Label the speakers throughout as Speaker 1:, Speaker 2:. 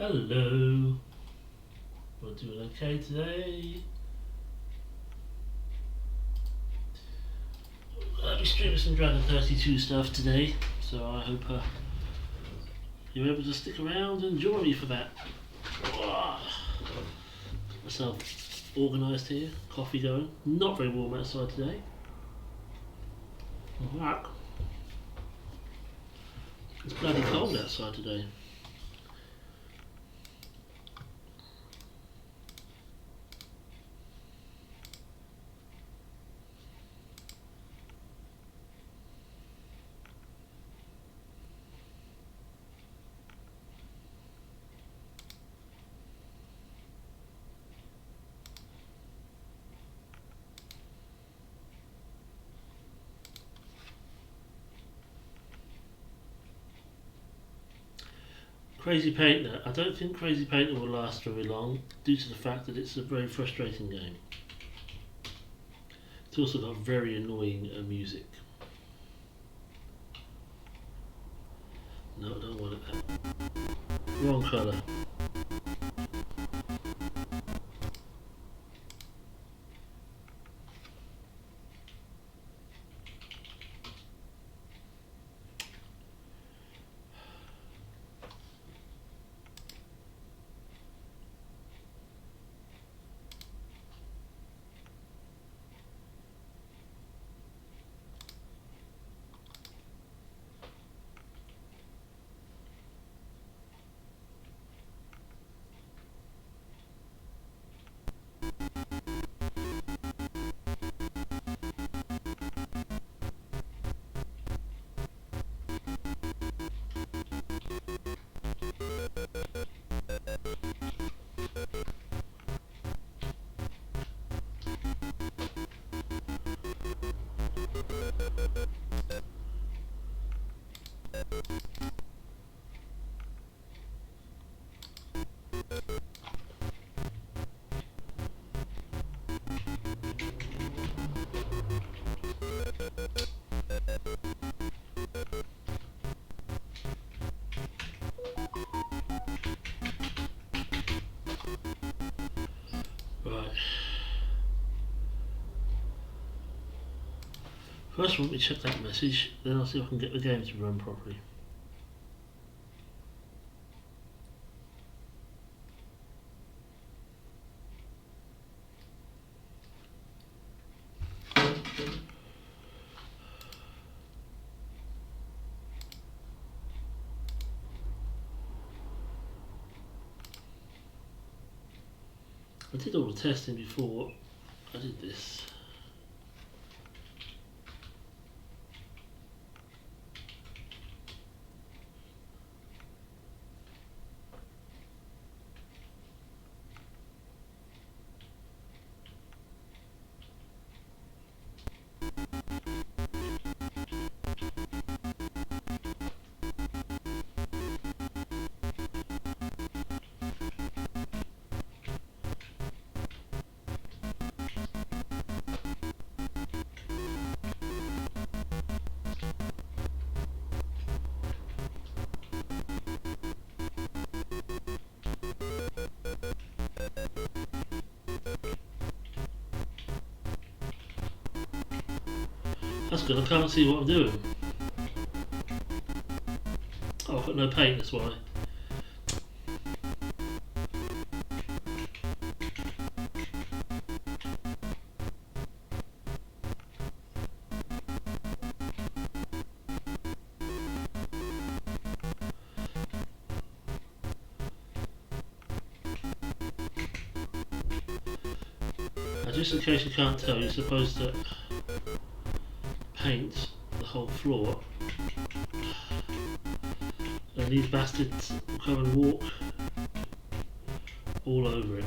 Speaker 1: Hello. We're doing okay today. I'll be streaming some Dragon 32 stuff today, so I hope you're able to stick around and join me for that. Got myself organised here, coffee going. Not very warm outside today. Alright. It's bloody cold outside today. Crazy Painter. I don't think Crazy Painter will last very long due to the fact that it's a very frustrating game. It's also got very annoying music. No, I don't want it. Wrong colour. Right. First, let me check that message, then I'll see if I can get the game to run properly. I did all the testing before I did this. That's good, I can't see what I'm doing. Oh, I've got no paint, that's why. Just in case you can't tell, you're supposed to paint the whole floor, and these bastards will come and walk all over it.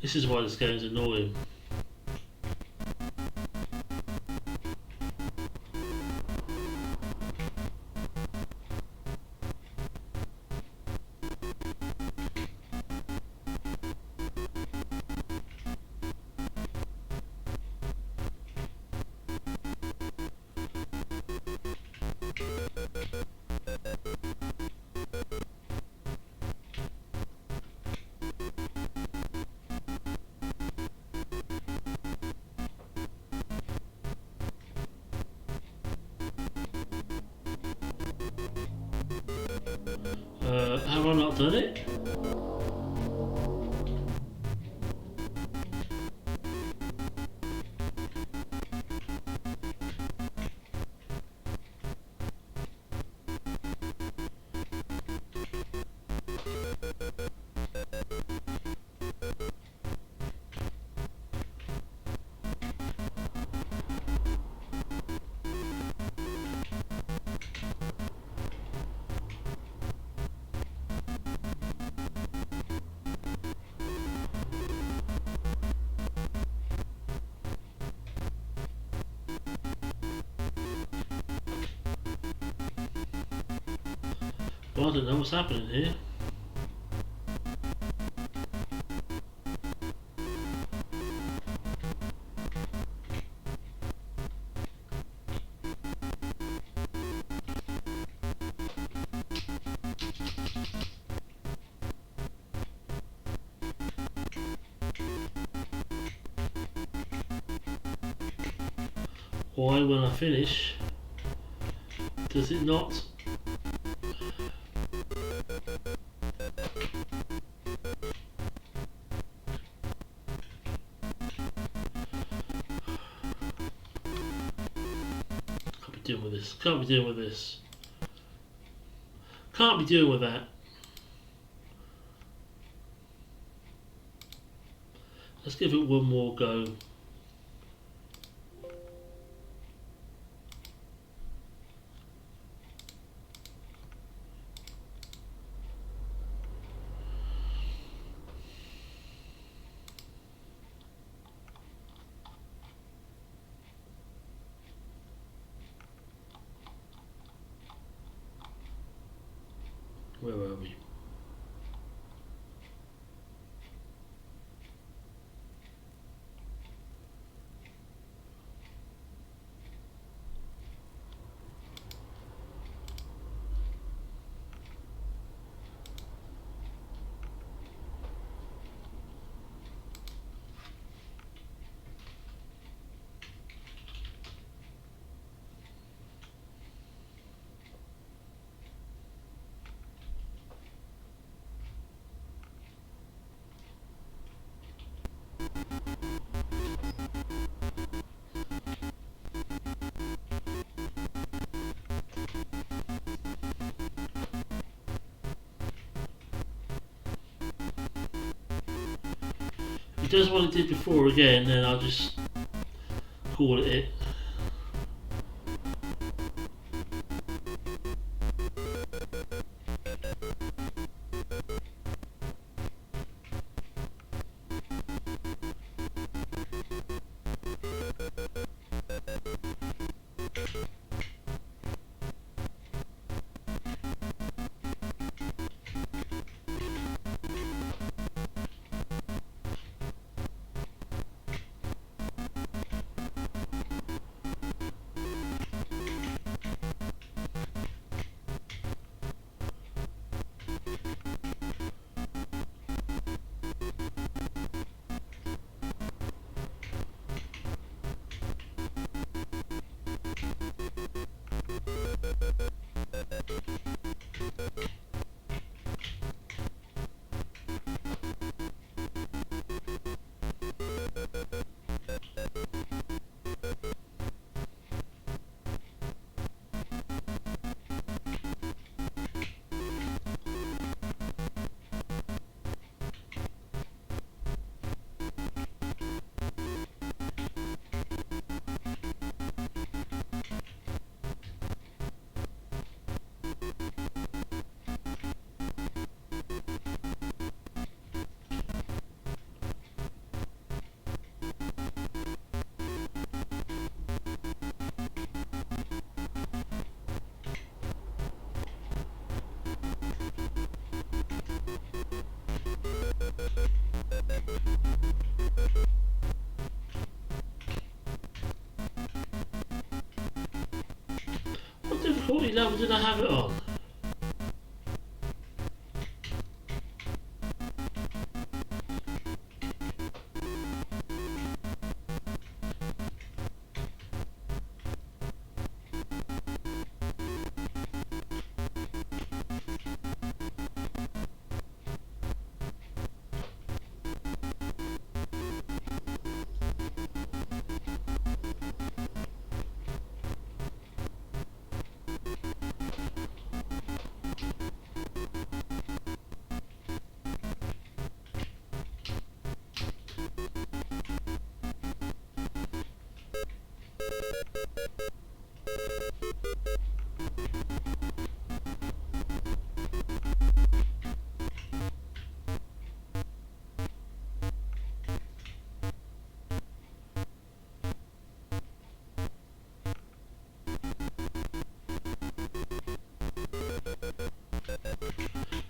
Speaker 1: This is why this game's annoying. Have I not done it? Well, I don't know what's happening here. Why, when I finish, does it not? Can't be dealing with this. Can't be dealing with this. Can't be dealing with that. Let's give it one more go. Where are we? If it does what it did before again, then I'll just call it. What difficulty level did I have it on?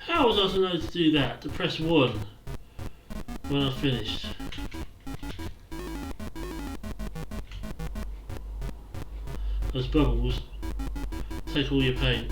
Speaker 1: How was I supposed to do that? To press 1 when I finished? Those bubbles take all your paint.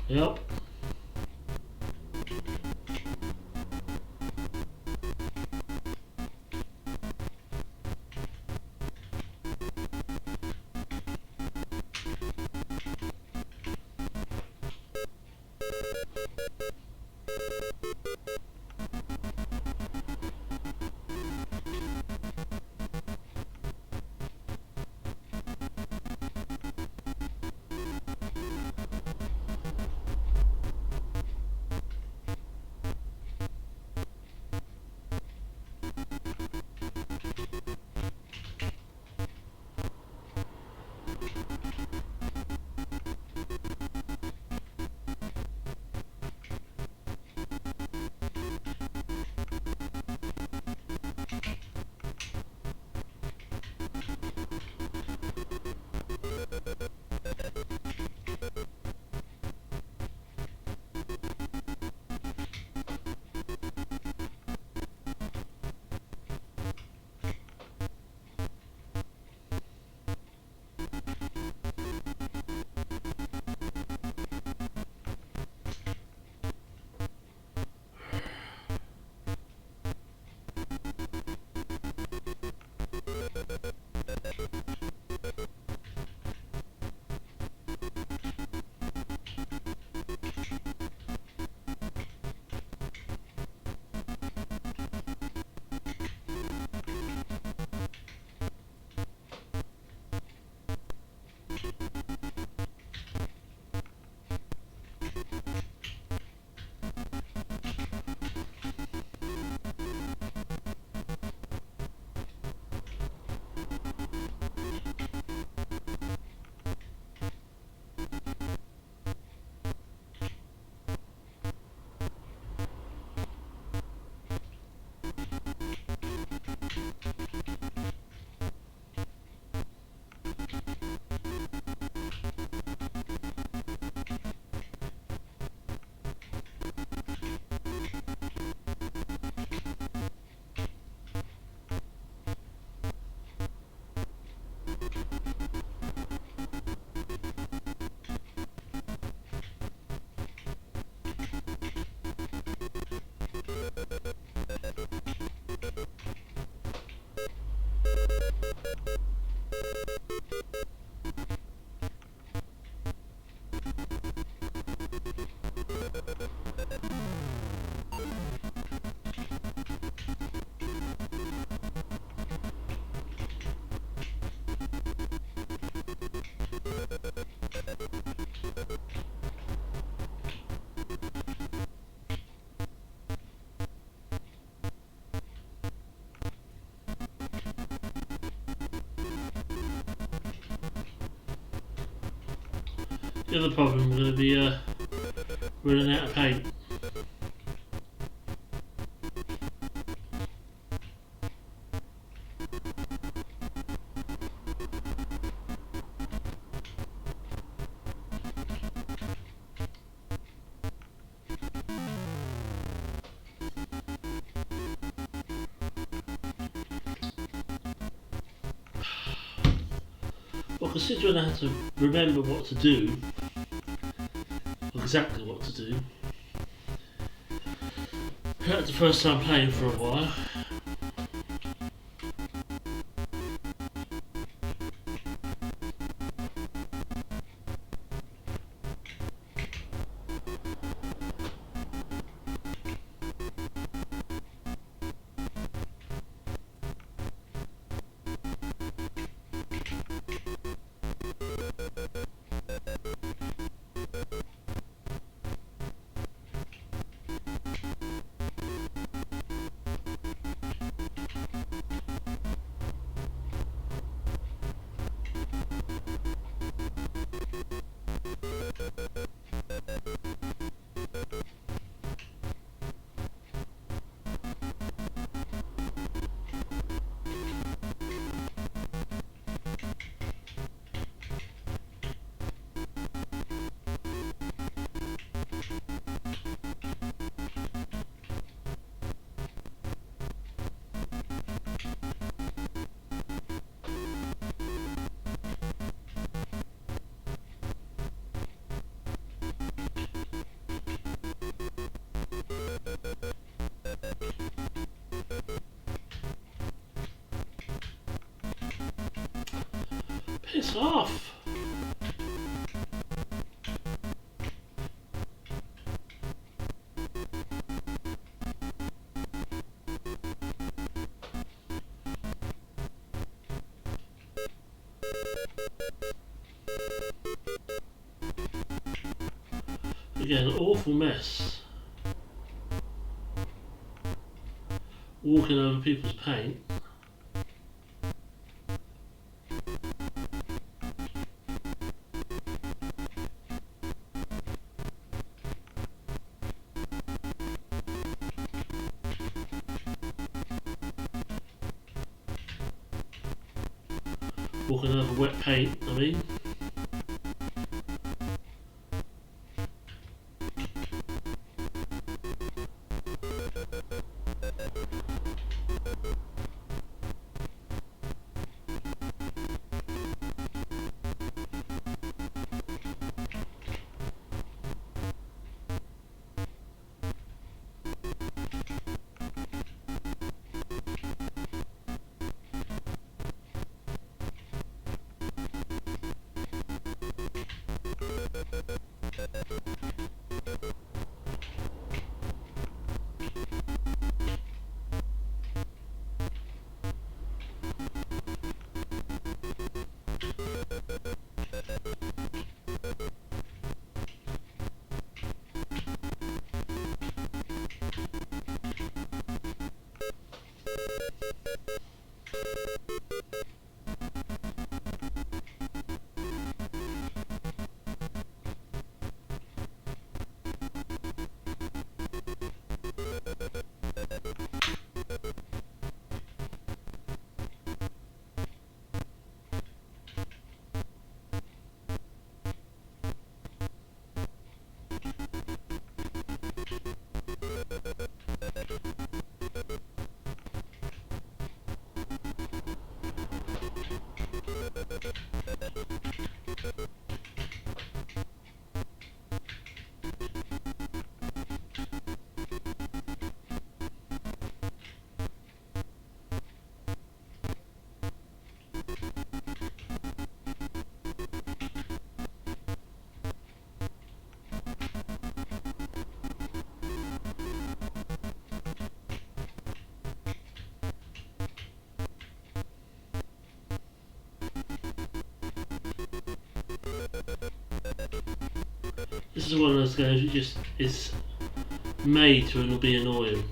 Speaker 1: Yep. The other problem, we're going to be running out of paint. Well, considering I had to remember what to do, or exactly what to do, that's the first time playing for a while. Piss off! Again, an awful mess. Walking over people's paint. Walking over wet paint, I mean. This is one of those games that just is made to be annoying.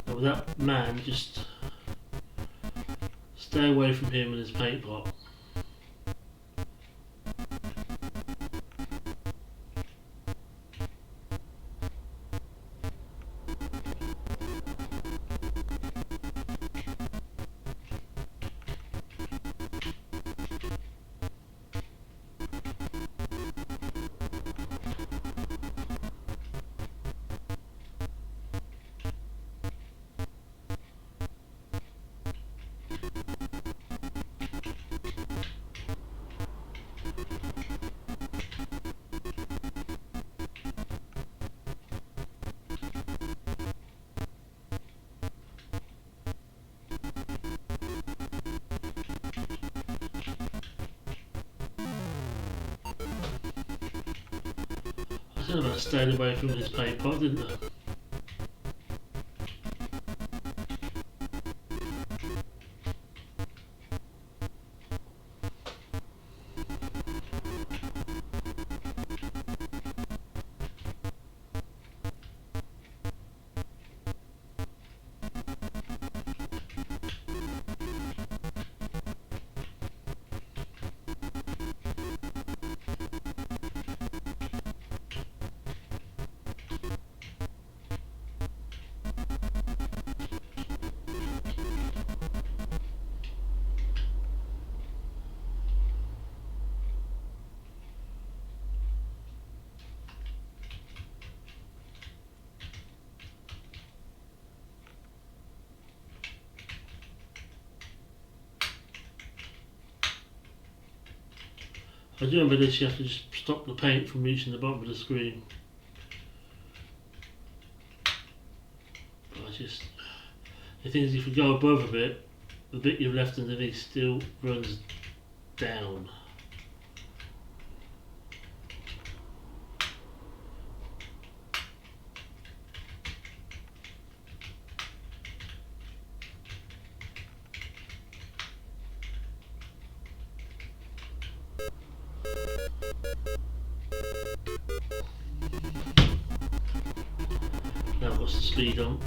Speaker 1: Now with that man, just stay away from him and his paint pot. I said about staying away from his paint pot, didn't I? I do remember this, you have to just stop the paint from reaching the bottom of the screen. But the thing is, if you go above a bit, the bit you've left underneath still runs down. Now what's the speed on?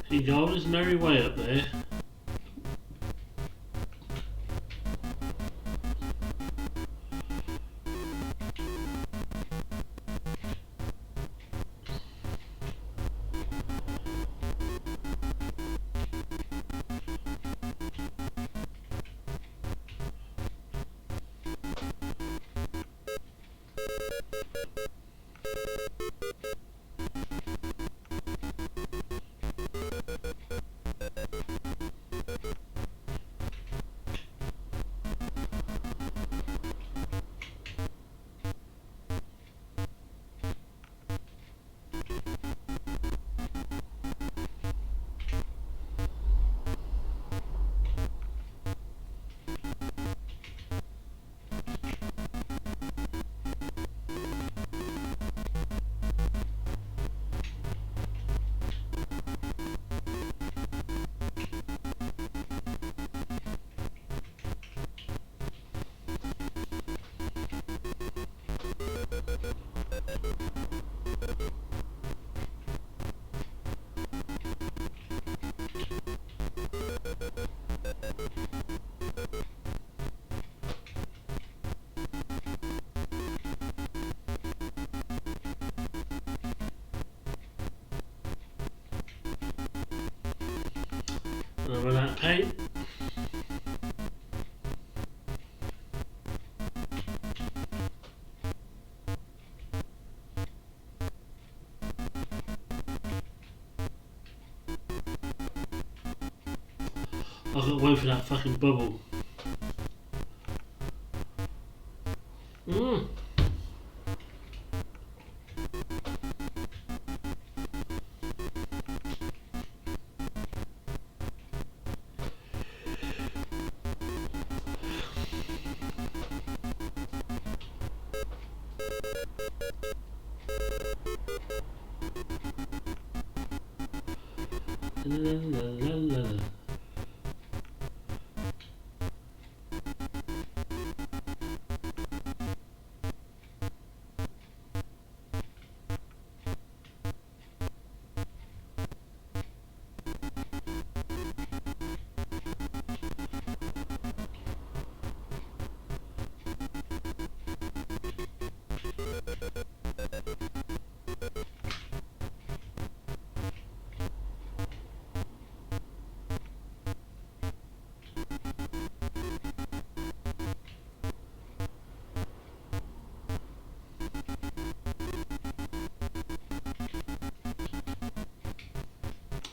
Speaker 1: He goes his merry way up there. And I run out of paint. I've got to wait for that fucking bubble. La, la, la, la, la.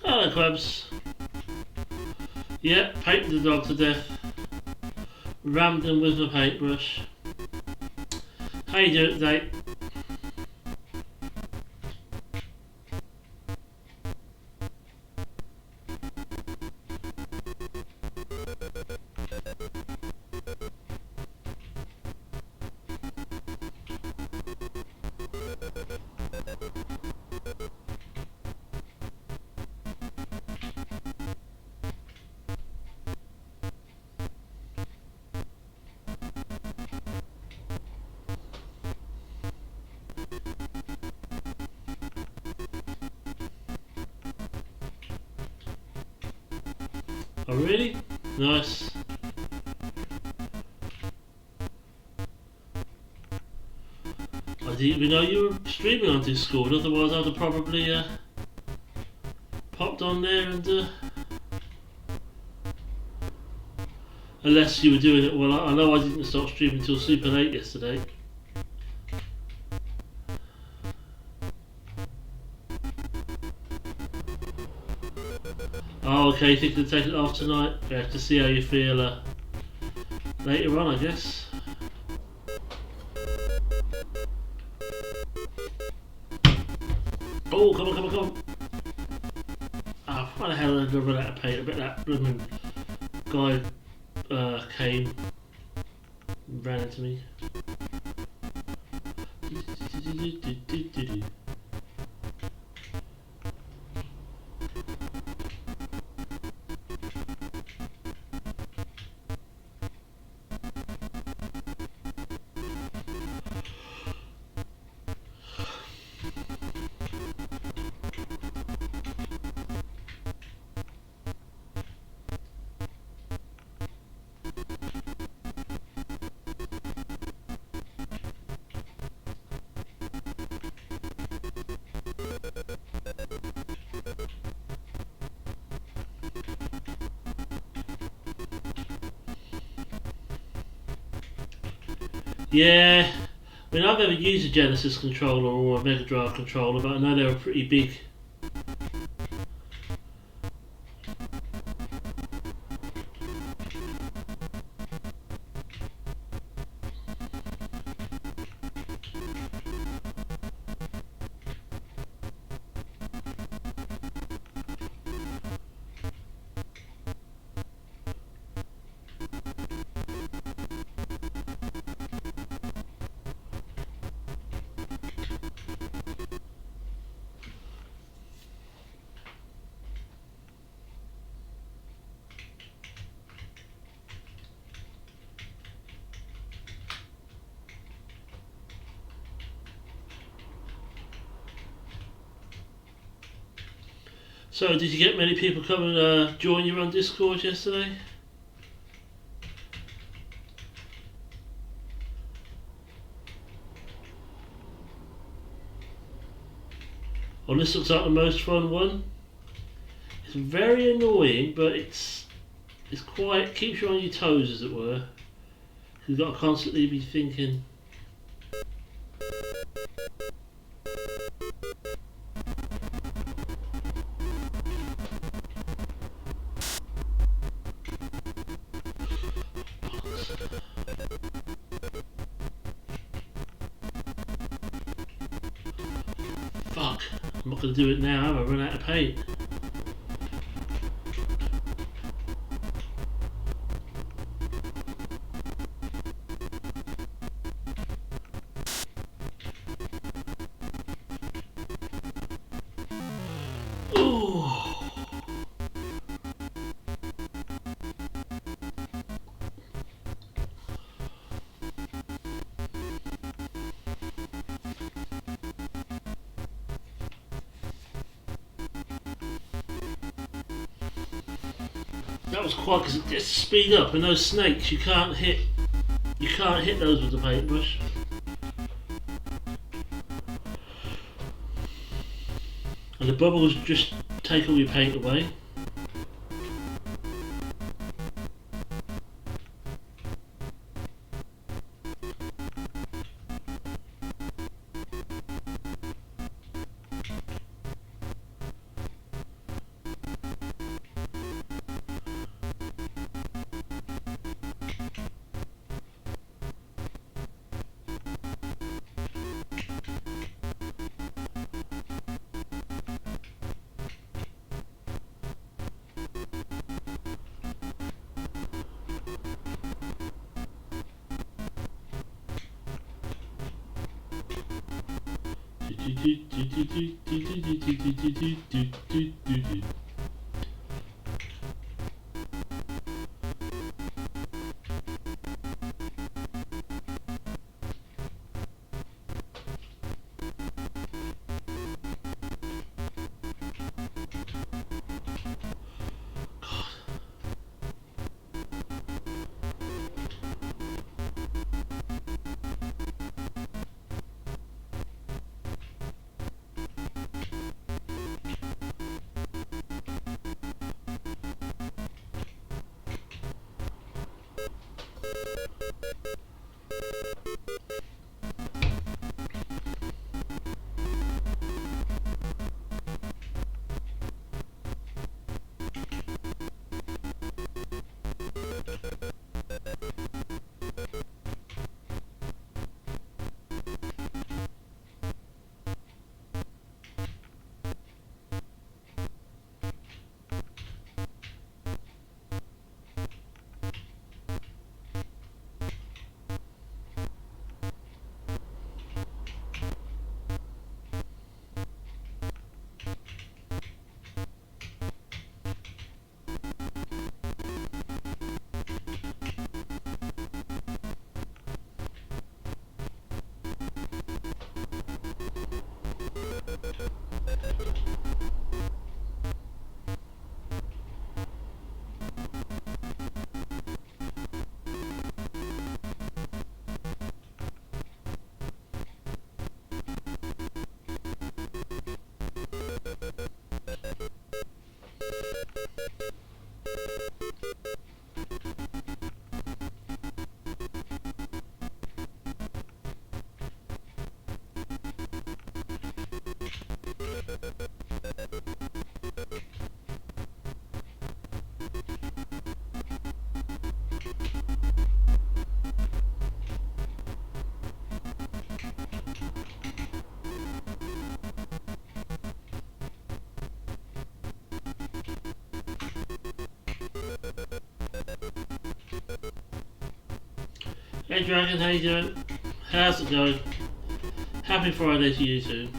Speaker 1: Hello, Crabs. Yeah, painted the dog to death. Rammed him with my paintbrush. How you doing today? Oh really? Nice. I didn't even know you were streaming on Discord, otherwise I'd have probably popped on there and unless you were doing it, well I know I didn't start streaming until super late yesterday. Oh okay, thinking of taking it off tonight? Yeah, to see how you feel later on I guess. Oh, come on, come on, come on. Ah, why the hell did I run out of paint? I bet that blooming guy came and ran into me. Yeah, I mean I've never used a Genesis controller or a Mega Drive controller, but I know they were pretty big. So, did you get many people come and join you on Discord yesterday? Well, this looks like the most fun one. It's very annoying, but it's quite, keeps you on your toes, as it were. You've got to constantly be thinking. Fuck, I'm not going to do it now, I've run out of paint. That was quite, because it gets to speed up, and those snakes you can't hit those with the paintbrush. And the bubbles just take all your paint away. Hey Dragon, how you doing? How's it going? Happy Friday to you too.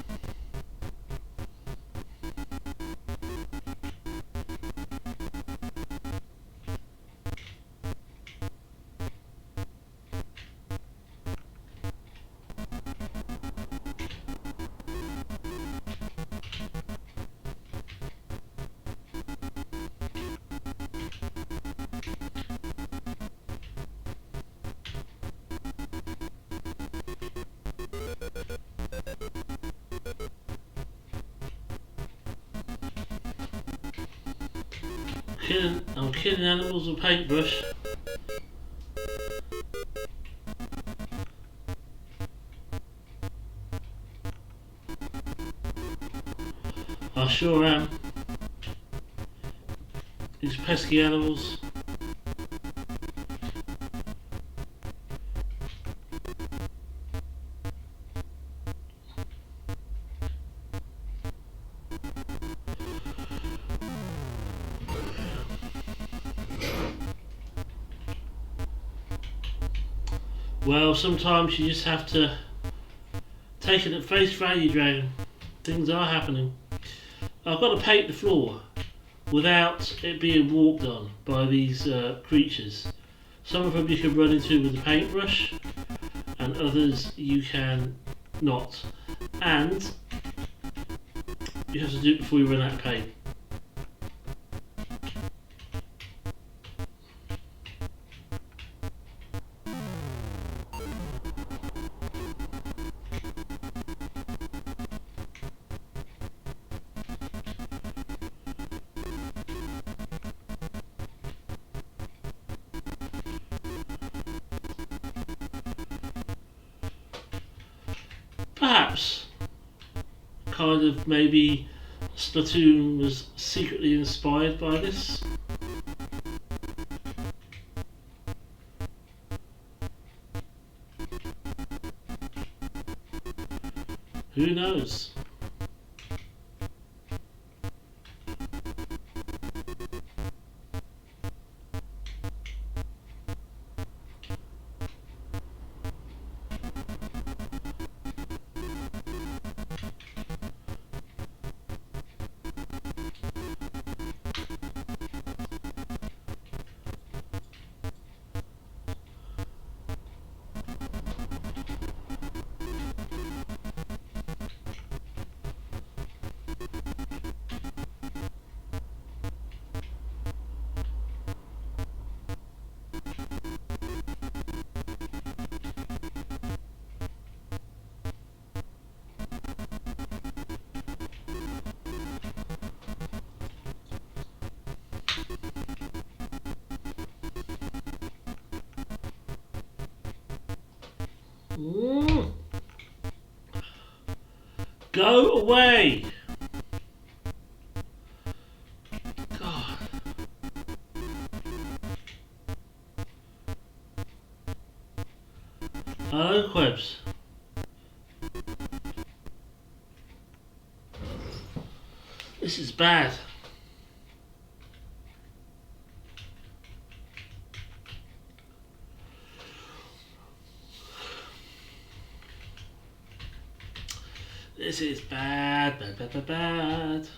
Speaker 1: I'm killing animals with paintbrush. I sure am. These pesky animals. Well, sometimes you just have to take it at face value, Dragon. Things are happening. I've got to paint the floor without it being walked on by these creatures. Some of them you can run into with a paintbrush, and others you can not. And you have to do it before you run out of paint. Perhaps, kind of maybe Splatoon was secretly inspired by this. Who knows? Go away! God. Hello, Quebs. This is bad. This is bad, bad, bad, bad, bad.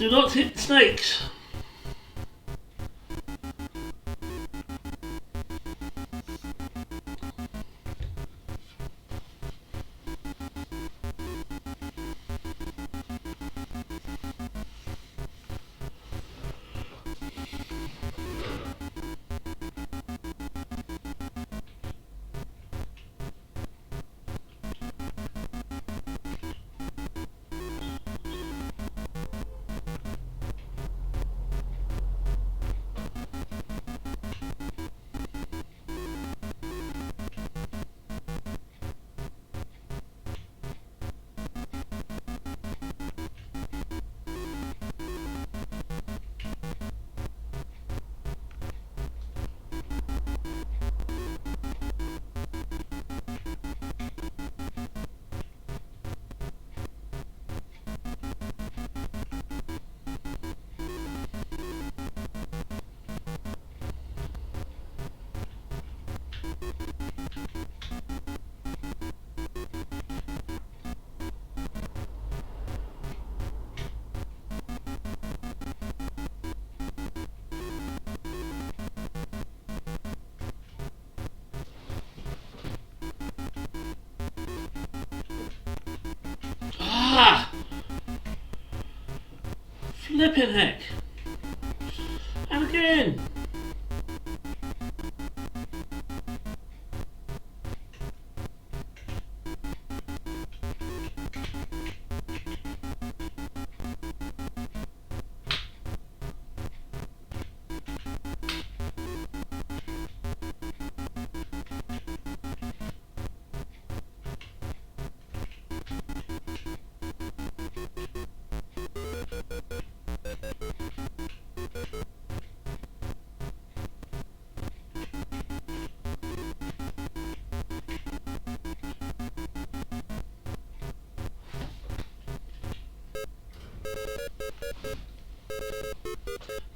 Speaker 1: Do not hit snakes. Ah! Flippin' heck. And again.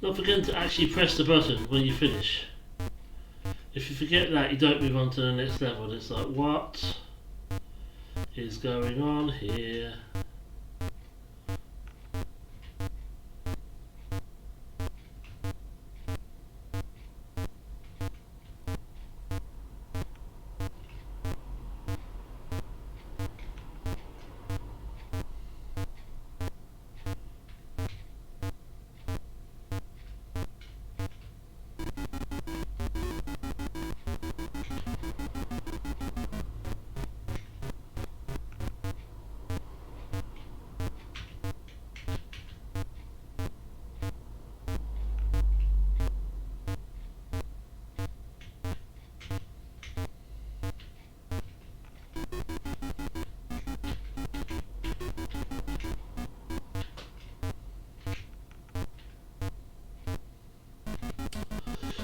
Speaker 1: Not forgetting to actually press the button when you finish. If you forget that, you don't move on to the next level. It's like, what is going on here?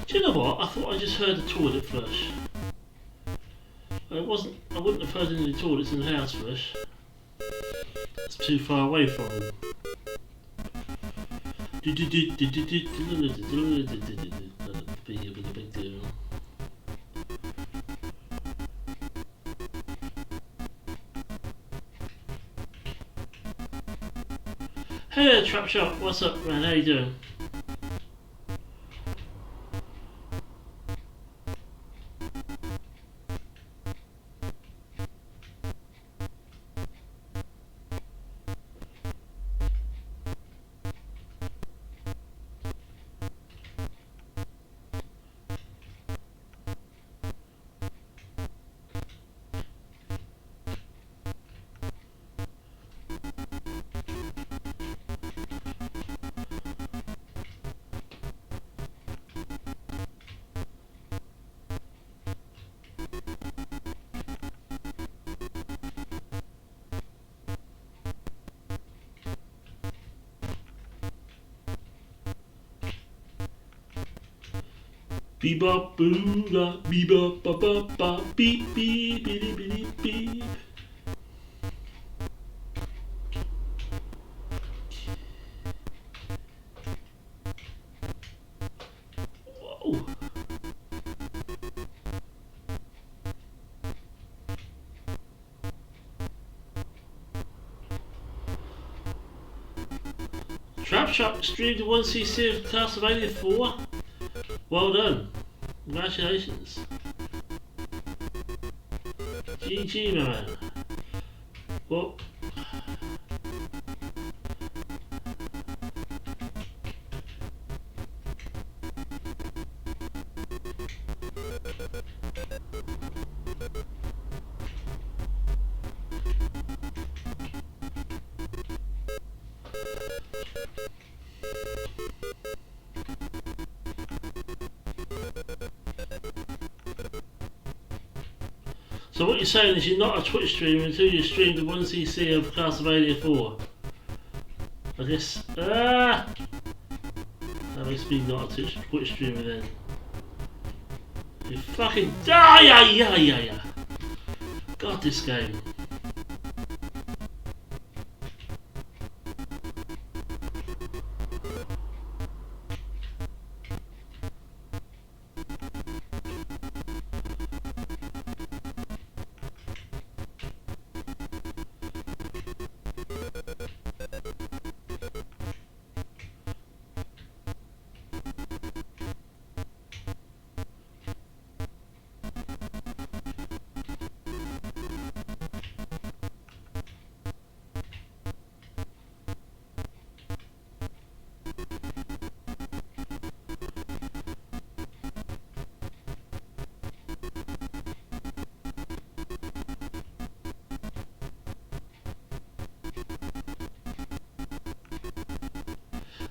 Speaker 1: Do you know what? I thought I just heard a toilet flush. I wouldn't have heard any toilets in the house flush. It's too far away from them. Be a big deal. Hey there, Trap Shop. What's up, man? How you doing? Bebop boo da bebop ba ba ba beep beep beep beep beep. Whoa. Trapshot streamed the 1cc of Castlevania 4. Well done. Congratulations. GG, my man. Well, so what you're saying is you're not a Twitch streamer until you stream the 1cc of Castlevania 4. I guess, that makes me not a Twitch streamer then. You fucking, yeah. God, this game.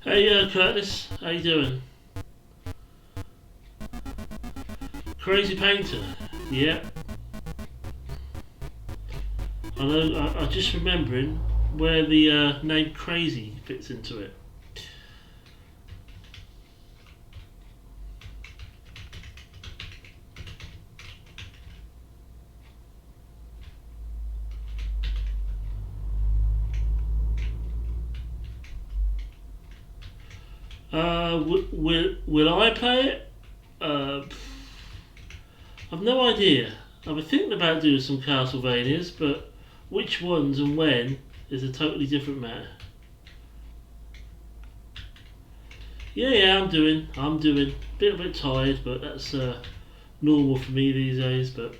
Speaker 1: Hey Curtis, how you doing? Crazy Painter, yeah. I know. I'm just remembering where the name Crazy fits into it. Will I play it? I've no idea. I've been thinking about doing some Castlevanias, but which ones and when is a totally different matter. Yeah, I'm doing. A bit tired, but that's normal for me these days. But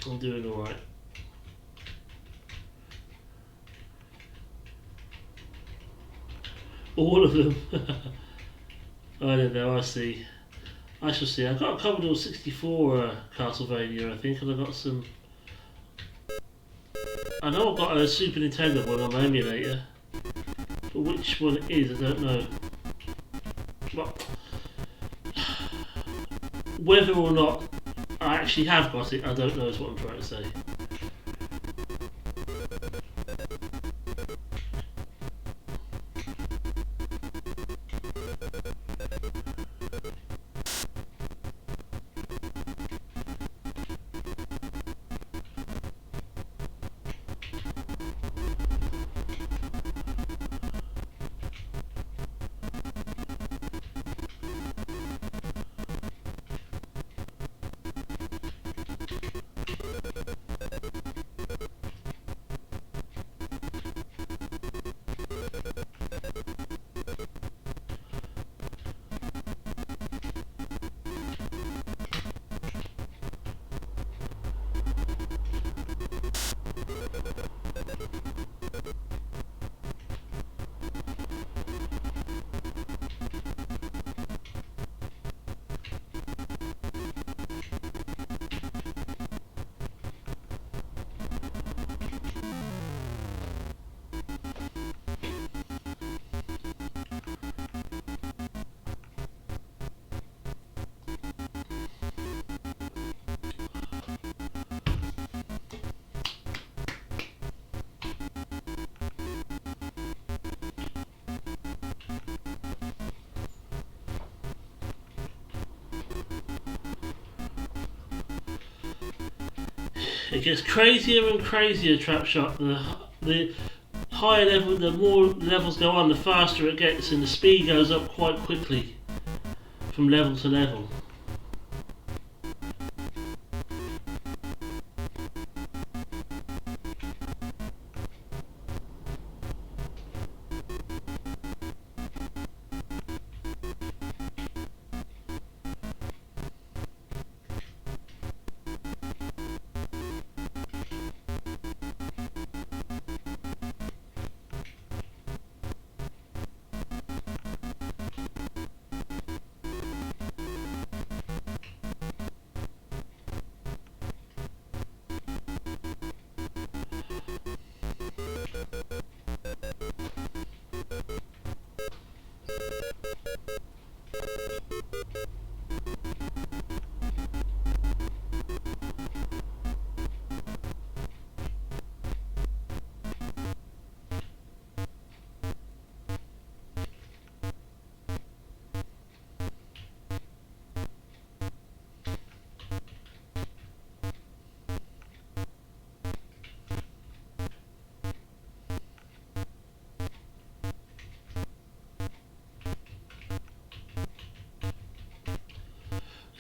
Speaker 1: I'm doing all right. All of them. I don't know. I see. I shall see. I've got a Commodore 64 Castlevania, I think, and I've got some. I know I've got a Super Nintendo one on my emulator, but which one it is, I don't know. But whether or not I actually have got it, I don't know, is what I'm trying to say. It gets crazier and crazier, Trapshot. The higher level, the more levels go on, the faster it gets, and the speed goes up quite quickly from level to level.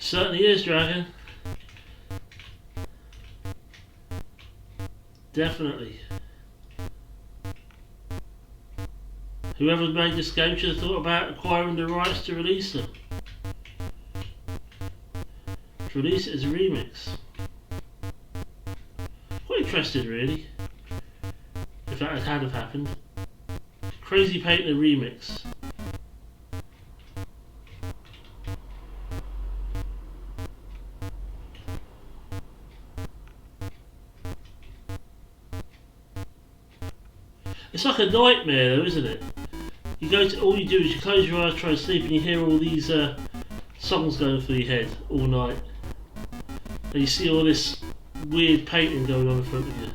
Speaker 1: Certainly is, Dragon. Definitely. Whoever made this game should have thought about acquiring the rights to release them. To release it as a remix. Quite interested, really. If that had have happened. Crazy Painter remix. It's like a nightmare though, isn't it? You go to, all you do is you close your eyes, try to sleep, and you hear all these songs going through your head all night. And you see all this weird painting going on in front of you.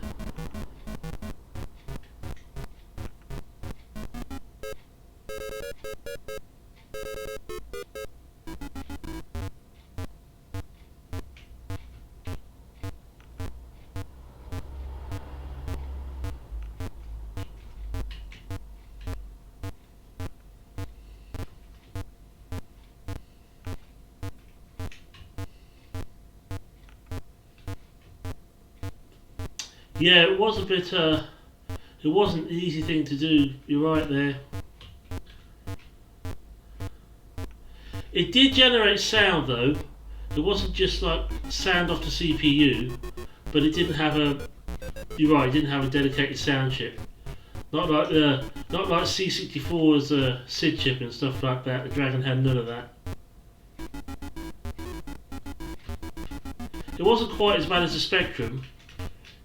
Speaker 1: Yeah, it was a bit, it wasn't an easy thing to do, you're right there. It did generate sound though, it wasn't just like sound off the CPU, but it didn't have a, you're right, it didn't have a dedicated sound chip. Not like C64's SID chip and stuff like that, the Dragon had none of that. It wasn't quite as bad as the Spectrum.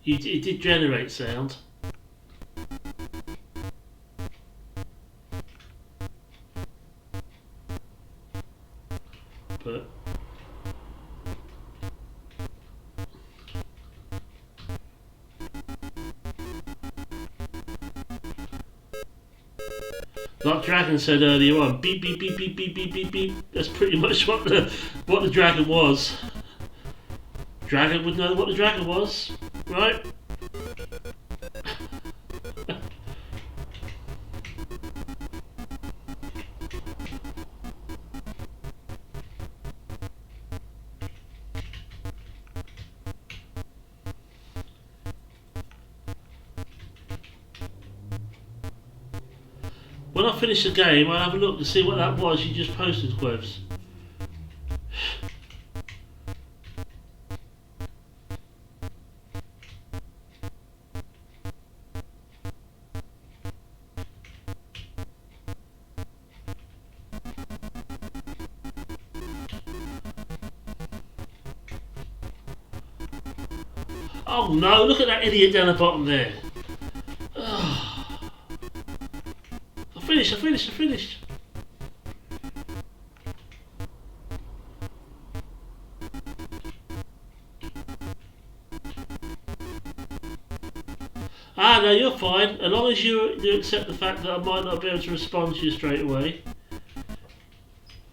Speaker 1: It did generate sound. But like Dragon said earlier on, beep beep beep beep beep beep beep beep. That's pretty much what the Dragon was. Dragon would know what the Dragon was, right? When I finish the game, I'll have a look to see what that was you just posted, Quebs. Oh no, look at that idiot down the bottom there. I finished. Ah, no, you're fine. As long as you accept the fact that I might not be able to respond to you straight away,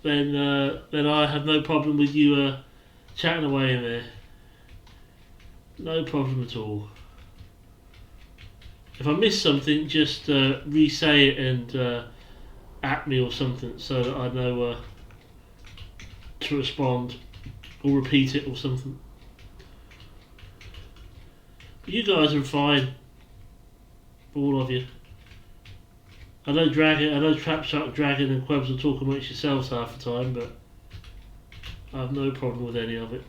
Speaker 1: then I have no problem with you chatting away in there. No problem at all. If I miss something, just re-say it and at me or something so that I know to respond or repeat it or something. But you guys are fine, all of you. I know Trapshark, Dragon and Quebs will talk amongst yourselves half the time, but I have no problem with any of it.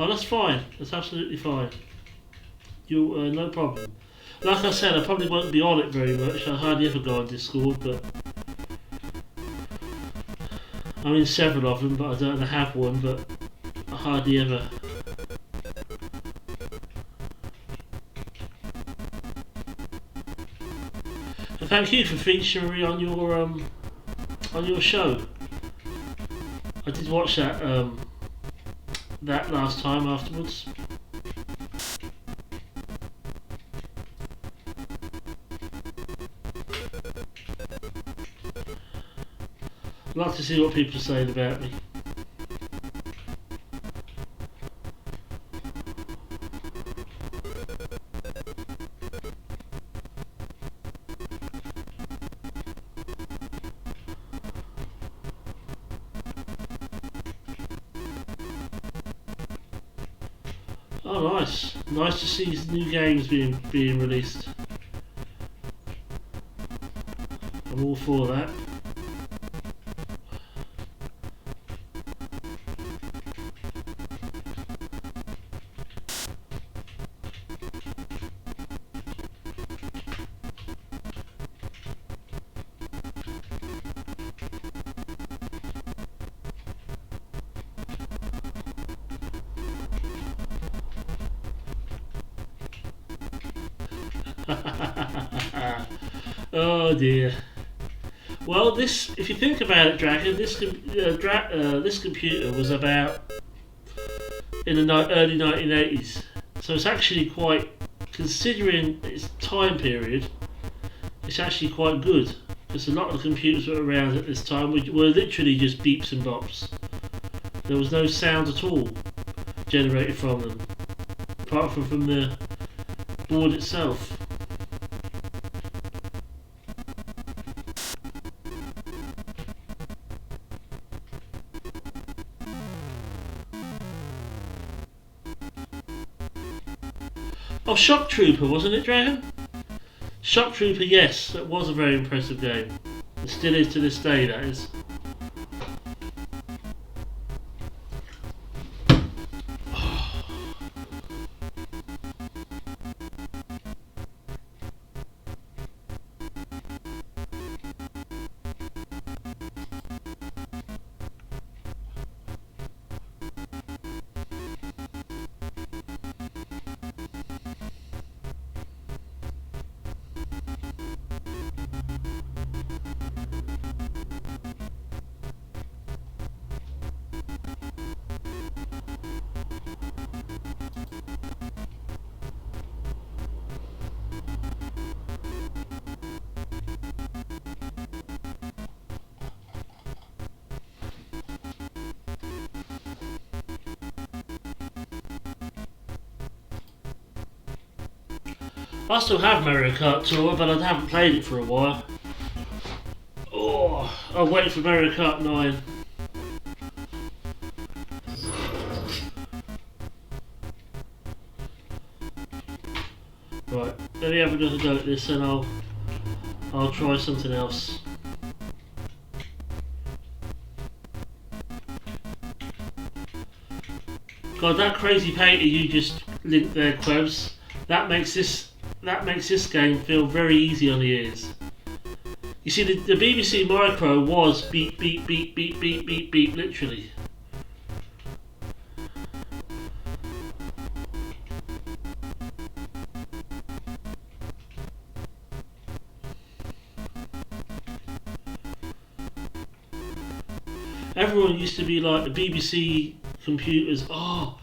Speaker 1: Oh, that's fine. That's absolutely fine. You no problem. Like I said, I probably won't be on it very much. I hardly ever go on Discord, but I'm in several of them. But I don't have one. But I hardly ever. And thank you for featuring me on your show. I did watch that. That last time afterwards. I'd like to see what people are saying about me. Oh, nice. Nice to see new games being released. I'm all for that. Oh dear. Well, this, if you think about it, Dragon, this computer was about in the early 1980s, so it's actually quite, considering its time period, it's actually quite good. Because a lot of the computers that were around at this time were literally just beeps and bops. There was no sound at all generated from them, apart from the board itself. Oh, Shock Trooper, wasn't it, Dragon? Shock Trooper, yes, that was a very impressive game. It still is to this day, that is. I still have Mario Kart Tour, but I haven't played it for a while. Oh, I'm waiting for Mario Kart 9. Right, let me have another go at this and I'll try something else. God, that crazy painter you just linked there, Quebs, that makes this game feel very easy on the ears. You see, the BBC Micro was beep, beep, beep, beep, beep, beep, beep, literally. Everyone used to be like, the BBC computers, oh,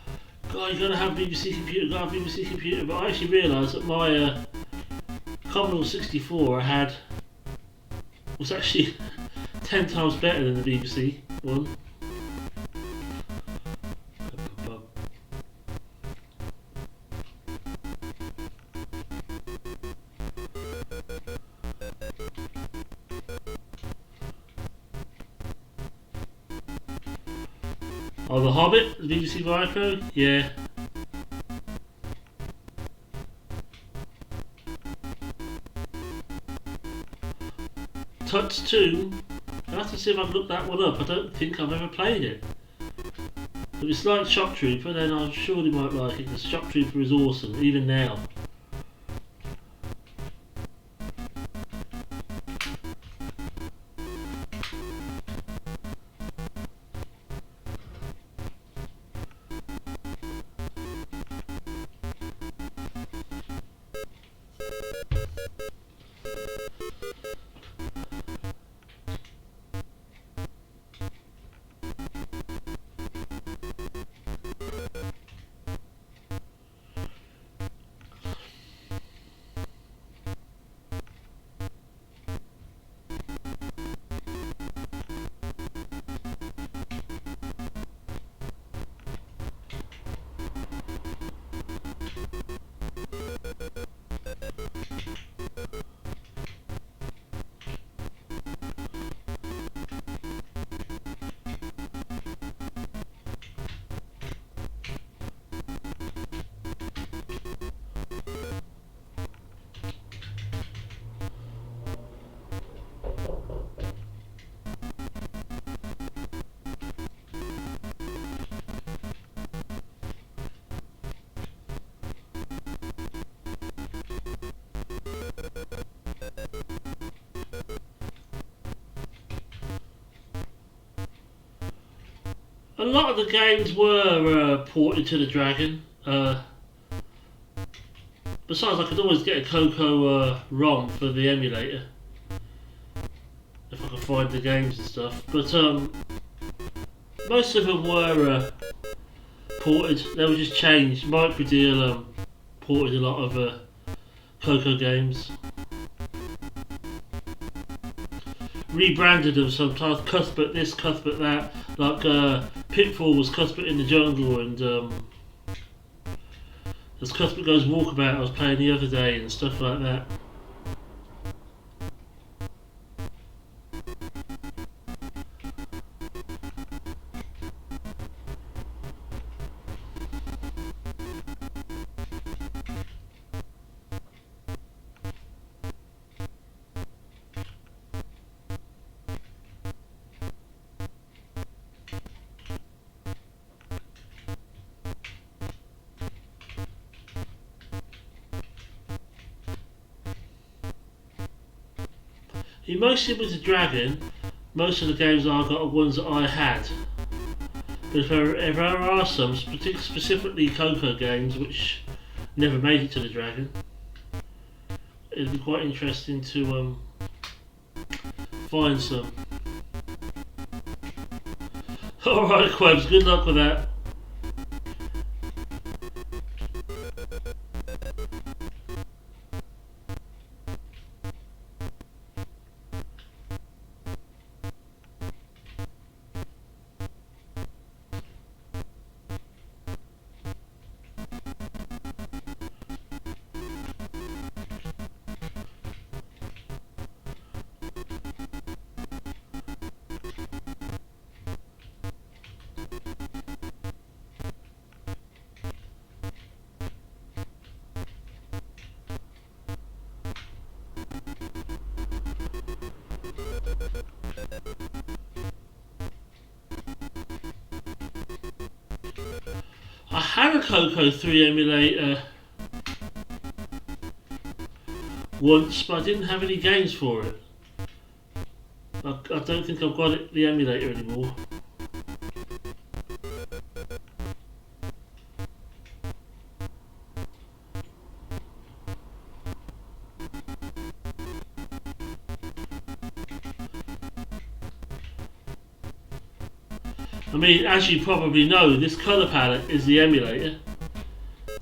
Speaker 1: God, you gotta have a BBC computer, gotta have a BBC computer. But I actually realised that my Commodore 64 was actually 10 times better than the BBC one. Oh, The Hobbit, the BBC Micro, yeah. Tuts 2, I'll have to see if I've looked that one up. I don't think I've ever played it. If it's like Shock Trooper, then I surely might like it, because Shock Trooper is awesome, even now. A lot of the games were ported to the Dragon. Besides, I could always get a Coco ROM for the emulator if I could find the games and stuff. But most of them were ported. They were just changed. Microdeal ported a lot of Coco games. Rebranded them sometimes. Cuthbert this, Cuthbert that. Like Pitfall was Cuthbert in the Jungle, and as Cuthbert Goes Walkabout I was playing the other day and stuff like that. Mostly with the Dragon, most of the games I got are ones that I had. But if there are some, specifically Coco games, which never made it to the Dragon, it'd be quite interesting to find some. Alright, Quabs, good luck with that. I had a Coco 3 emulator once, but I didn't have any games for it. I don't think I've got the emulator anymore. I mean, as you probably know, this colour palette is the emulator.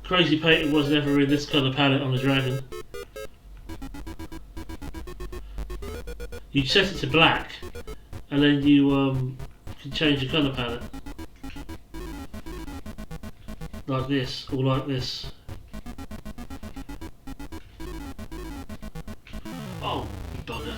Speaker 1: Crazy Painting was never in this colour palette on the Dragon. You set it to black, and then you can change the colour palette. Like this, or like this. Oh, bugger.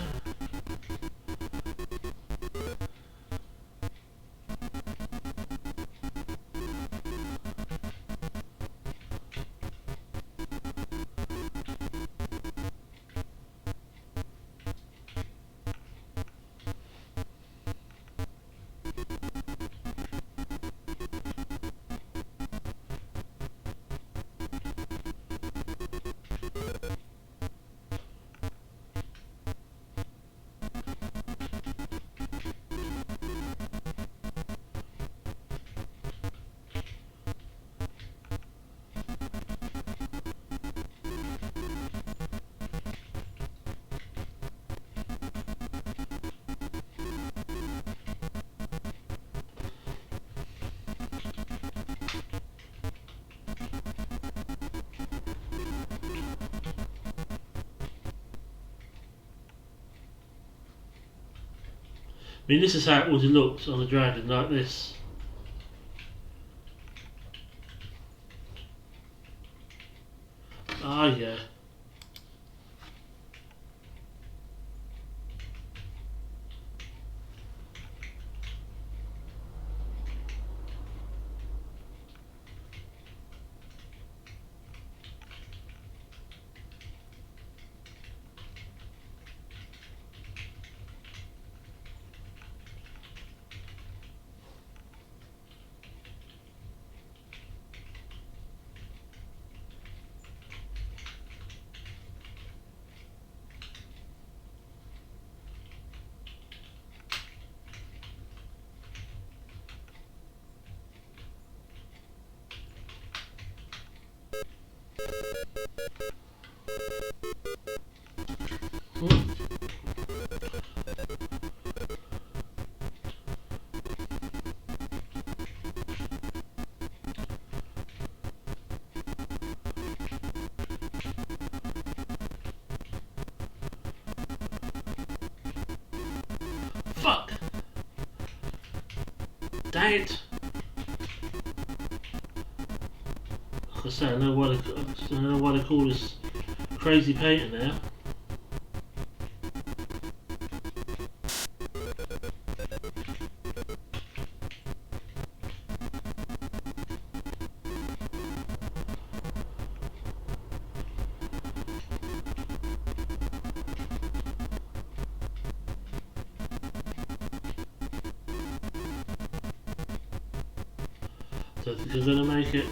Speaker 1: I mean, this is how it would have looked on the Dragon, like this. Ah, yeah. paint. Like I say, I don't know why they call this crazy painting now. Don't think I'm gonna make it.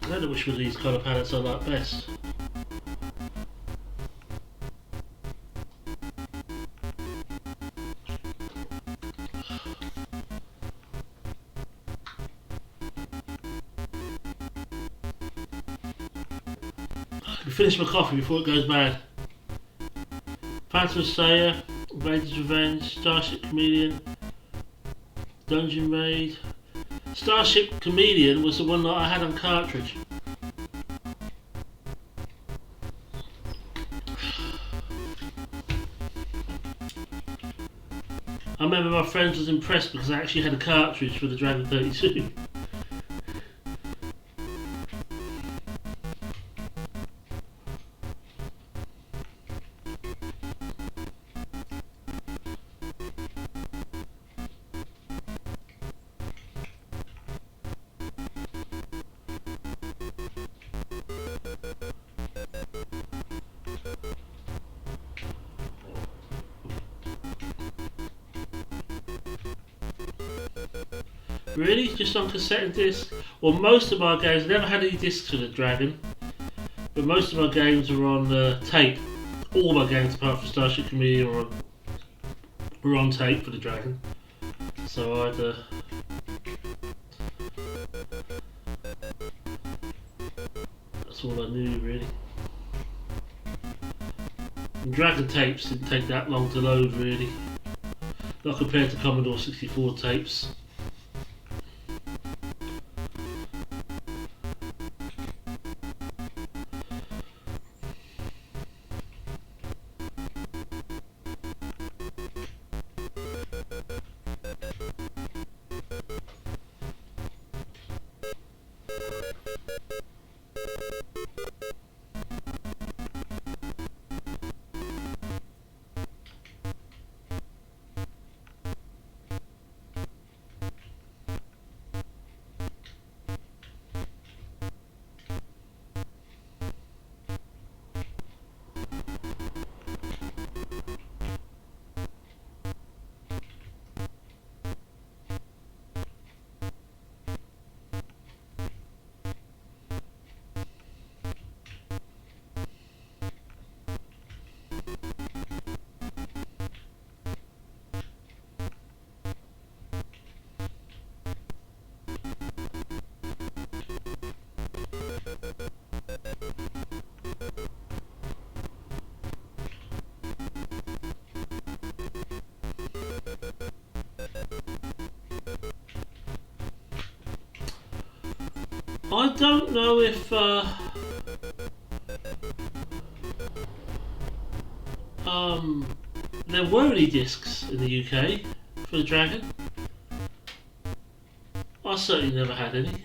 Speaker 1: I don't know which of these colour palettes I like best. I can finish my coffee before it goes bad. Phantom Slayer, Raider's Revenge, Starship Chameleon, Dungeon Raid. Starship Chameleon was the one that I had on cartridge. I remember my friends was impressed because I actually had a cartridge for the Dragon 32. Really? Just on cassette and disc? Well, most of my games, I never had any discs for the Dragon, but most of my games were on tape. All my games apart from Starship Chameleon were on tape for the Dragon. So I'd that's all I knew really. And Dragon tapes didn't take that long to load really. Not compared to Commodore 64 tapes. I don't know if there were any discs in the UK for the Dragon. I certainly never had any.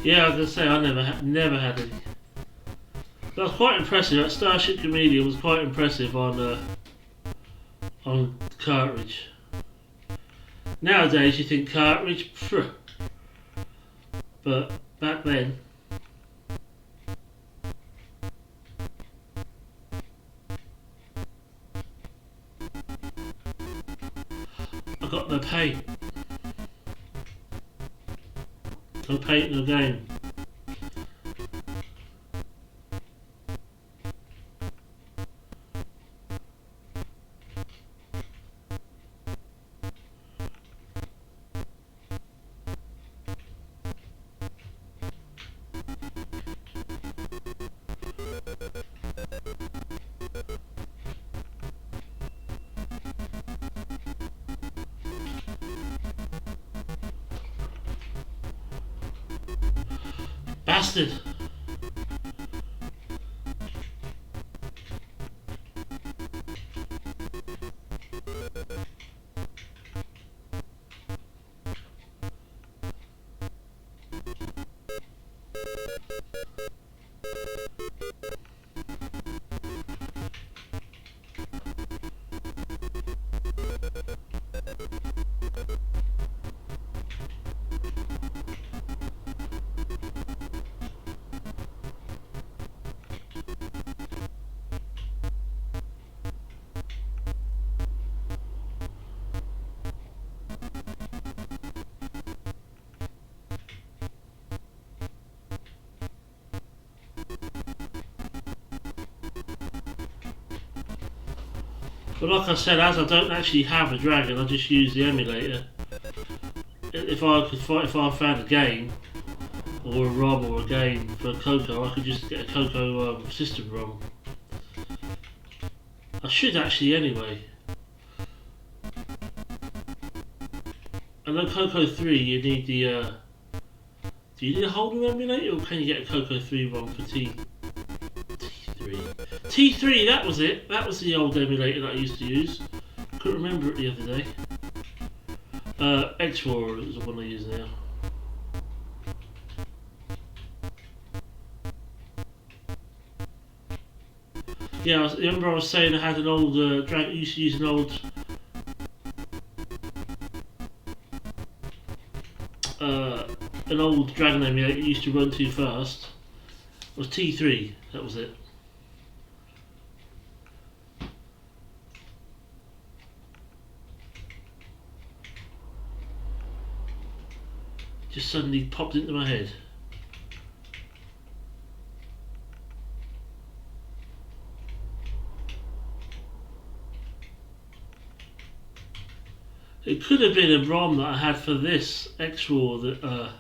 Speaker 1: Yeah, I was gonna say I never had any. That was quite impressive. That Starship Chameleon was quite impressive on cartridge. Nowadays you think cartridge, phew. But back then. No paint, no game. Bastard! But like I said, as I don't actually have a dragon, I just use the emulator. If I found a game, or a ROM or a game for Coco, I could just get a Coco system ROM. I should actually anyway. I know Coco 3 you need the do you need a whole new emulator, or can you get a Coco 3 ROM for T3? T3, that was it. That was the old emulator that I used to use. Couldn't remember it the other day. Explorer is the one I use now. Yeah, remember I was saying I had an old used to use an old Dragon emulator it used to run too fast. It was T3, that was it. Just suddenly popped into my head. It could have been a ROM that I had for this X-Raw that,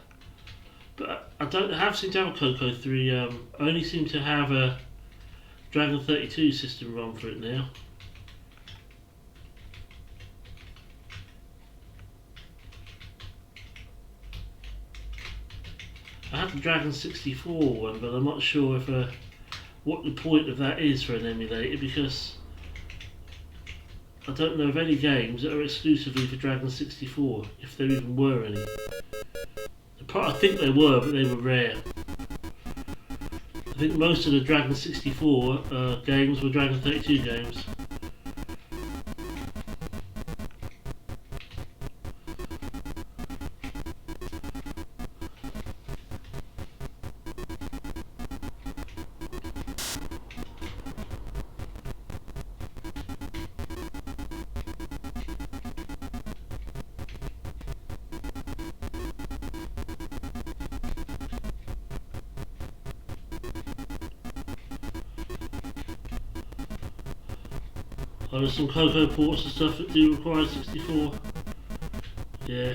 Speaker 1: but I don't seem to have a Coco 3. I only seem to have a Dragon 32 system ROM for it now. I have the Dragon 64 one, but I'm not sure if what the point of that is for an emulator, because I don't know of any games that are exclusively for Dragon 64, if there even were any. I think they were, but they were rare. I think most of the Dragon 64 games were Dragon 32 games. Oh, there's some Coco ports and stuff that do require 64. Yeah.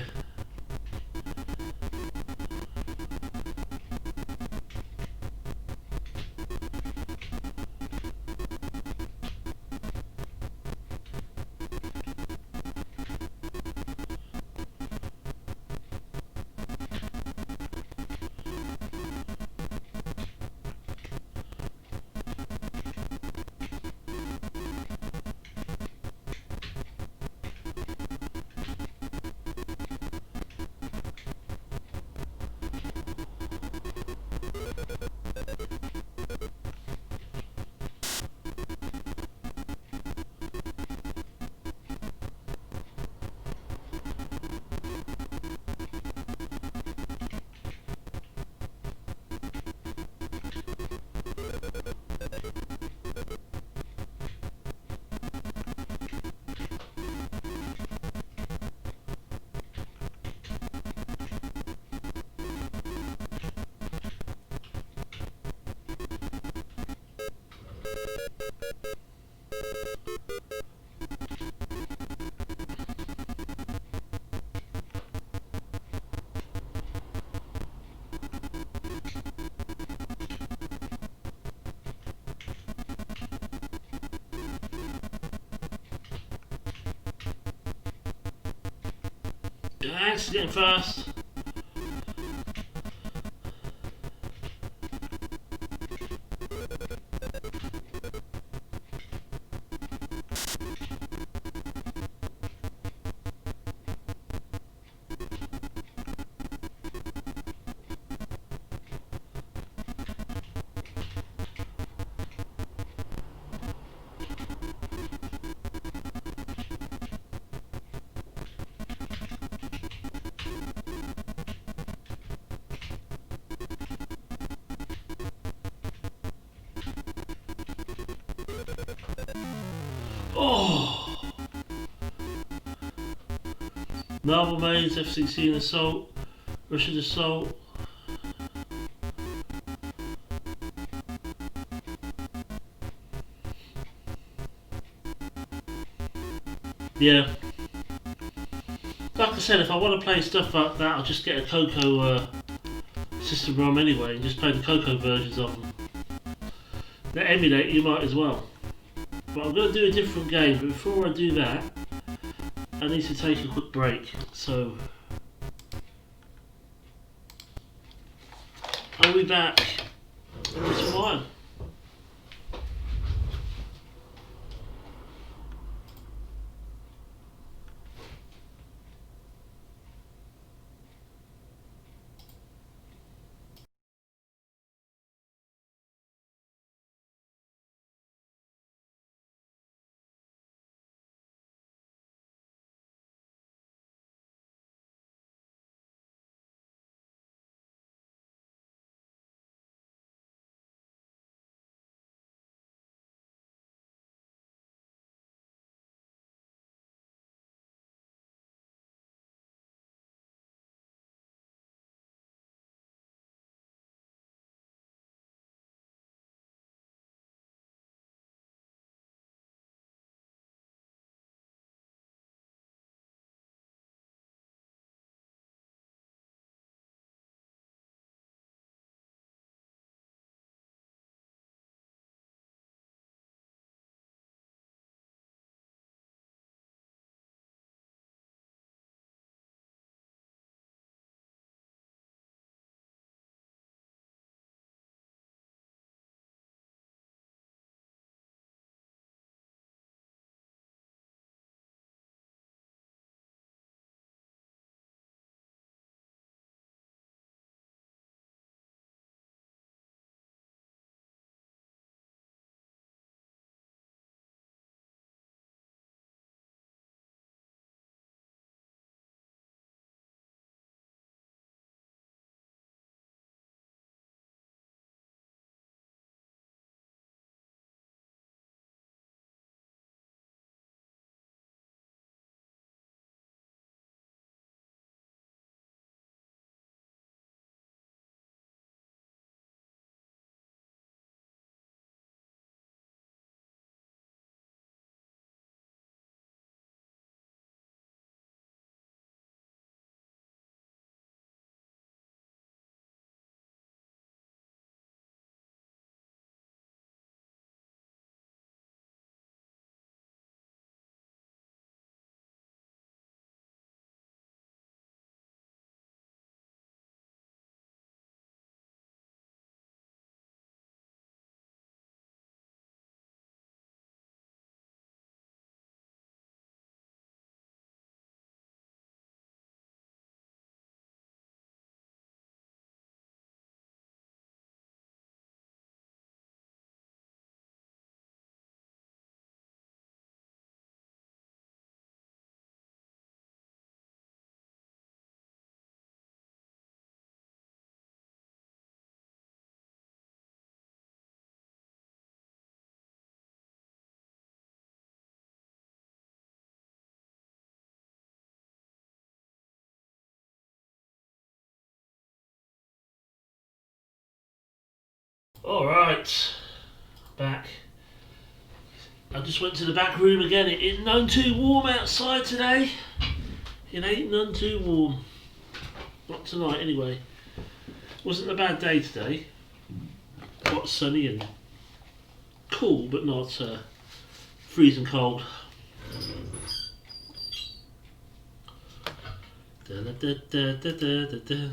Speaker 1: Thanks, getting fast. Oh! Naval Maze, F-16 assault, Russian assault. Yeah. Like I said, if I want to play stuff like that, I'll just get a Coco system ROM anyway and just play the Coco versions of them. They emulate, you might as well. But I'm going to do a different game, but before I do that, I need to take a quick break. So, I'll be back in a little while. Alright, back. I just went to the back room again. It ain't none too warm outside today. It ain't none too warm. Not tonight anyway. Wasn't a bad day today. Quite sunny and cool, but not freezing cold. Da, da, da, da, da, da, da.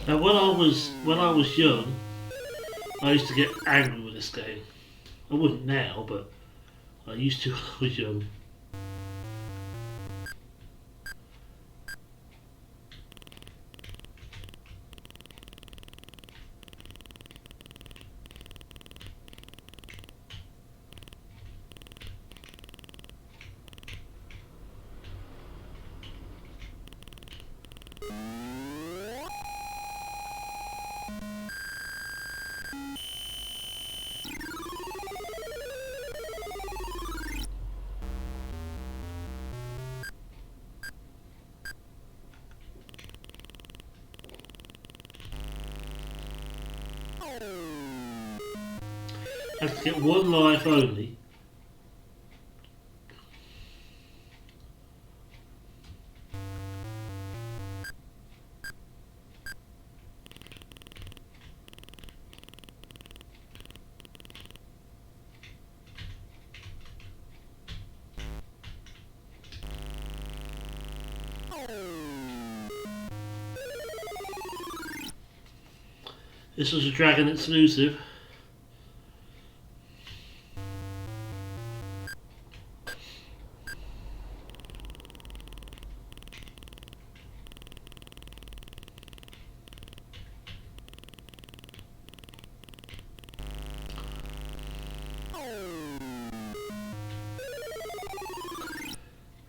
Speaker 1: Now, when I was young, I used to get angry with this game. I wouldn't now, but I used to when I was young. I have to get one life only. This was a Dragon exclusive.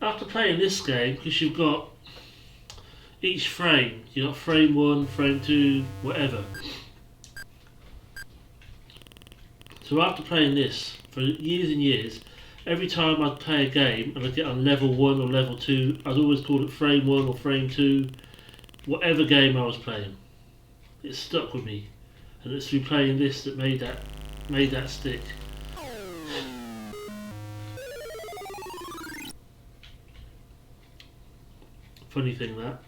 Speaker 1: After playing this game, because you've got each frame, you've got frame 1, frame 2, whatever. So after playing this for years and years, every time I'd play a game and I'd get on level 1 or level 2, I'd always call it frame 1 or frame 2, whatever game I was playing. It stuck with me, and it's through playing this that made that stick. Funny thing that.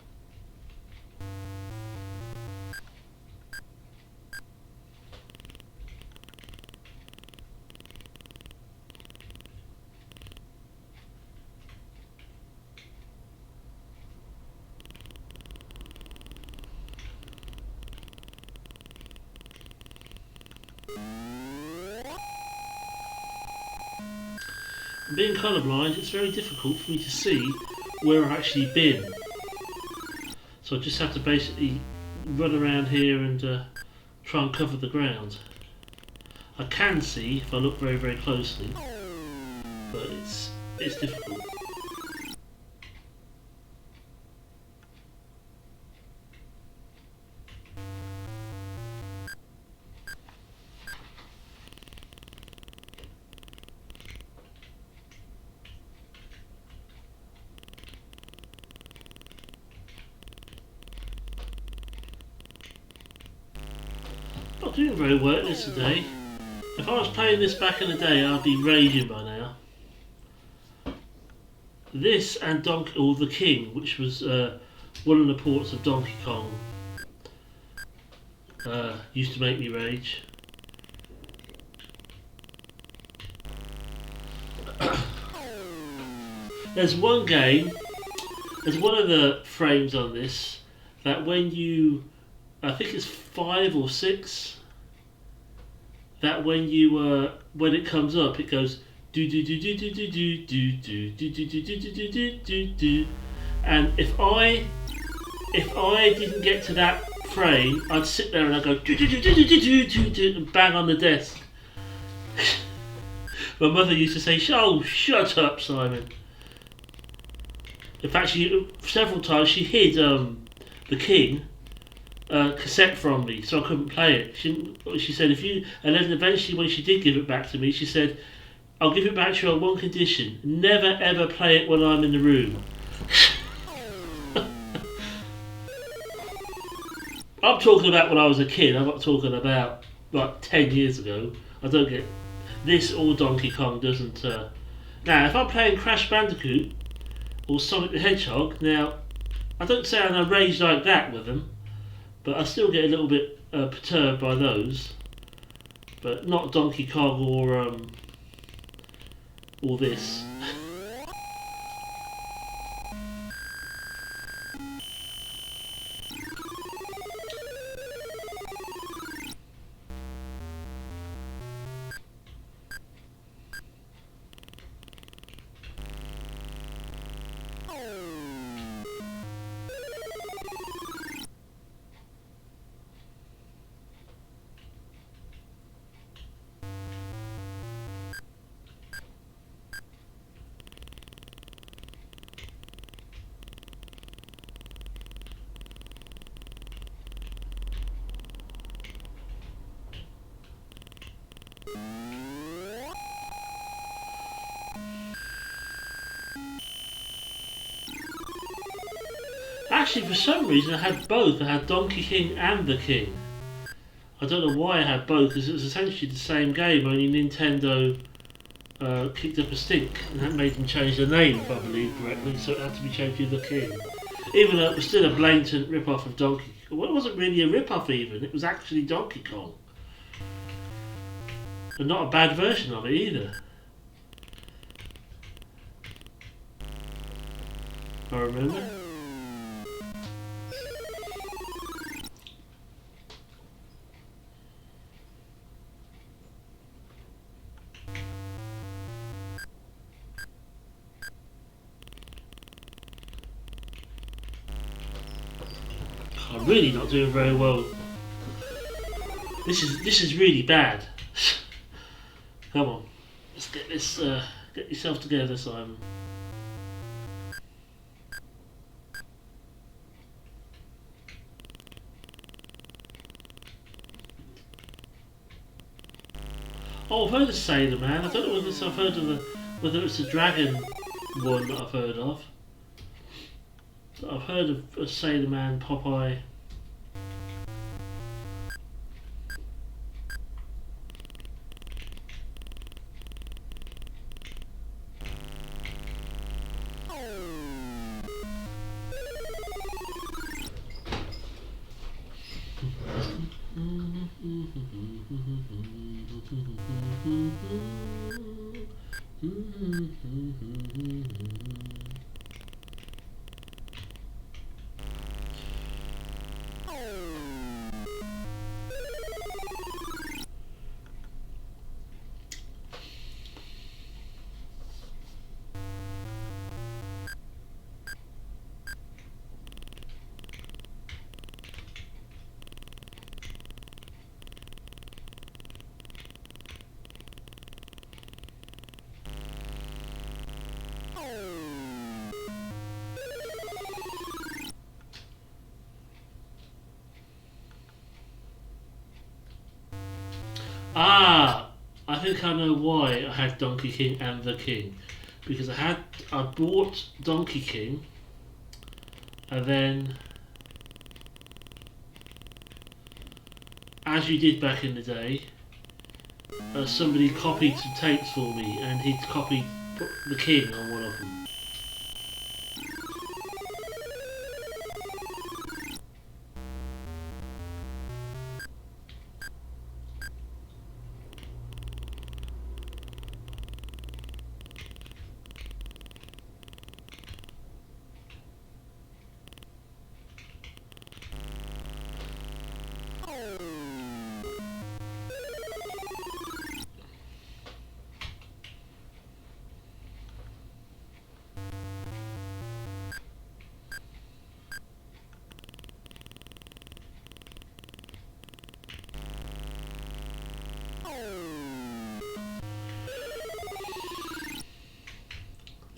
Speaker 1: Being colourblind, it's very difficult for me to see where I've actually been. So I just have to basically run around here and try and cover the ground. I can see if I look very, very closely, but it's difficult. Not doing very well at this today. If I was playing this back in the day, I'd be raging by now. This and The King, which was one of the ports of Donkey Kong, used to make me rage. There's one game, there's one of the frames on this that when you, I think it's 5 or 6, that when it comes up, it goes do do do do do do do do do do do do do do do do do, and if I didn't get to that frame, I'd sit there and I'd go do do do do do do do do and bang on the desk. My mother used to say, "Oh, shut up, Simon." In fact, several times she hid the King cassette from me, so I couldn't play it. She said, and then eventually when she did give it back to me, she said, "I'll give it back to you on one condition: never ever play it when I'm in the room." I'm talking about when I was a kid. I'm not talking about like 10 years ago. I don't get this or Donkey Kong doesn't. Now, if I'm playing Crash Bandicoot or Sonic the Hedgehog, now I don't sound enraged like that with them, but I still get a little bit perturbed by those. But not Donkey Kong or this. Actually, for some reason, I had both. I had Donkey King and the King. I don't know why I had both, because it was essentially the same game, only Nintendo kicked up a stink, and that made them change the name, if I believe correctly, so it had to be changed to the King. Even though it was still a blatant rip-off of Donkey Kong. Well, it wasn't really a rip-off even, it was actually Donkey Kong. And not a bad version of it either. I remember. I'm really not doing very well. This is really bad. Come on, let's get this. Get yourself together, Simon. Oh, I've heard of Sailor Man. I don't know whether it's a dragon one that I've heard of. I've heard of a Sailor Man, Popeye. Ah, I think I know why I had Donkey King and the King, because I bought Donkey King, and then, as you did back in the day, somebody copied some tapes for me, and he'd copied the King on one of them.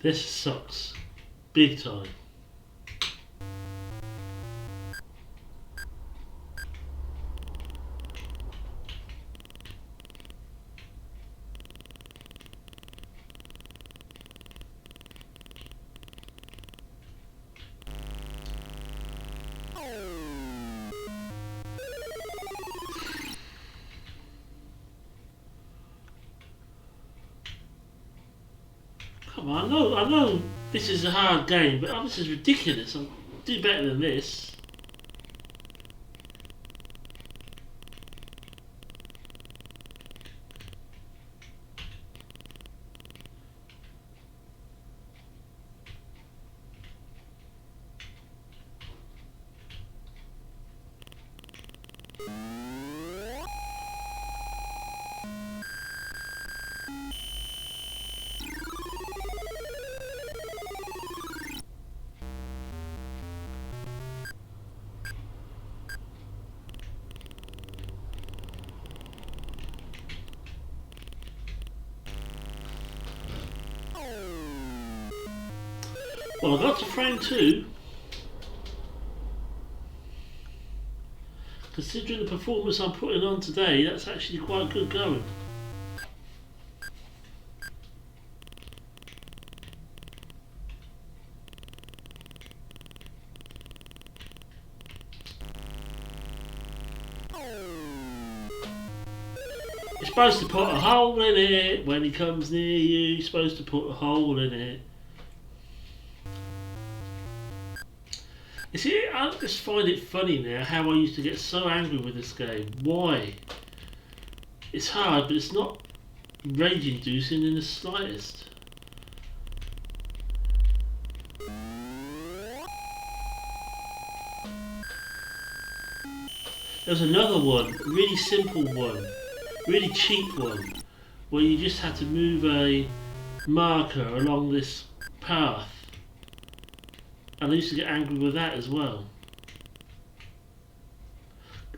Speaker 1: This sucks. Big time. Come on, I know this is a hard game, but this is ridiculous. I'll do better than this. Well, I got to frame 2. Considering the performance I'm putting on today, that's actually quite good going. You're supposed to put a hole in it when he comes near you. You're supposed to put a hole in it. You see, I just find it funny now how I used to get so angry with this game. Why? It's hard, but it's not rage-inducing in the slightest. There's another one, really simple one, really cheap one, where you just had to move a marker along this path. And I used to get angry with that as well.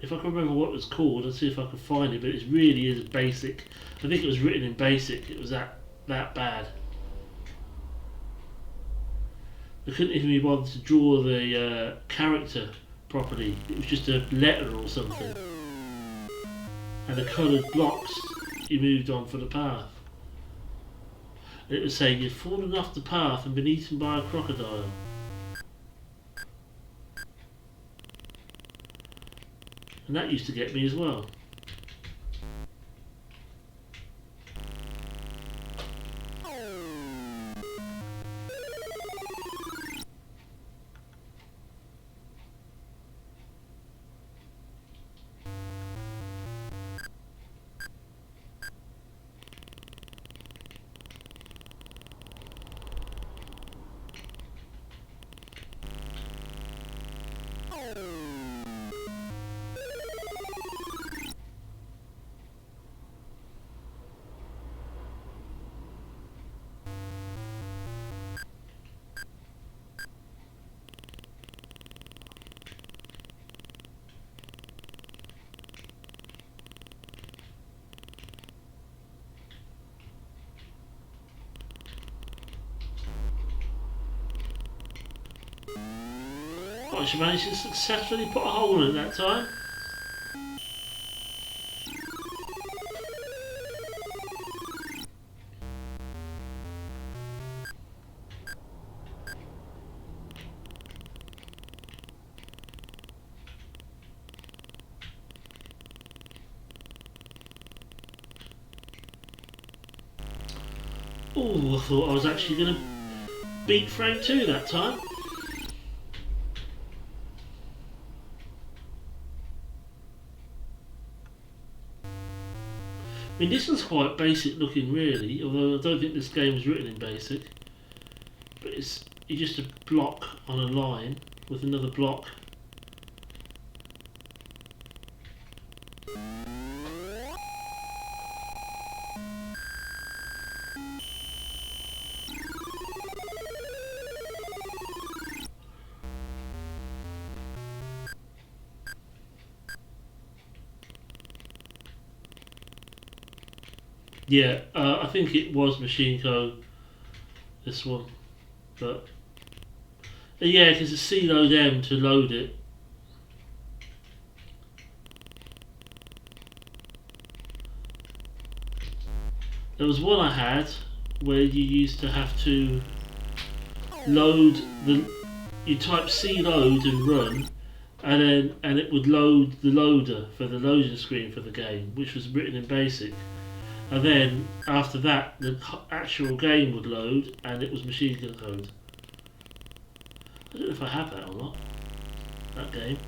Speaker 1: If I can remember what it was called, I'll see if I can find it, but it really is basic. I think it was written in BASIC, it was that bad. I couldn't even be bothered to draw the character properly, it was just a letter or something. And the coloured blocks you moved on for the path. And it was saying you'd fallen off the path and been eaten by a crocodile. And that used to get me as well. Oh, she managed to successfully put a hole in it that time. Oh, I thought I was actually going to beat frame 2 that time. I mean, this one's quite basic looking really, although I don't think this game was written in BASIC. But it's just a block on a line with another block. Yeah, I think it was Machine Co. this one, but yeah, because it's C load M to load it. There was one I had where you used to have to load you type C load and run, and it would load the loader for the loading screen for the game, which was written in BASIC. And then after that, the actual game would load, and it was machine gun code. I don't know if I have that or not. That game.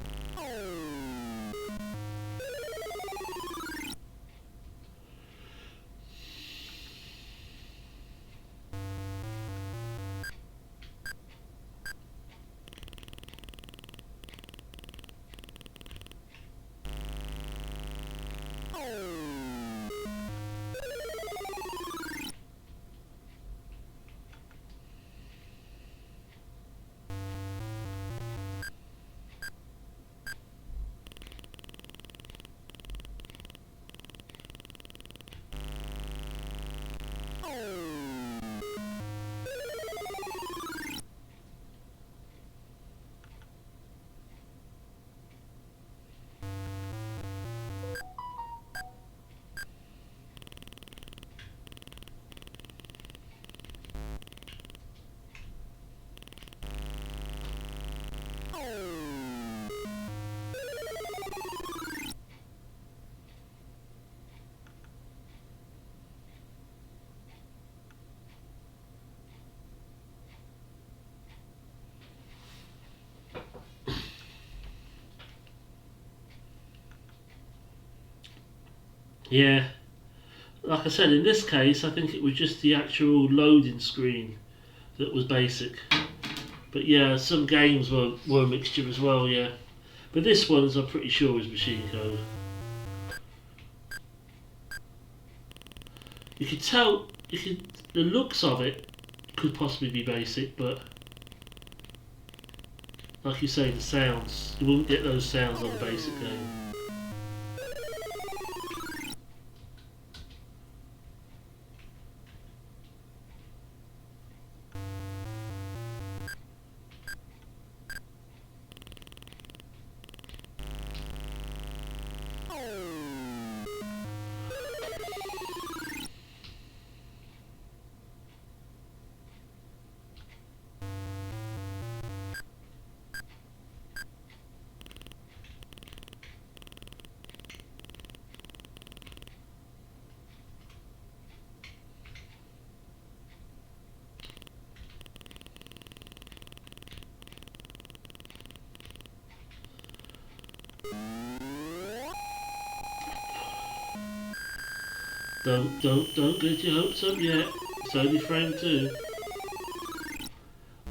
Speaker 1: Yeah, like I said, in this case, I think it was just the actual loading screen that was basic. But yeah, some games were a mixture as well, yeah. But this one's, I'm pretty sure, is machine code. You could tell, the looks of it could possibly be basic, but like you say, the sounds, you wouldn't get those sounds on a basic game. Don't get your hopes up yet. It's only frame 2.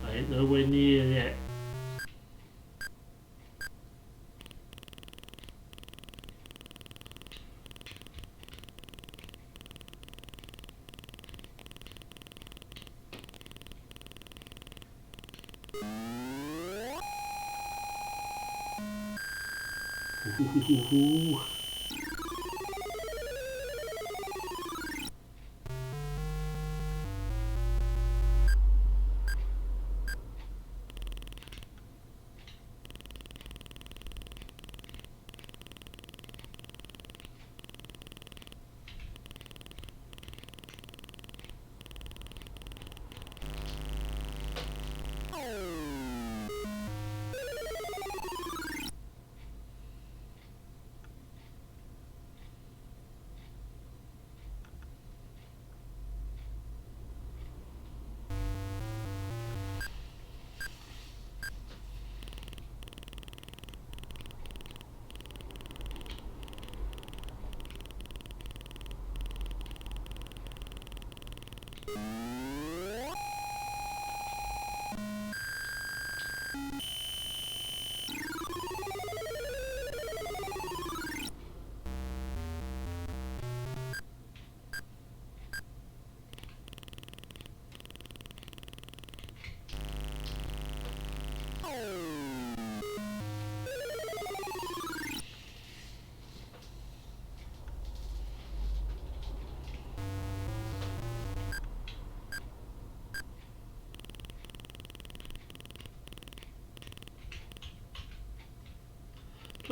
Speaker 1: I ain't nowhere near yet. Ooh.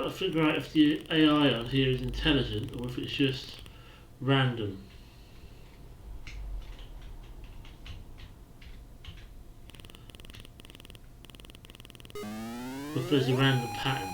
Speaker 1: trying to figure out if the AI on here is intelligent or if it's just random. Or if there's a random pattern.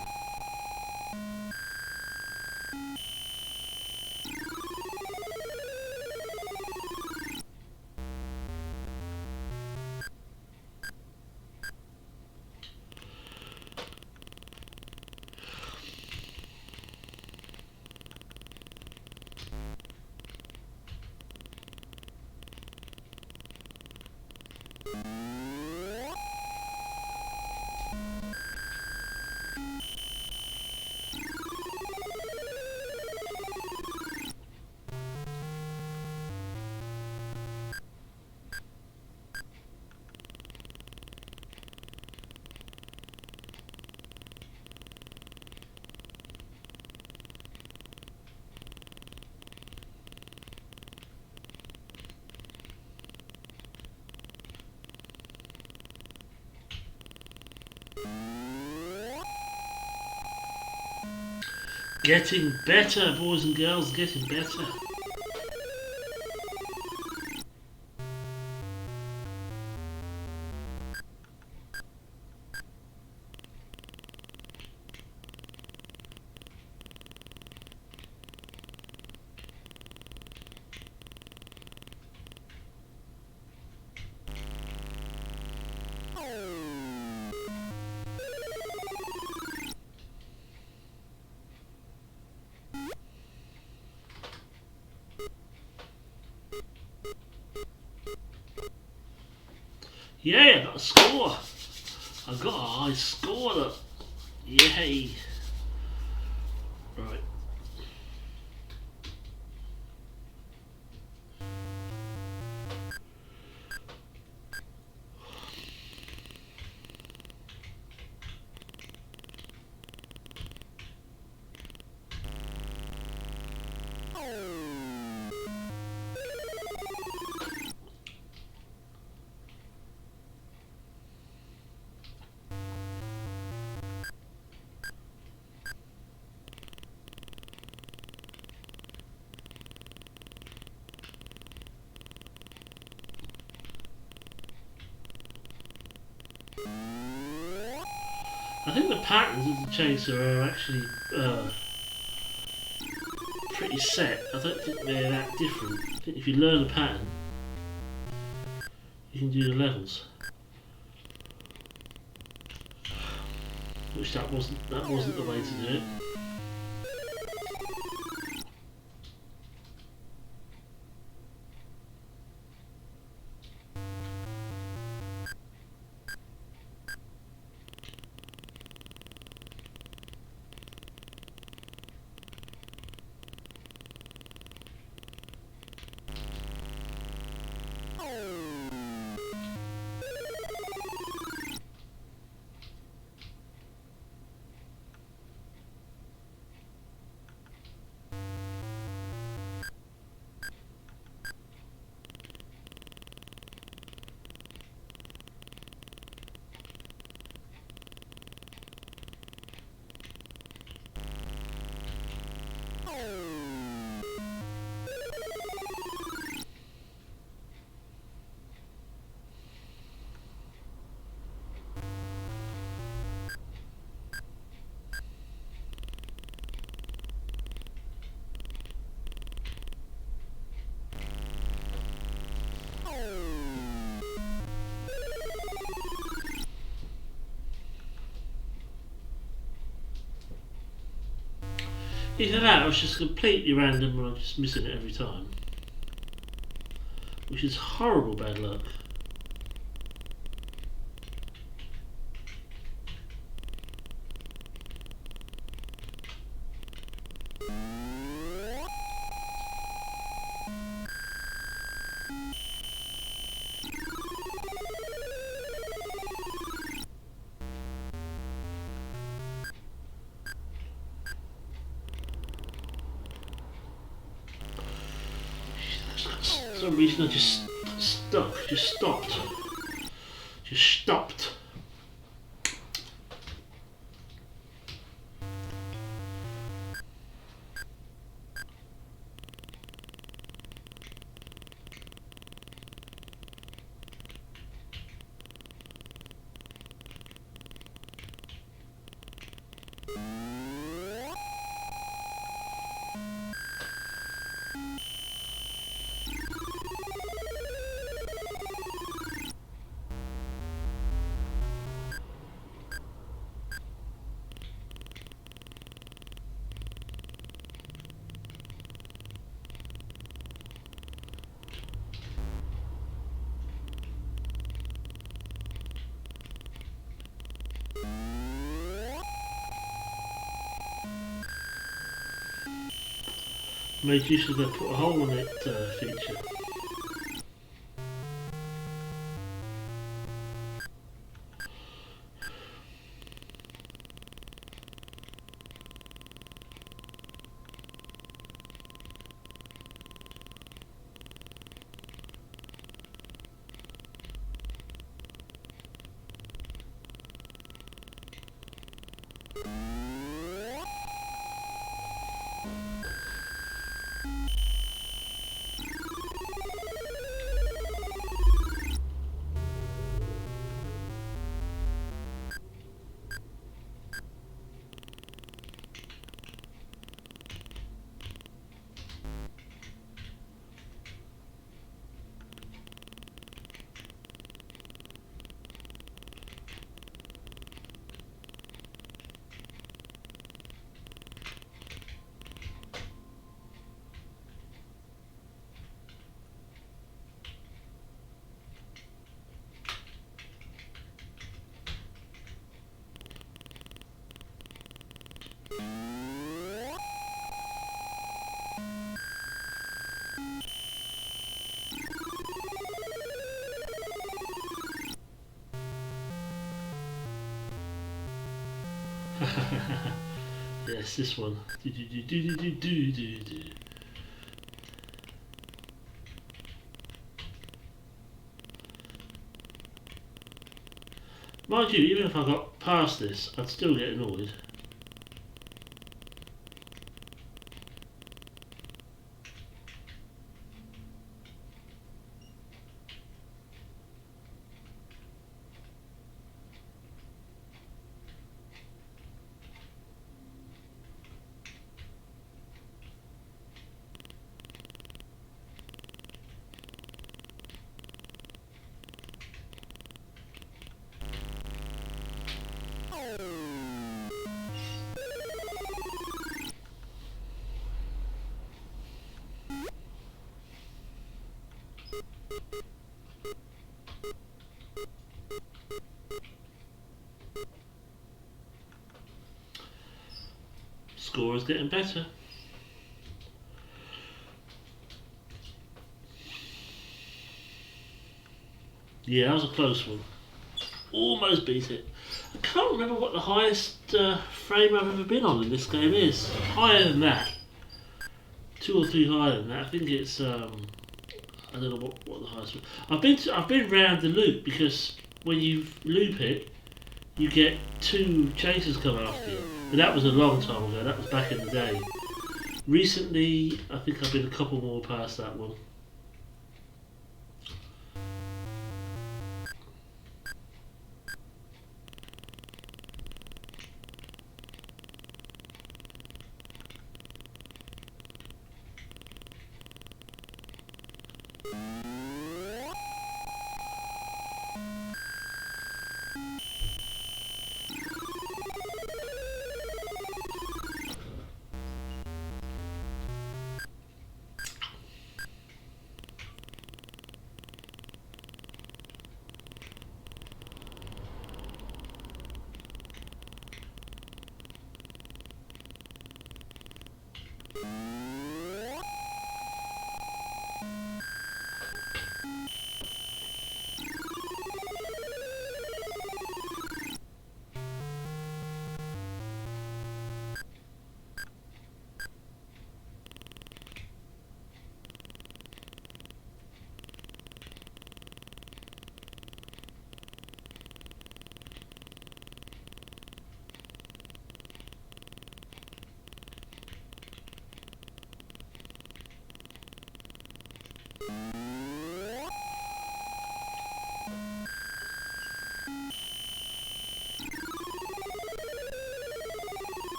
Speaker 1: Getting better, boys and girls, getting better. Yeah, I got a score. I got a high score. That, yay. Right. I think the patterns of the chainsaw are actually pretty set. I don't think they're that different. I think if you learn a pattern, you can do the levels. Which that wasn't the way to do it. Either that or it's just completely random and I'm just missing it every time. Which is horrible bad luck. For some reason I just stopped. Just stopped. Made use of the put a hole in it feature. Yes, this one. Do, do, do, do, do, do, do, do. Mind you, even if I got past this, I'd still get annoyed. Score is getting better. Yeah, that was a close one. Almost beat it. I can't remember what the highest frame I've ever been on in this game is. Higher than that. 2 or 3 higher than that. I think it's I don't know what the highest was. I've been round the loop because when you loop it, you get 2 chasers coming after you. But that was a long time ago. That was back in the day. Recently, I think I've been a couple more past that one.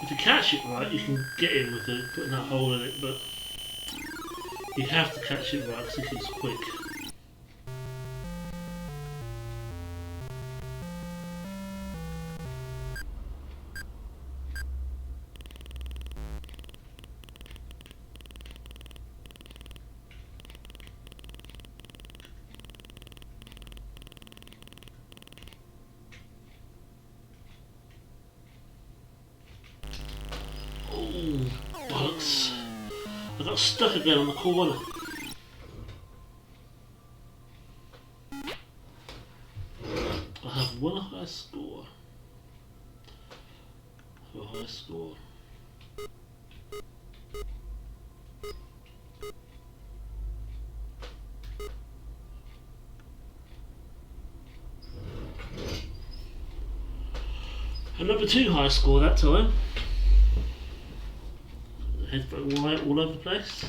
Speaker 1: If you catch it right, you can get in with it, putting that hole in it, but you have to catch it right because it's quick. Oh, bollocks. I got stuck again on the corner. I have one high score. A high score. And number 2 high score that time. Head all over the place.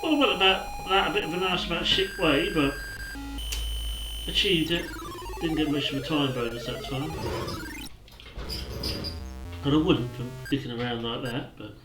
Speaker 1: Well, I went about that a bit of a nice about shit way, but achieved it. Didn't get much of a time bonus that time. And I wouldn't for dicking around like that, but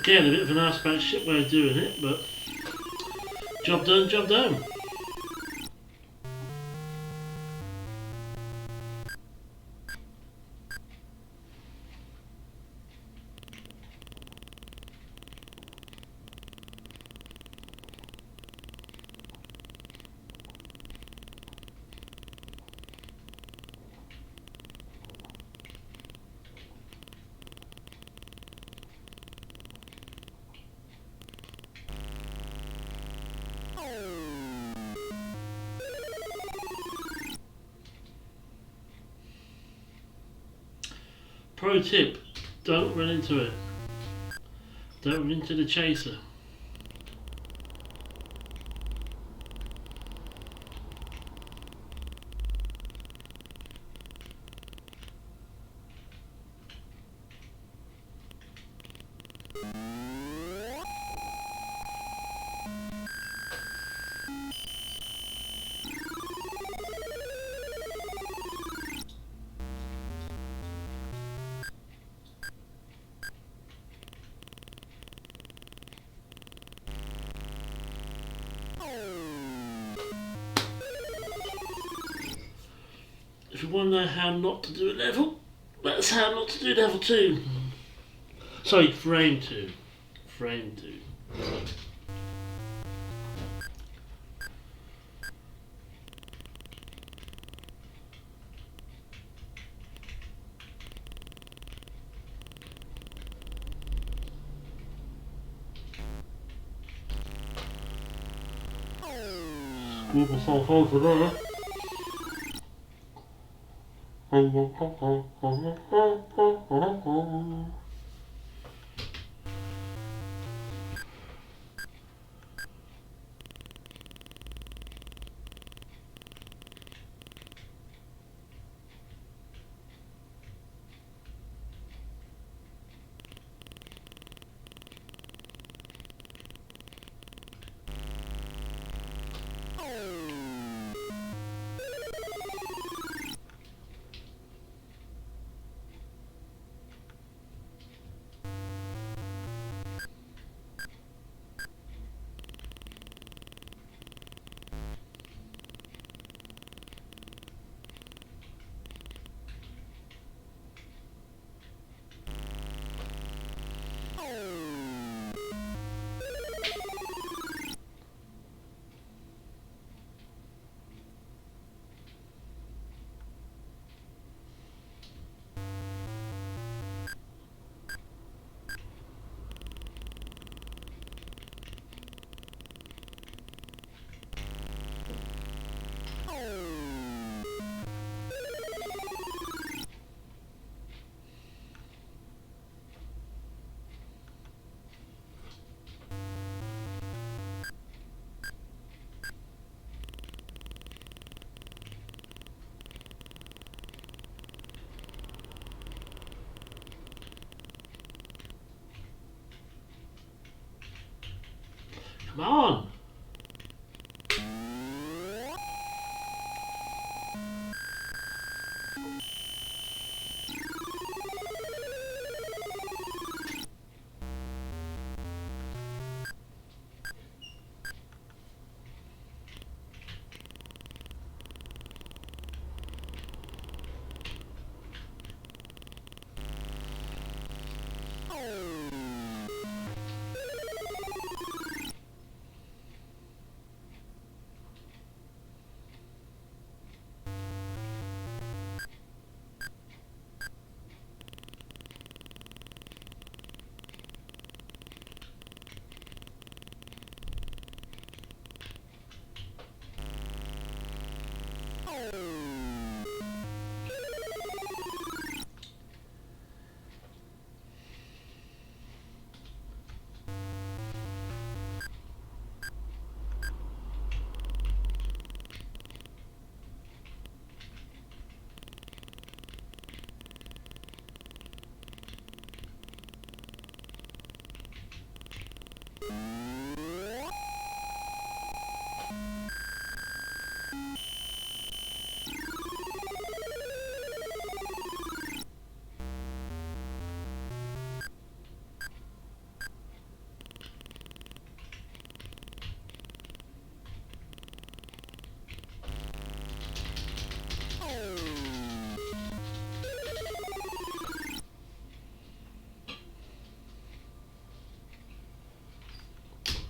Speaker 1: again, a bit of an ass about shit way of doing it, but job done, job done. Pro tip, don't run into it. Don't run into the chaser. If you want to know how not to do a level, that's how not to do level 2. Sorry, frame 2. Frame 2. Screw myself over there. Come on!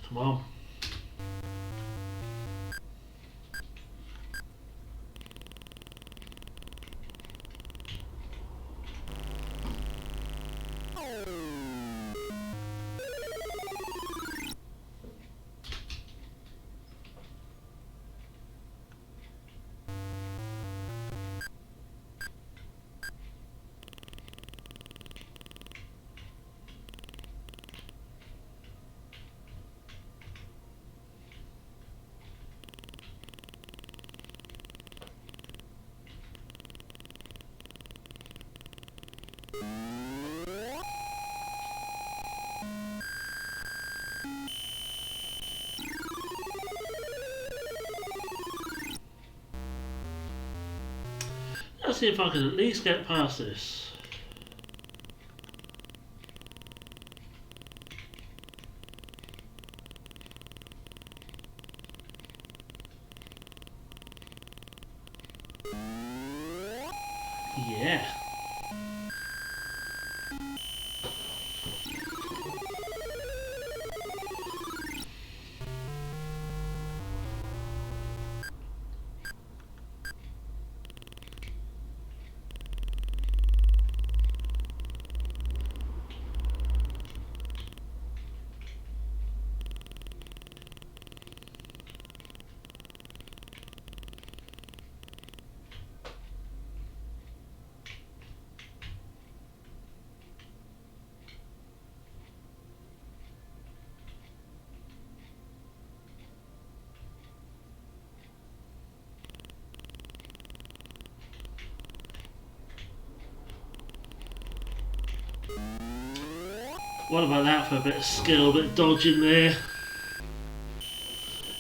Speaker 1: Come on. Let's see if I can at least get past this. Yeah. What about that for a bit of skill, a bit of dodging there?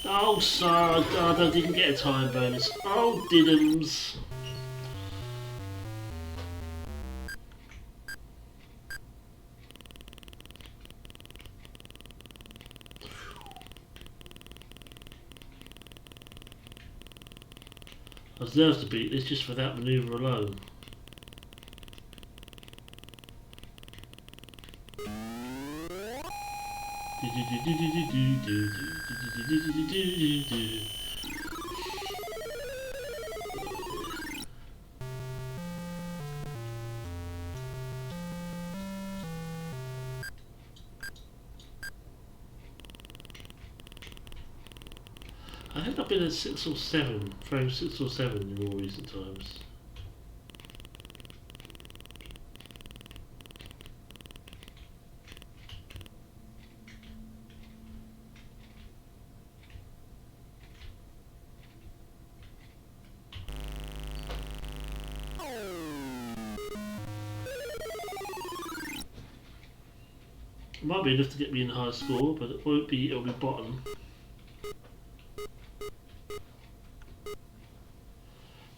Speaker 1: Oh, sorry, God, I didn't get a time bonus. Oh, diddums. I deserve to beat this just for that manoeuvre alone. I think I've been at 6 or 7, frame 6 or 7 in more recent times. It might be enough to get me in the high score, but it won't be, it'll be bottom.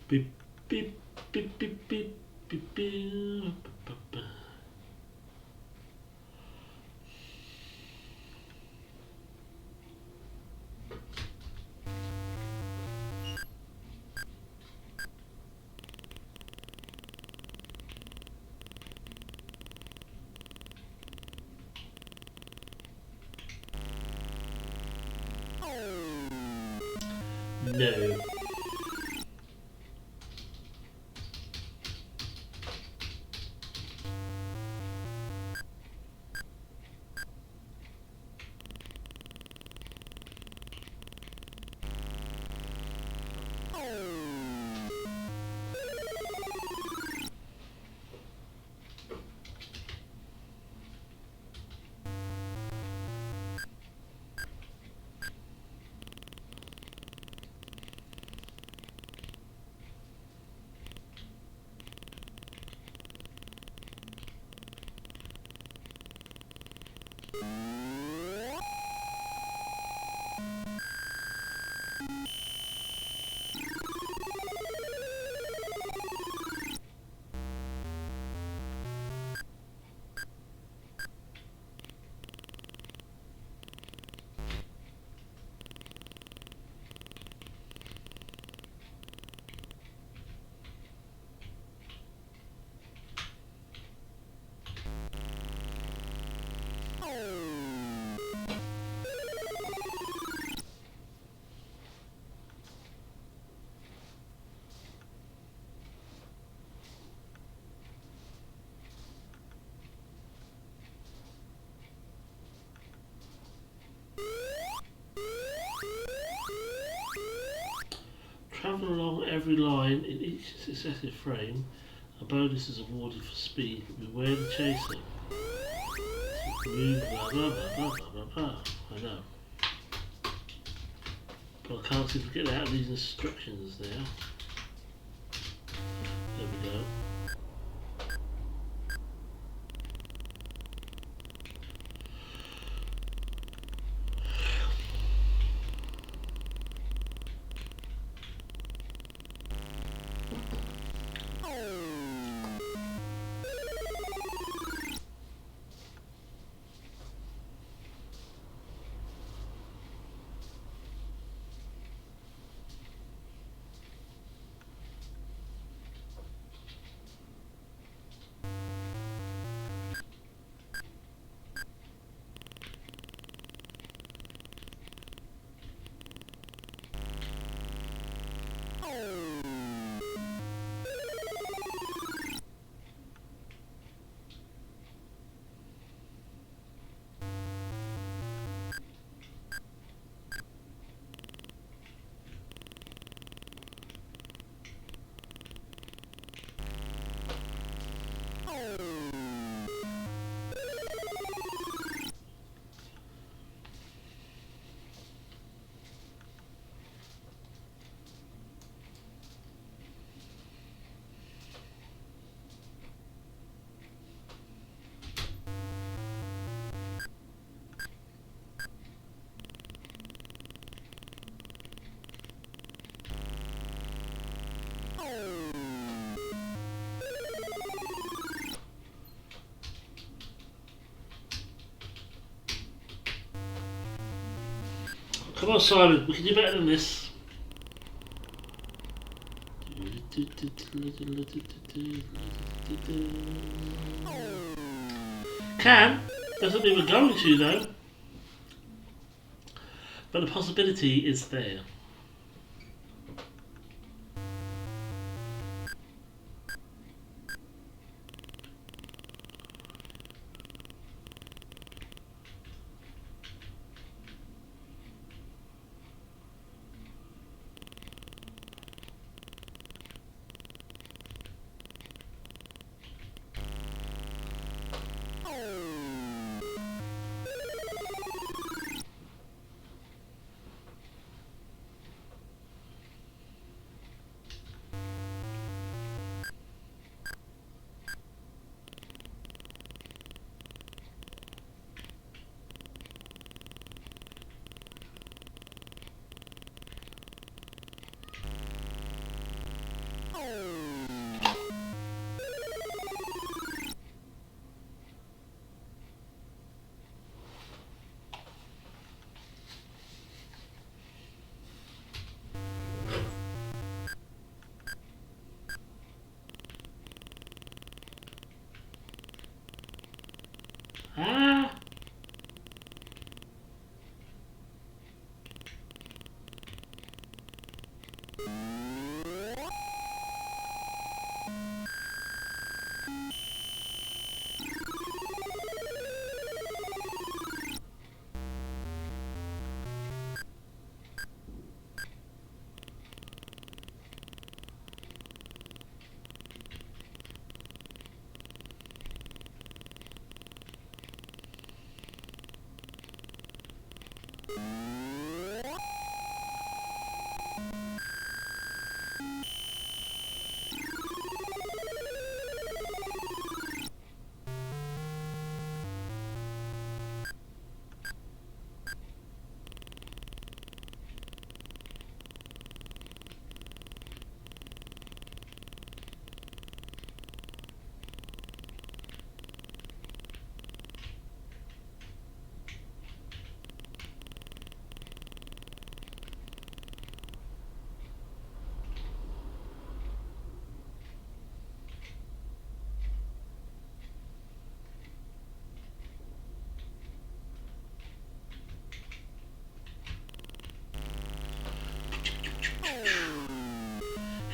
Speaker 1: Beep, beep, beep, beep, beep, beep, beep. No. Travel along every line in each successive frame. A bonus is awarded for speed. Beware the chaser. Move, blah blah blah blah blah blah blah. I know. But I can't seem to get out of these instructions there. There we go. Come on, Simon, we can do better than this. Can. Doesn't mean we're going to, though. But the possibility is there. Ah!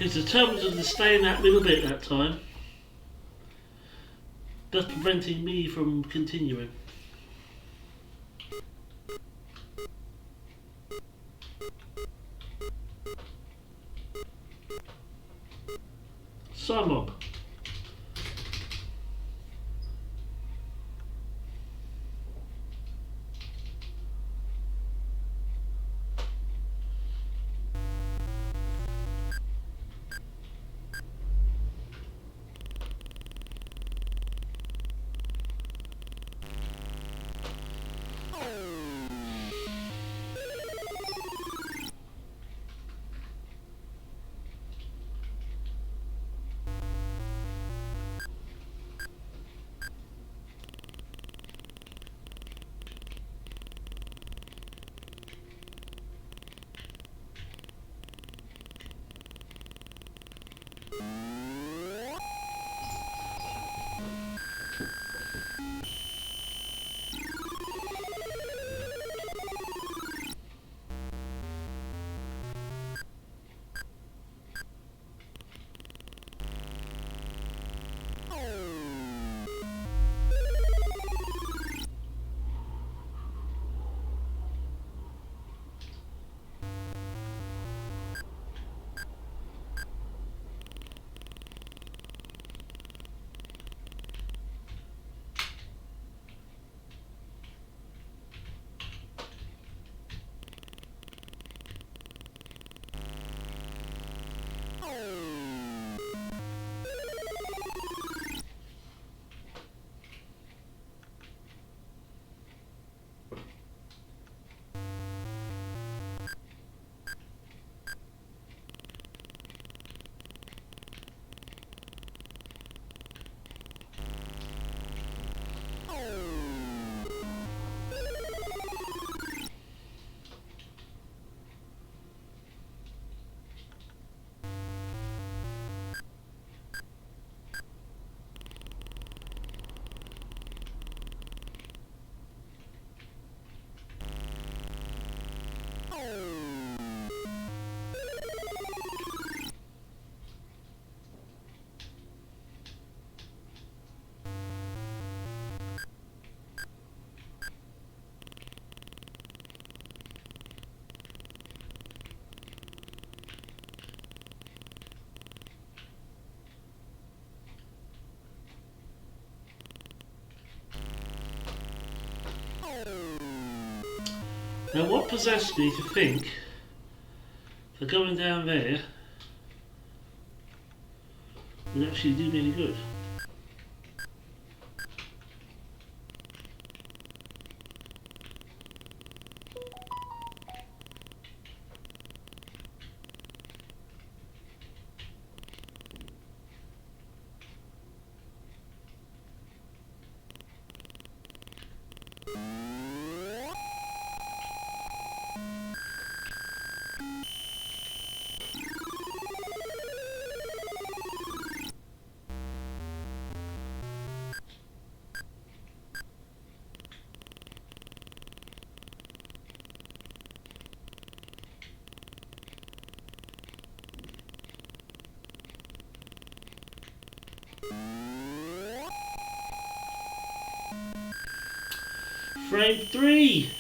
Speaker 1: He's determined to stay in that little bit that time, thus preventing me from continuing. Simon. Now what possessed me to think that going down there would actually do me any good? Frame 3!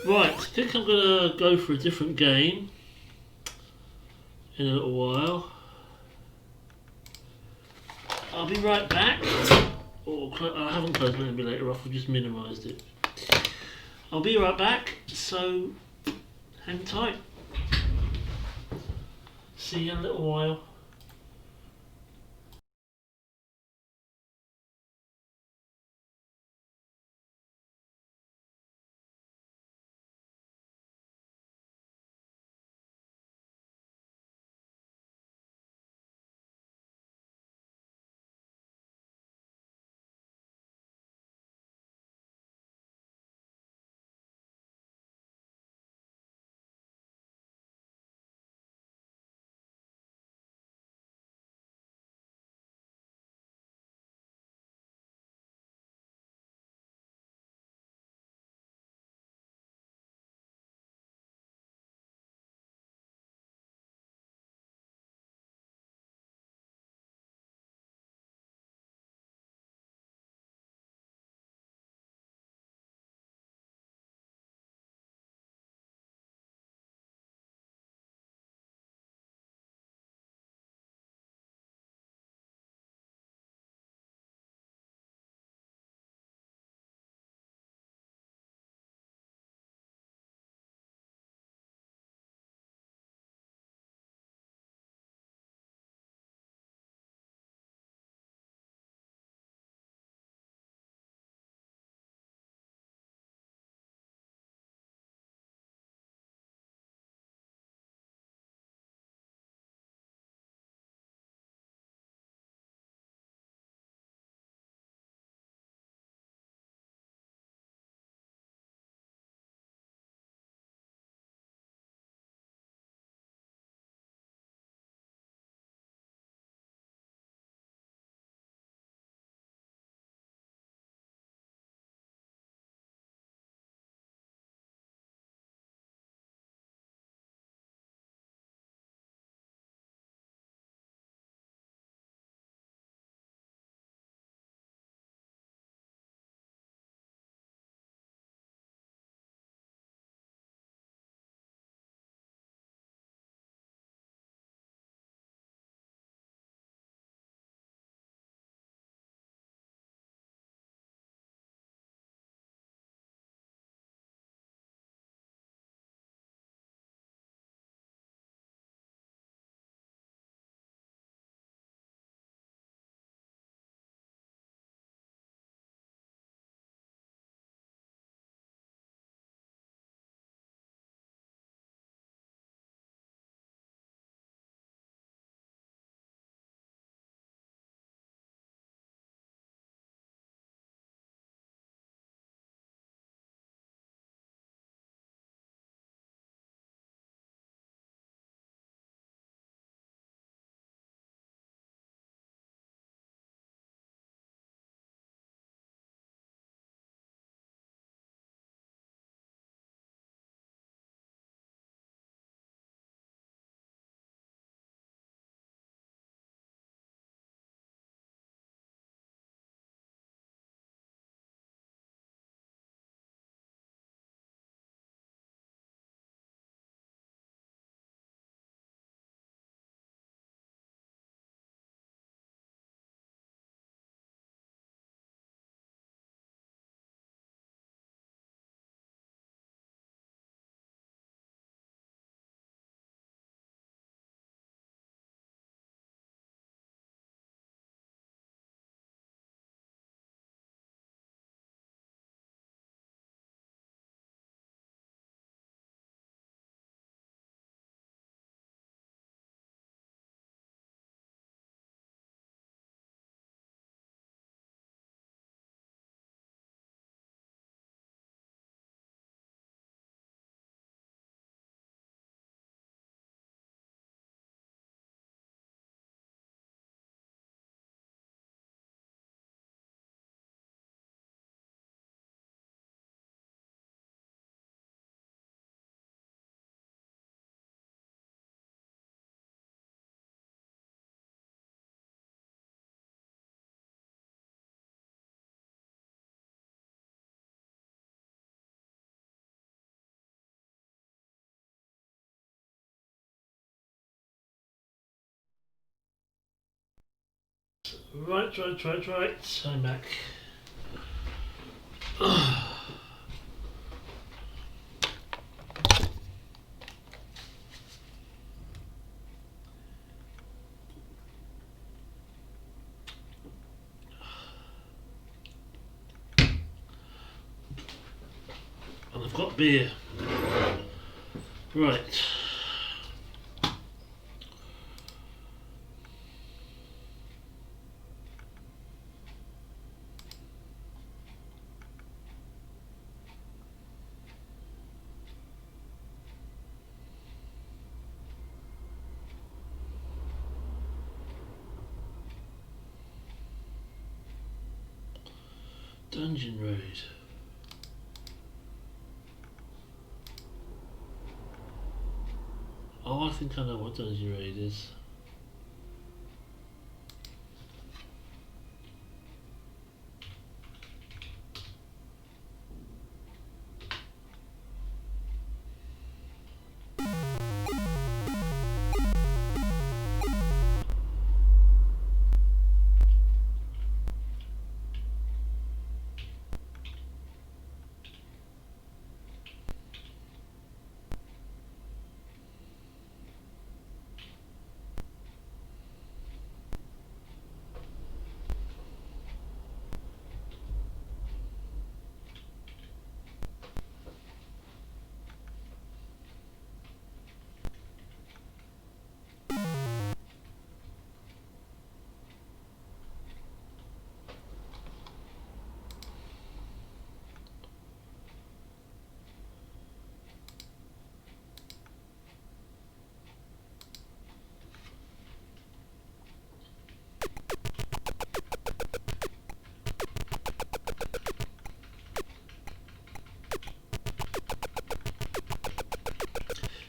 Speaker 1: Right, I think I'm going to go for a different game in a little while. I'll be right back. I haven't closed my emulator off, I've just minimised it. I'll be right back, so hang tight. See you in a little while. Right. I'm back. And I've got beer. Right. Dungeon Raid. Oh, I think I know what Dungeon Raid is.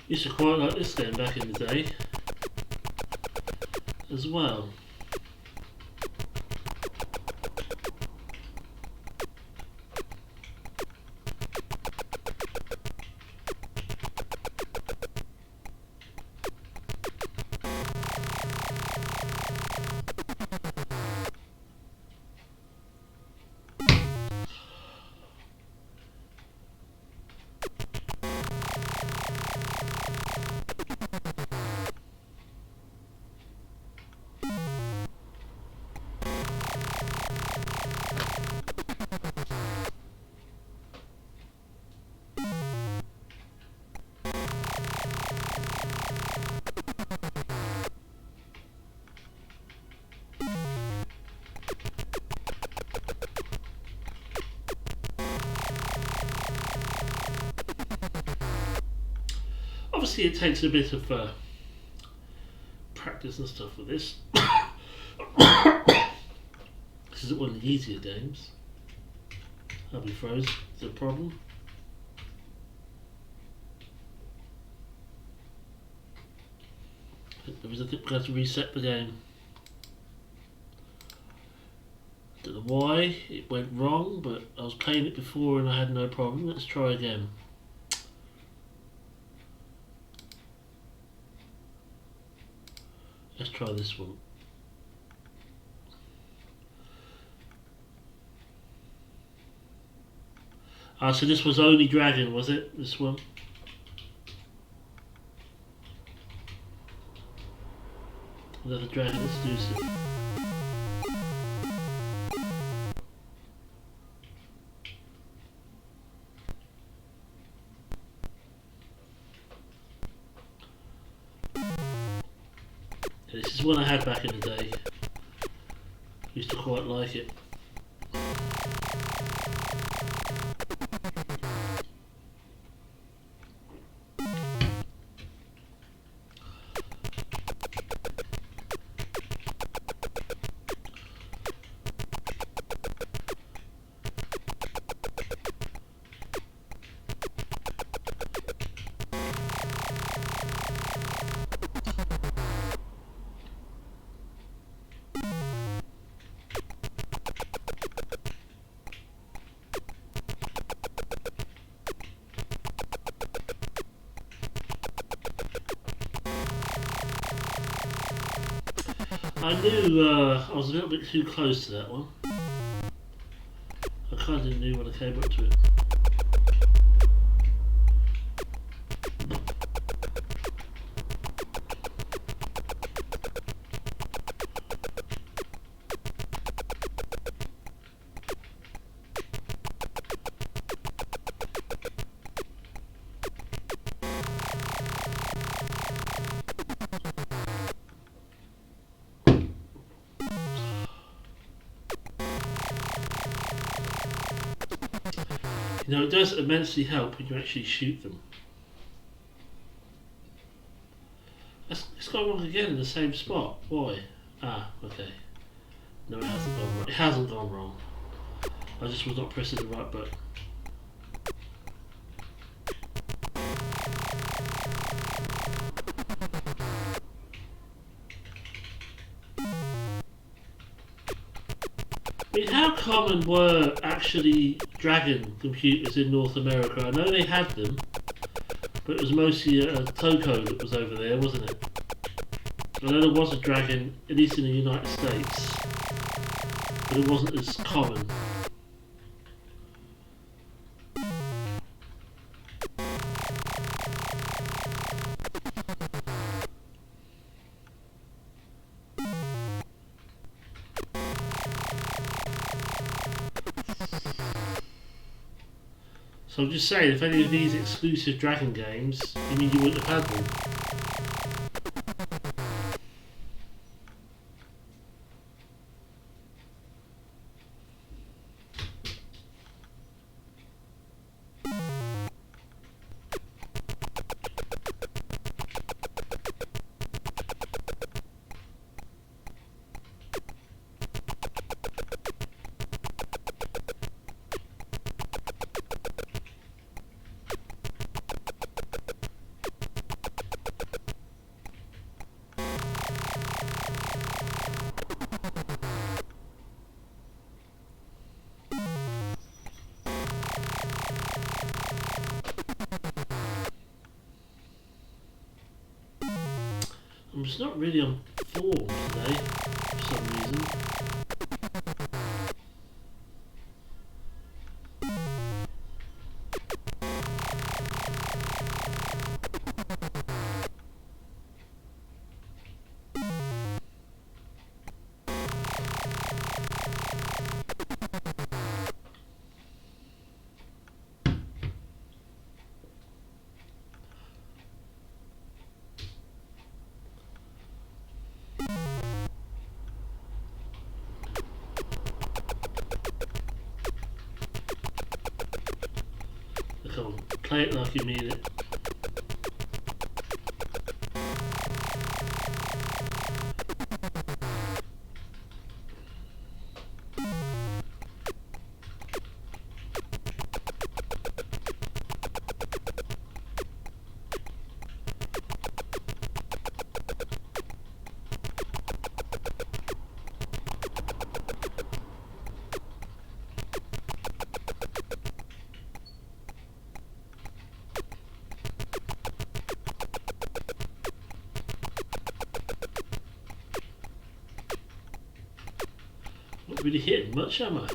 Speaker 1: Used to quite like this game back in the day as well. Obviously it takes a bit of practice and stuff with this. This isn't one of the easier games. I'll be froze, is that a problem? There was a thing we had to reset the game. Don't know why it went wrong, but I was playing it before and I had no problem. Let's try again. Let's try this one. Ah, so this was only Dragon, was it? This one? Another Dragon exclusive. This is one I had back in the day. Used to quite like it. I knew I was a little bit too close to that one. I kind of knew when I came up to it. You know, it does immensely help when you actually shoot them. It's gone wrong again in the same spot. Why? Ah, okay. No, it hasn't gone wrong. It hasn't gone wrong. I just was not pressing the right button. I mean, how common were actually Dragon computers in North America? I know they had them, but it was mostly a Toco that was over there, wasn't it? I know there was a Dragon, at least in the United States, but it wasn't as common. So I'm just saying, if any of these exclusive Dragon games, you mean you wouldn't have had them? I'm just not really on form today, for some reason. Come on, play it like you mean it. Not really hitting much, am I?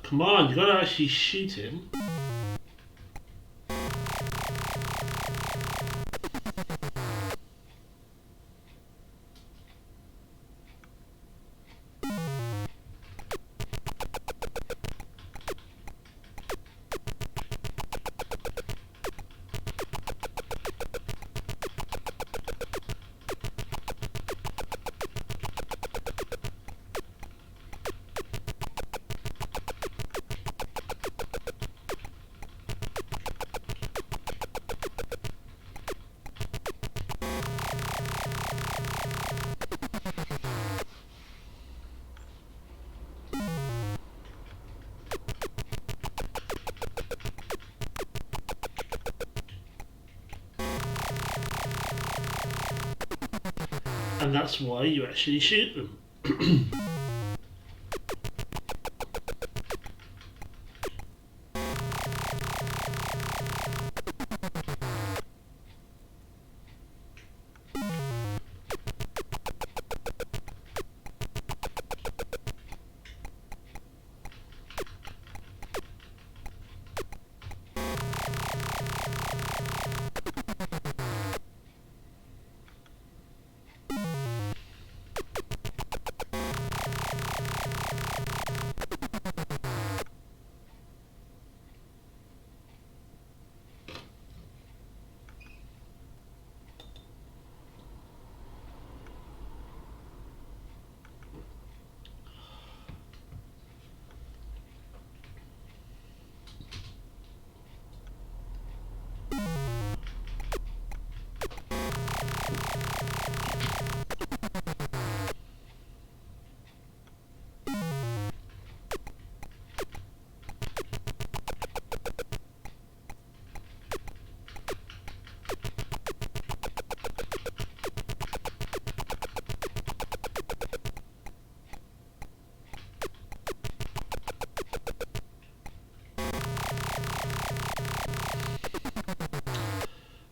Speaker 1: Come on, you gotta actually shoot him. And that's why you actually shoot them.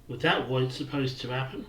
Speaker 1: But that wasn't supposed to happen.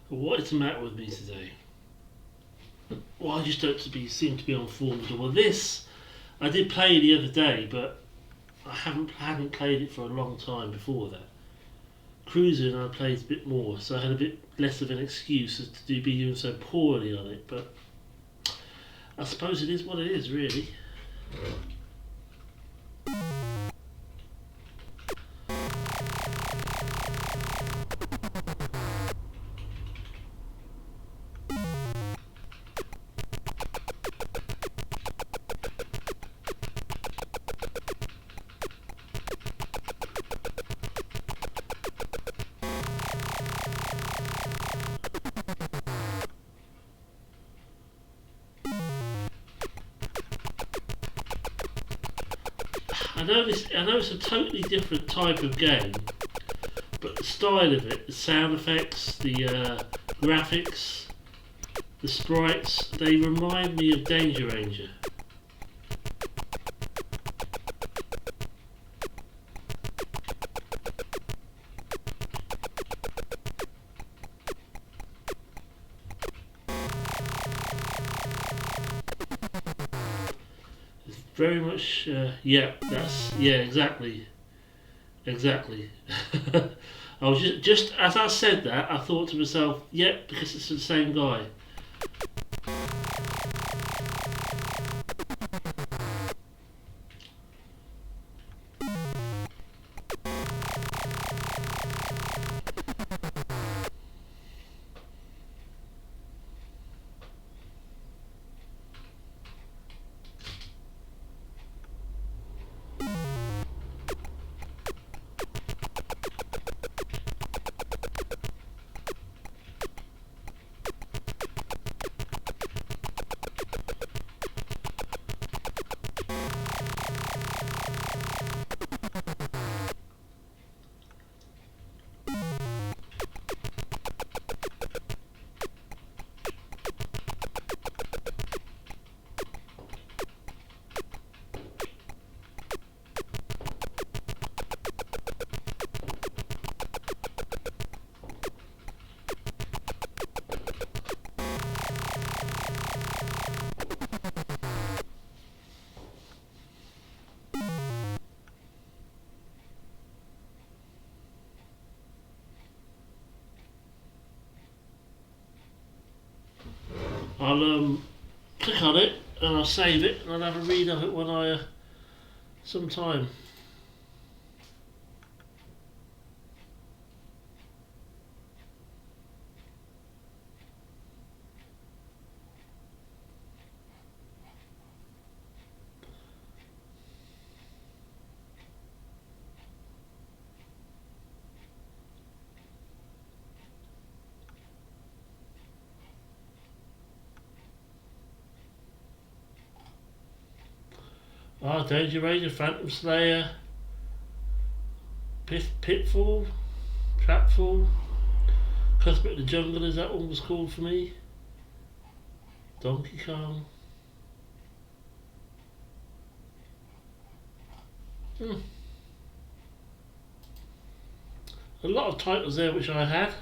Speaker 1: What is the matter with me today? Well, I just don't seem to be on form at all. Well, this I did play the other day, but I hadn't played it for a long time before that. Cruising I played a bit more, so I had a bit less of an excuse as to be doing so poorly on it. But I suppose it is what it is, really. I know it's a totally different type of game, style of it, the sound effects, the graphics, the sprites, they remind me of Danger Ranger. It's very much, yeah, exactly. Exactly. I was just as I said that, I thought to myself, yeah, because it's the same guy. I'll click on it and I'll save it and I'll have a read of it when I sometime. Danger Ranger, Phantom Slayer, Pitfall, Trapfall, Cuthbert of the Jungle, as that one was called for me. Donkey Kong. A lot of titles there which I had.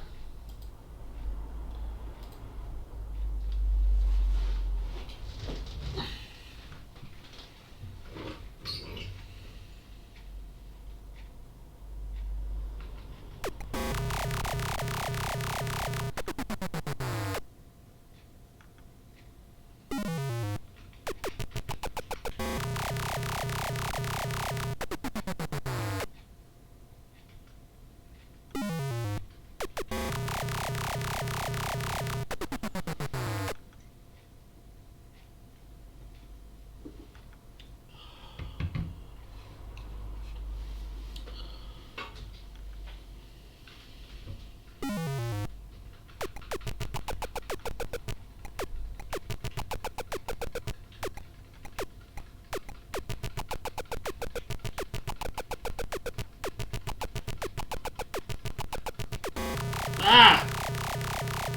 Speaker 1: Ah!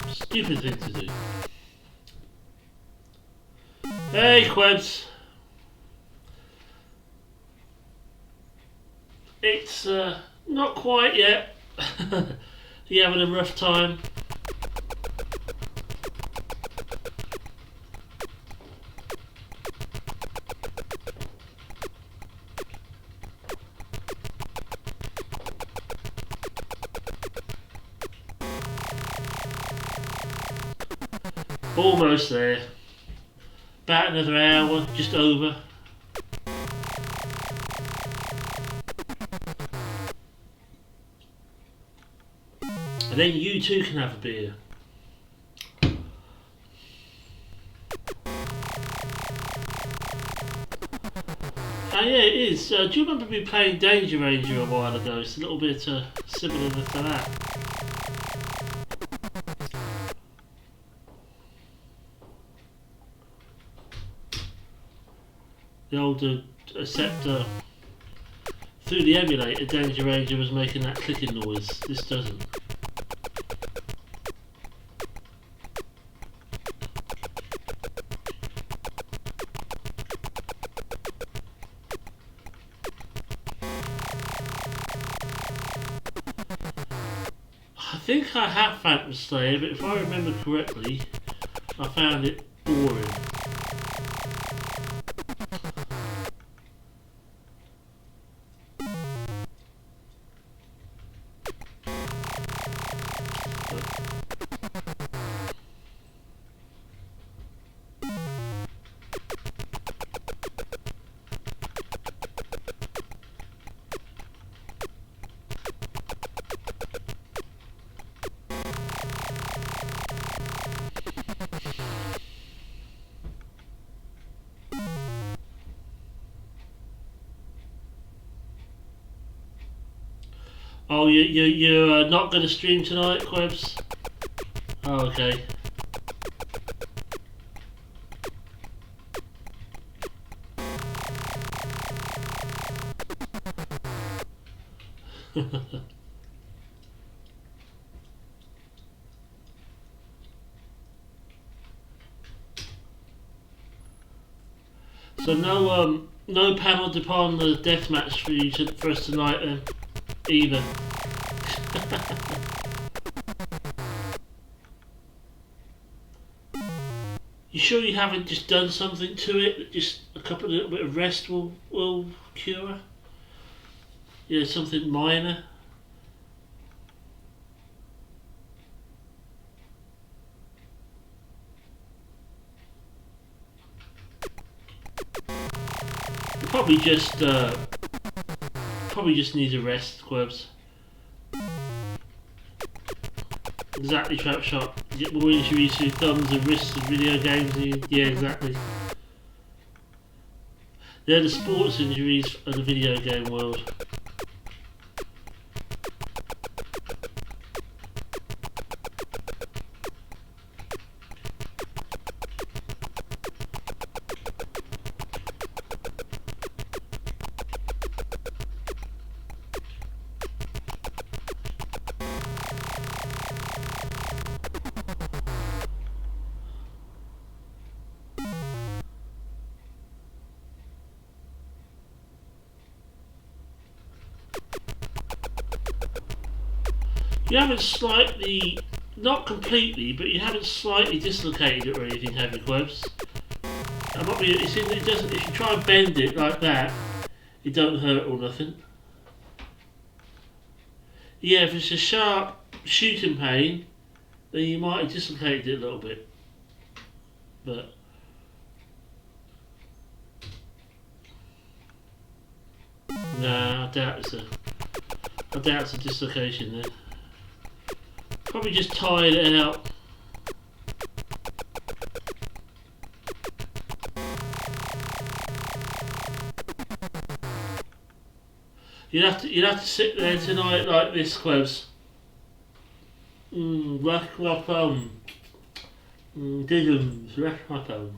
Speaker 1: Stupid thing to do. Hey, Quebs. It's not quite yet. You having a rough time? Almost there. About another hour, just over. And then you too can have a beer. Oh yeah, it is. Do you remember me playing Danger Ranger a while ago? It's a little bit similar to that. The older Scepter through the emulator, Danger Ranger was making that clicking noise. This doesn't. I think I have Phantom Slayer, but if I remember correctly, I found it boring. Oh, you're not going to stream tonight, Quebs? Oh, okay. So no panel upon the deathmatch for us tonight then, either. You sure you haven't just done something to it that just a little bit of rest will cure? Yeah, something minor. You probably just need a rest, Quebs. Exactly, Trap Shot. You get more injuries to your thumbs and wrists in video games. Yeah, exactly. They're the sports injuries of the video game world. You haven't slightly, not completely, but you haven't slightly dislocated it or anything, have you, Quebs? It doesn't. If you try and bend it like that, it don't hurt or nothing. Yeah, if it's a sharp shooting pain, then you might have dislocated it a little bit. But nah, I doubt it's a dislocation there. Probably just tired it out. You'd have to sit there tonight like this, Quebs. Rack-a-phone. Diggums, rack-a-phone.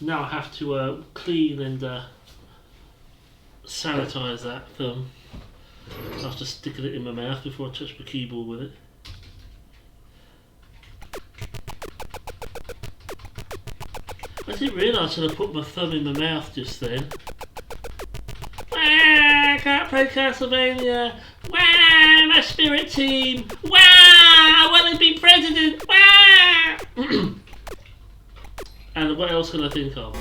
Speaker 1: Now I have to clean and sanitize that thumb after sticking it in my mouth before I touch my keyboard with it. I didn't realise that I put my thumb in my mouth just then. Wah, I can't play Castlevania. Wah, my spirit team. Wah, I want to be president. Wah. And what else can I think of?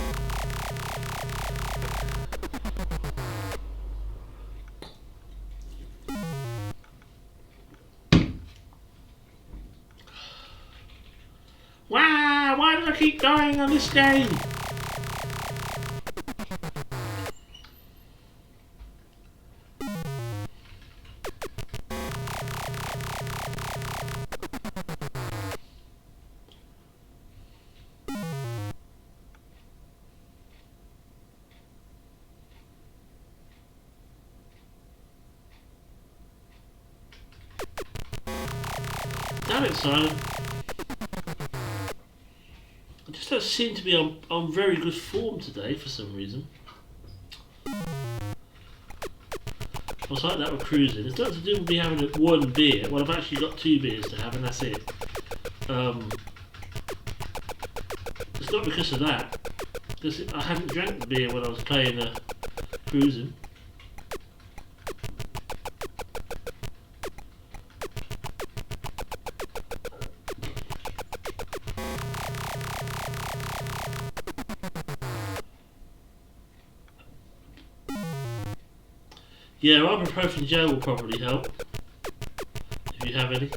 Speaker 1: Wow, why do I keep dying on this game? Damn it, Simon. just seem to be on very good form today for some reason. I was like that with cruising. It's not to do with me having one beer. Well, I've actually got 2 beers to have, and that's it. It's not because of that. Because I hadn't drank the beer when I was playing cruising. Yeah, ibuprofen gel will probably help, if you have any.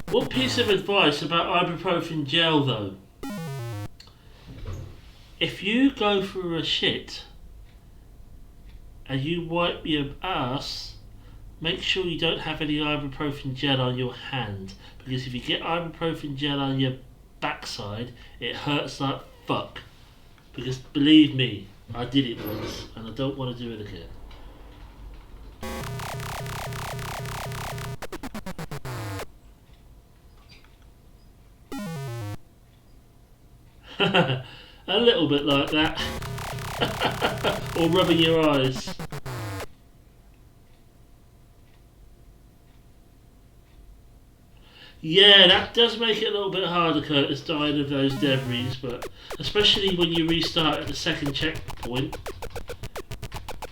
Speaker 1: One piece of advice about ibuprofen gel though. If you go for a shit and you wipe your ass, make sure you don't have any ibuprofen gel on your hand, because if you get ibuprofen gel on your backside, it hurts like fuck. Because believe me, I did it once and I don't want to do it again. A little bit like that. Or rubbing your eyes. Yeah, that does make it a little bit harder, Curtis, dying of those debris, but especially when you restart at the second checkpoint,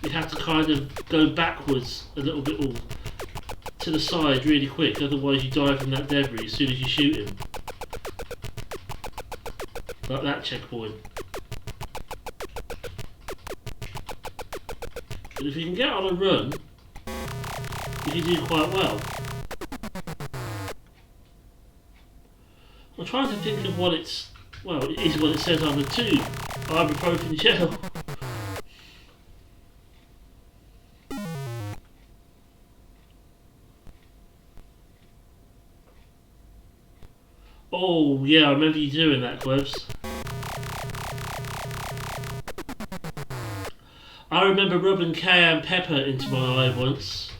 Speaker 1: you have to kind of go backwards a little bit, or to the side really quick, otherwise you die from that debris as soon as you shoot him. Like that checkpoint. But if you can get on a run, you can do quite well. I'm trying to think of what it's... Well, it is what it says on the tube. Ibuprofen gel. Oh, yeah, I remember you doing that, Quebs. I remember rubbing cayenne pepper into my eye once.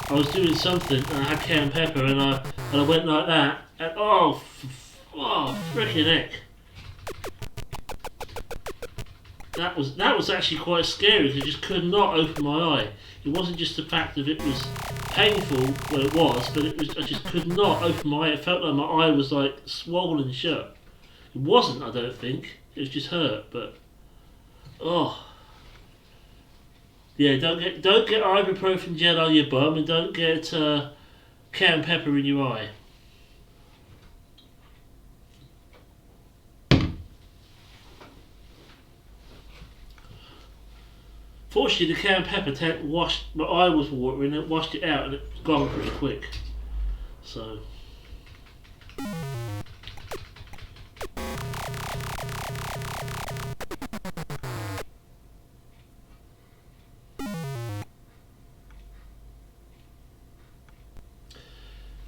Speaker 1: I was doing something and I had cayenne pepper and I went like that and oh freaking heck. That was actually quite scary because I just could not open my eye. It wasn't just the fact that it was painful, well it was, but it was, I just could not open my eye. It felt like my eye was like swollen shut. It wasn't, I don't think. It was just hurt, but oh. Yeah, don't get ibuprofen gel on your bum, and don't get cayenne pepper in your eye. Fortunately, the cayenne pepper washed my eye was watering, it washed it out, and it's gone pretty quick. So.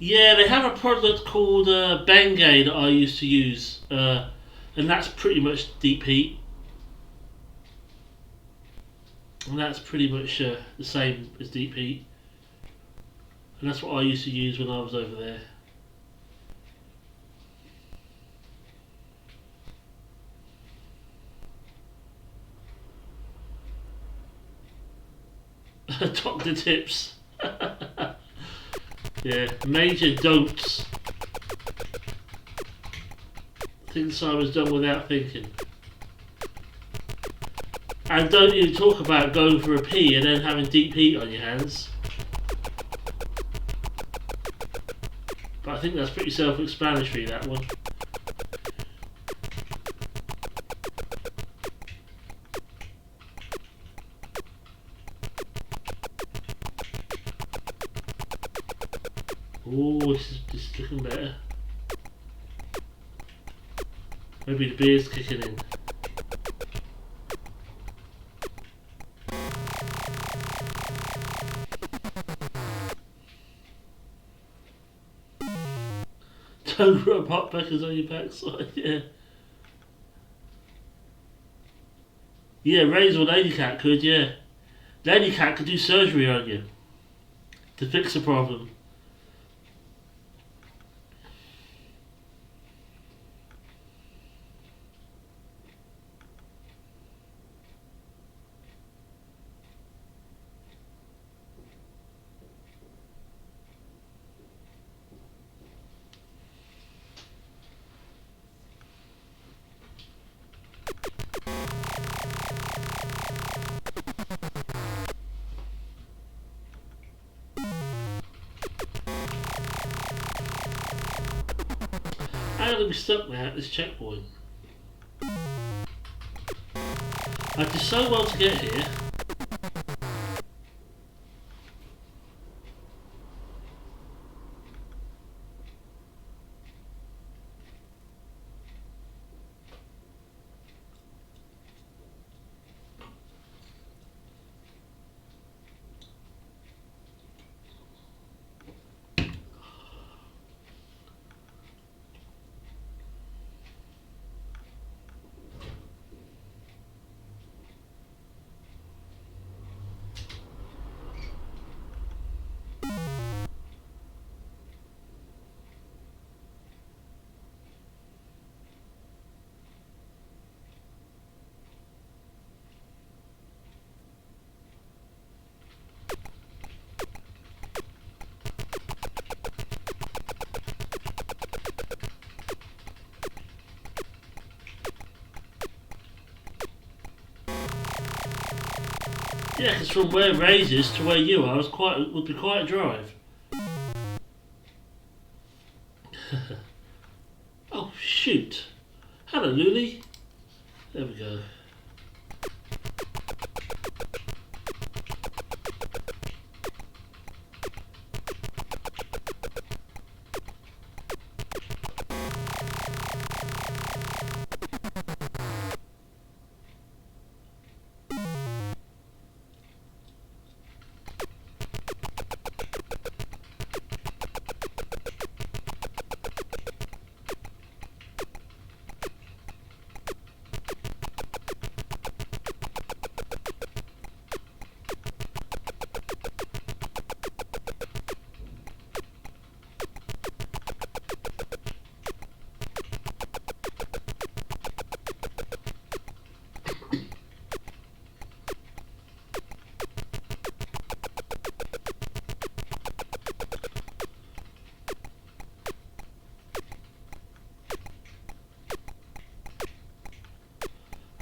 Speaker 1: Yeah, they have a product called Bengay that I used to use, and that's pretty much deep heat. And that's pretty much the same as deep heat. And that's what I used to use when I was over there. Doctor tips. Yeah, major don'ts. Things I was done without thinking. And don't even talk about going for a pee and then having deep heat on your hands. But I think that's pretty self-explanatory, that one. Oh, this is looking better. Maybe the beer's kicking in. Don't rub hot peckers on your backside, yeah. Yeah, Rays or Lady Cat could, yeah. Lady Cat could do surgery on you to fix the problem. I'm going to be stuck now at this checkpoint. I did so well to get here. Yeah, because from where Rays is to where you are would be quite a drive. Oh shoot! Hello, Luli. There we go.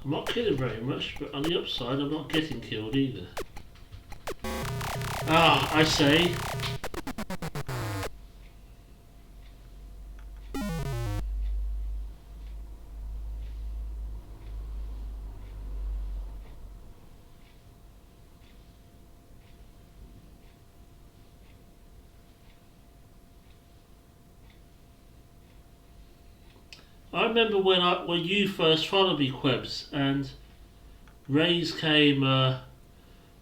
Speaker 1: I'm not killing very much, but on the upside I'm not getting killed either. Ah, I say. I remember when you first followed me, Quebs, and Rays came. I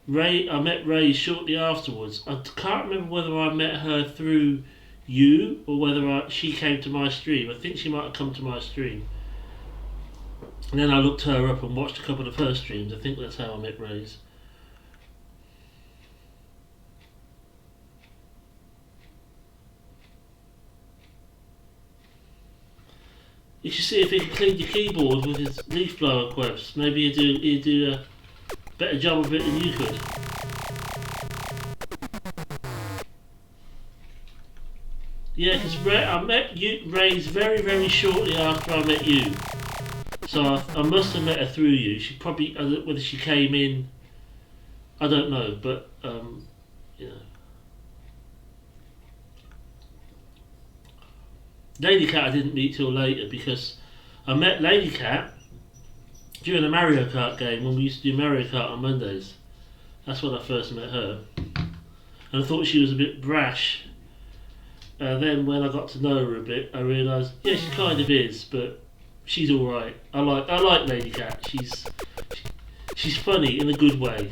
Speaker 1: met Ray shortly afterwards. I can't remember whether I met her through you or whether she came to my stream. I think she might have come to my stream. And then I looked her up and watched a couple of her streams. I think that's how I met Rays. You should see if he can clean your keyboard with his leaf blower, Quebs. Maybe he'd do a better job of it than you could. Yeah, because I met Rays very, very shortly after I met you. So I must have met her through you. She probably, whether she came in, I don't know, but, you know. Lady Cat I didn't meet till later because I met Lady Cat during a Mario Kart game when we used to do Mario Kart on Mondays. That's when I first met her. And I thought she was a bit brash. And then when I got to know her a bit, I realised, yeah, she kind of is, but she's alright. I like Lady Cat. She's funny in a good way.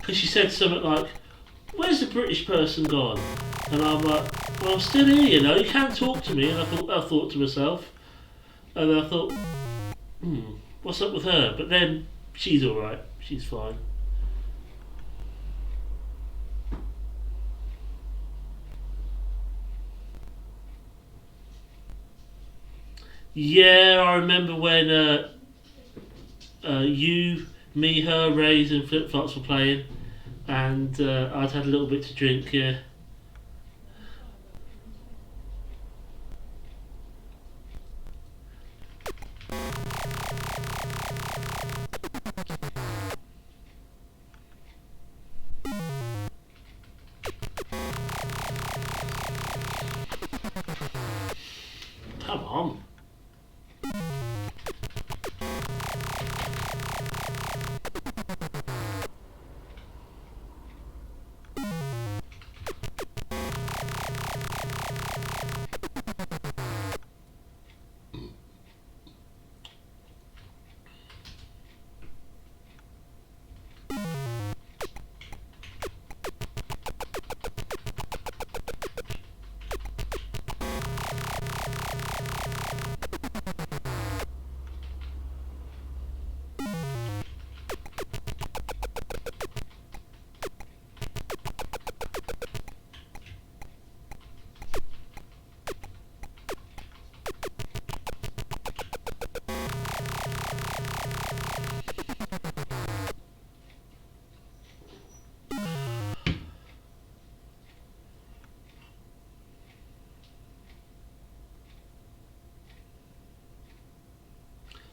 Speaker 1: because she said something like, "Where's the British person gone?" And I'm like, "Well, I'm still here, you know. You can't talk to me." And I thought to myself, and I thought, what's up with her? But then she's all right. She's fine. Yeah, I remember when you, me, her, Rays, and Flip Flops were playing, and I'd had a little bit to drink. Yeah. Come on.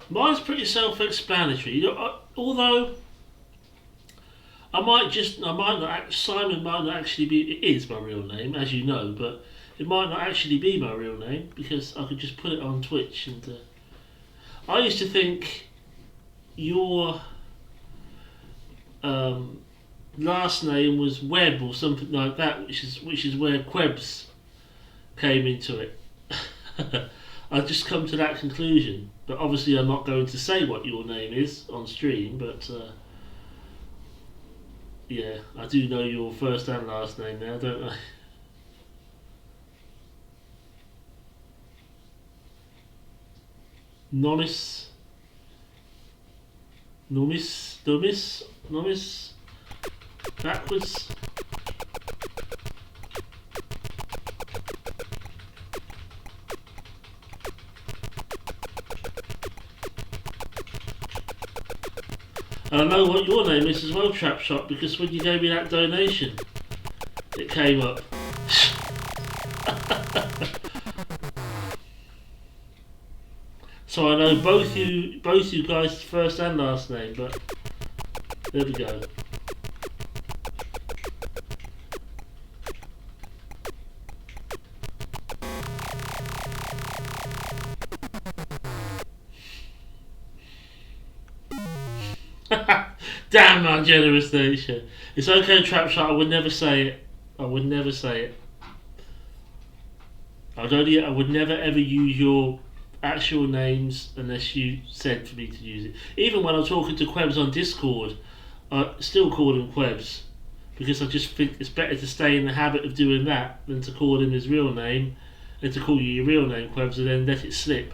Speaker 1: Mine's pretty self-explanatory. You know, although I might not. Simon might not actually be. It is my real name, as you know, but it might not actually be my real name because I could just put it on Twitch. And I used to think your last name was Webb or something like that, which is where Quebs came into it. I've just come to that conclusion, but obviously I'm not going to say what your name is on stream. But yeah, I do know your first and last name now, don't I? Nomis, Nomis, backwards. And I know what your name is as well, Trap Shot, because when you gave me that donation, it came up. So I know both you guys' first and last name, but there we go. Damn my generous nature. It's okay, Trap Shot, I would never say it. I would never say it. I would never ever use your actual names unless you said for me to use it. Even when I'm talking to Quebs on Discord, I still call him Quebs because I just think it's better to stay in the habit of doing that than to call him his real name and to call you your real name, Quebs, and then let it slip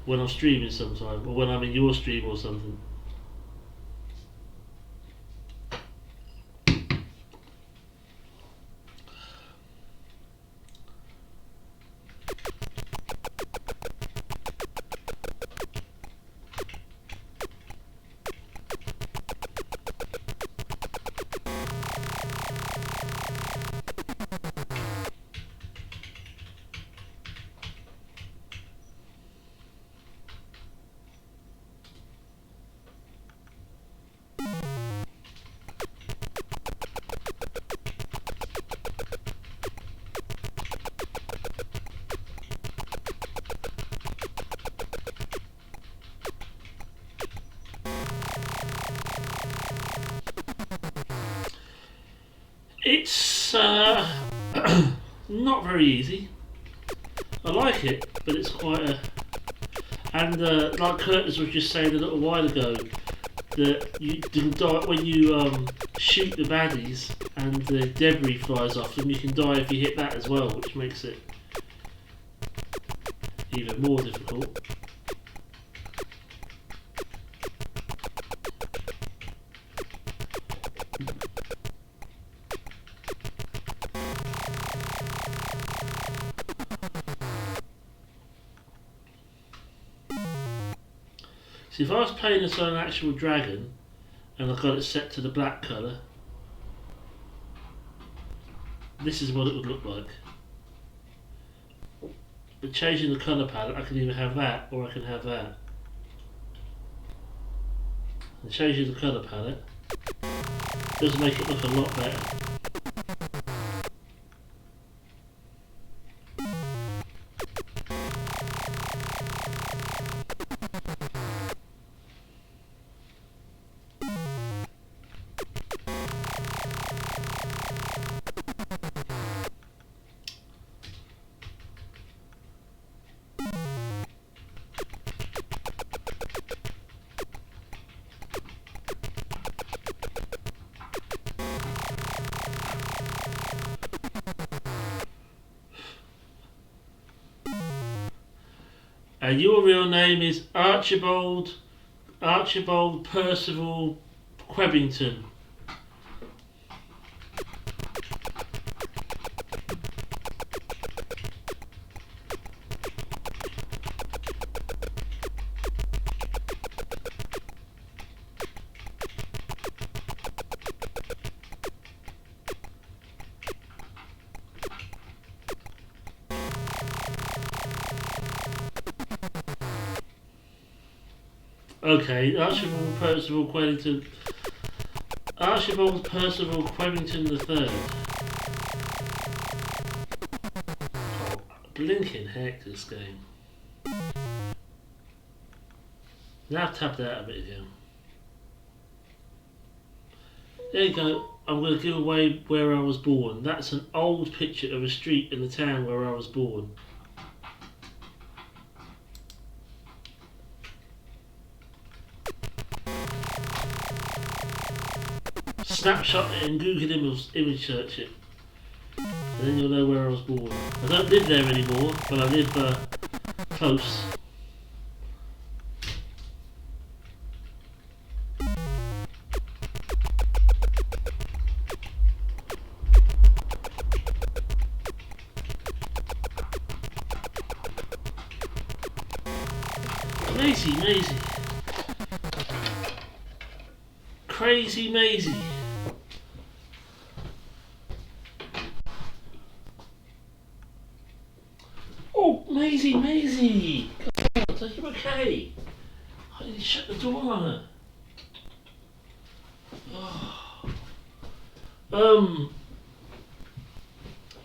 Speaker 1: when I'm streaming sometime or when I'm in your stream or something. It's not very easy. I like it, but it's quite a... And like Curtis was just saying a little while ago, that you when you shoot the baddies and the debris flies off them, you can die if you hit that as well, which makes it even more difficult. See, if I was playing this on an actual dragon and I got it set to the black colour, this is what it would look like. But changing the colour palette, I can either have that or I can have that. And changing the colour palette does make it look a lot better. And your real name is Archibald Percival Quebington. Okay, Archibald Percival Quebington. Archibald Percival Quebington III. Oh, blinking heck, this game. Now I've tabbed out of it again. There you go. I'm going to give away where I was born. That's an old picture of a street in the town where I was born. Snapshot it and Google image search it, and then you'll know where I was born. I don't live there anymore, but I live close. Maisie. Crazy Maisie. Oh, Maisie! God, are you okay? I didn't shut the door on her. Oh.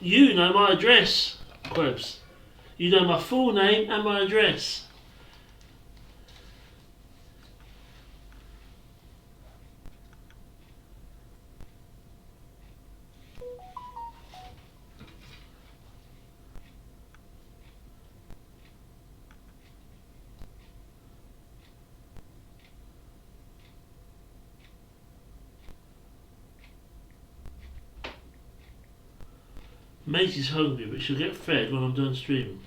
Speaker 1: You know my address, Quebs. You know my full name and my address. Maisie's hungry, but she'll get fed when I'm done streaming.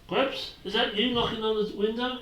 Speaker 1: Quebs, is that you knocking on the window?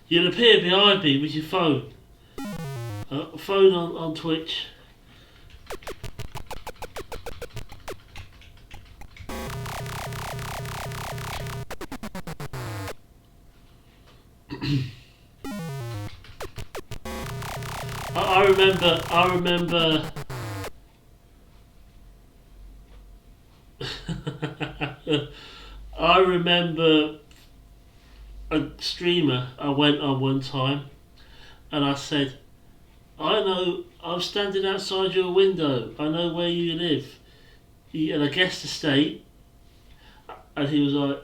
Speaker 1: You'll appear behind me with your phone. Phone on Twitch. I remember. I remember a streamer I went on one time, and I said, "I know. I'm standing outside your window. I know where you live. In a guest estate." And he was like,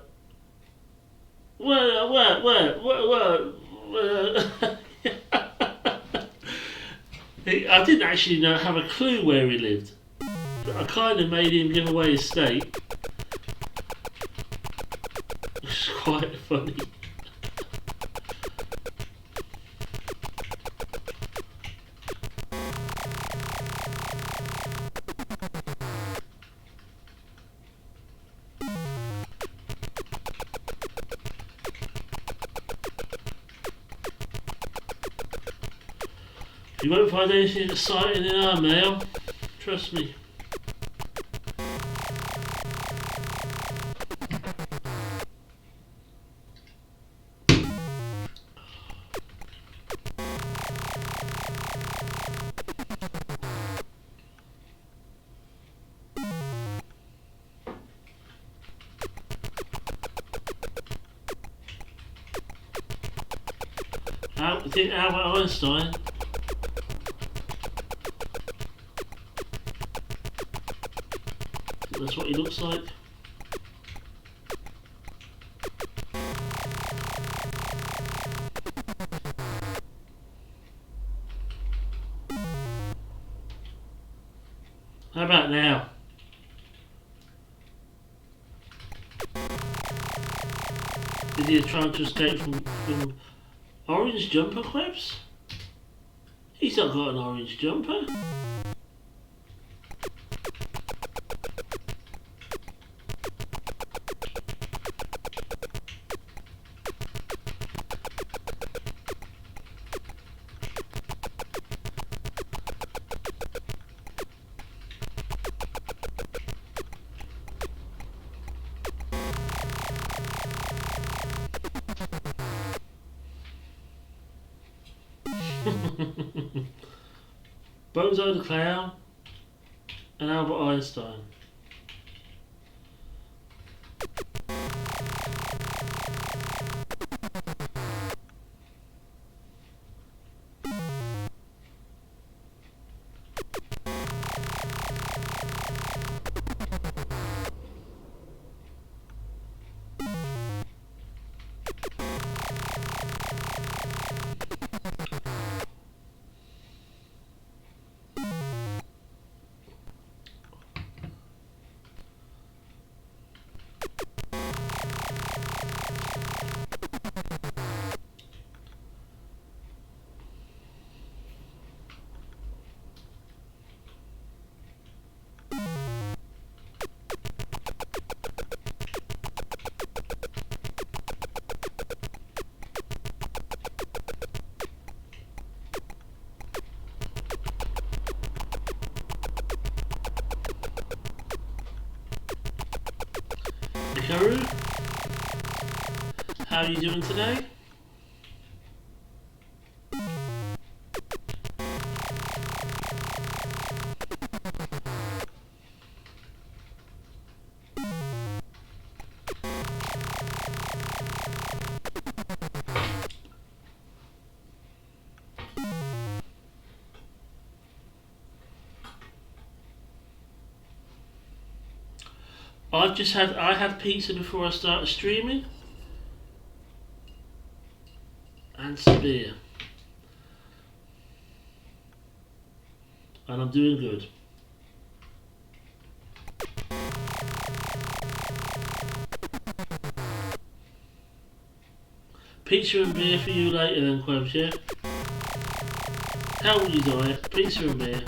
Speaker 1: where? I didn't actually have a clue where he lived. I kind of made him give away his state. It's quite funny. You won't find anything exciting in our mail. Trust me. I think Albert Einstein. That's what he looks like. How about now? Is he trying to escape from orange jumper clips? He's not got an orange jumper. Bozo the Clown and Albert Einstein. Hikaru, how are you doing today? I had pizza before I started streaming and some beer, and I'm doing good. Pizza and beer for you later then, Quebs, yeah? How will you diet? Pizza and beer.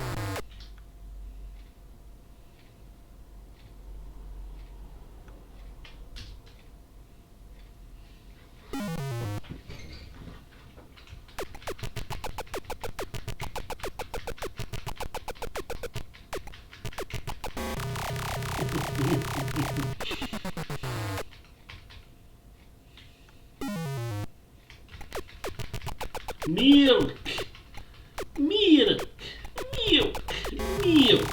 Speaker 1: Milk. Milk. Milk. Milk.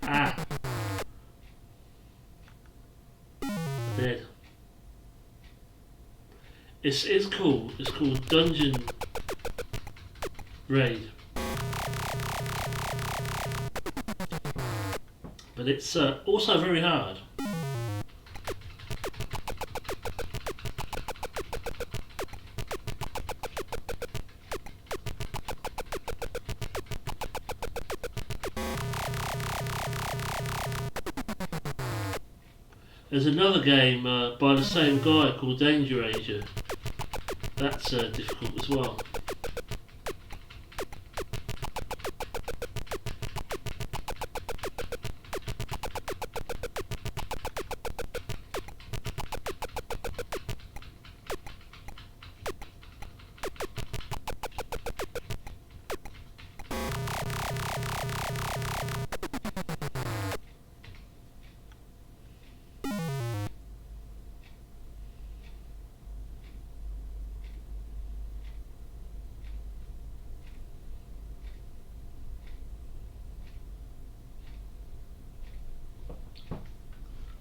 Speaker 1: Ah. Dead. It's cool. It's called Dungeon Raid. But it's also very hard. There's another game by the same guy called Danger Asia. That's difficult as well.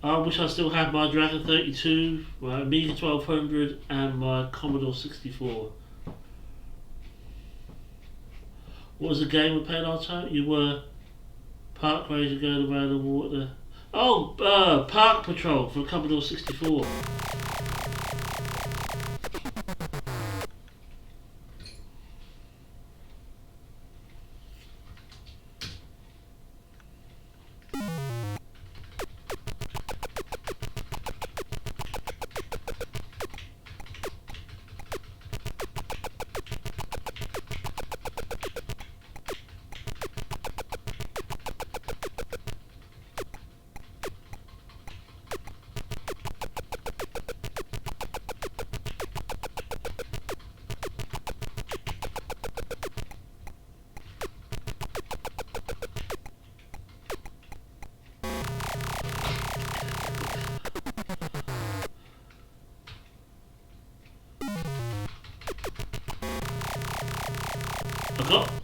Speaker 1: I wish I still had my Dragon 32, my Amiga 1200 and my Commodore 64. What was the game we played last time? You were Park Ranger going around the water. Oh, Park Patrol for Commodore 64.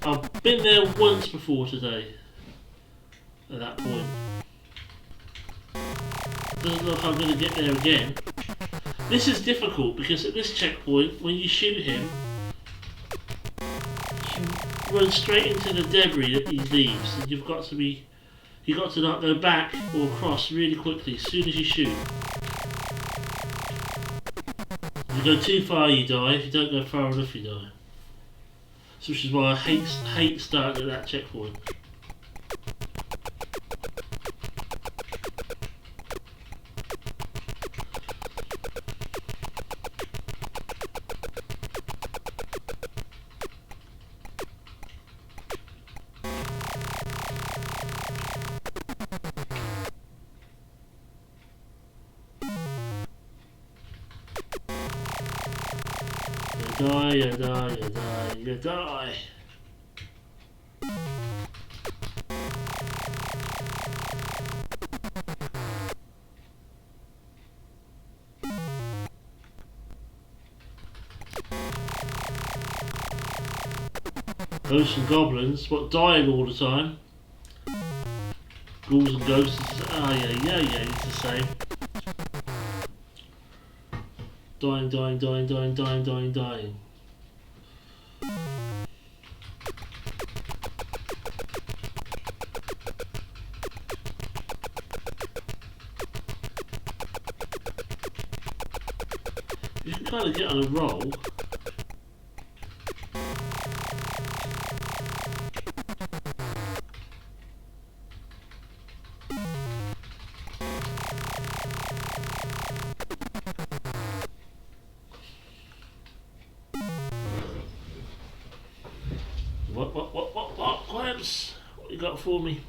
Speaker 1: I've been there once before today. At that point, doesn't look like I'm going to get there again. This is difficult because at this checkpoint, when you shoot him, you run straight into the debris that he leaves, and you've got to not go back or across really quickly as soon as you shoot. If you go too far, you die. If you don't go far enough, you die. So which is why I hate starting at that checkpoint. You die. Ghosts and goblins, what, dying all the time? Ghouls and ghosts, yeah, it's the same. Dying. You can kind of get on a roll. What, Clamps? What you got for me?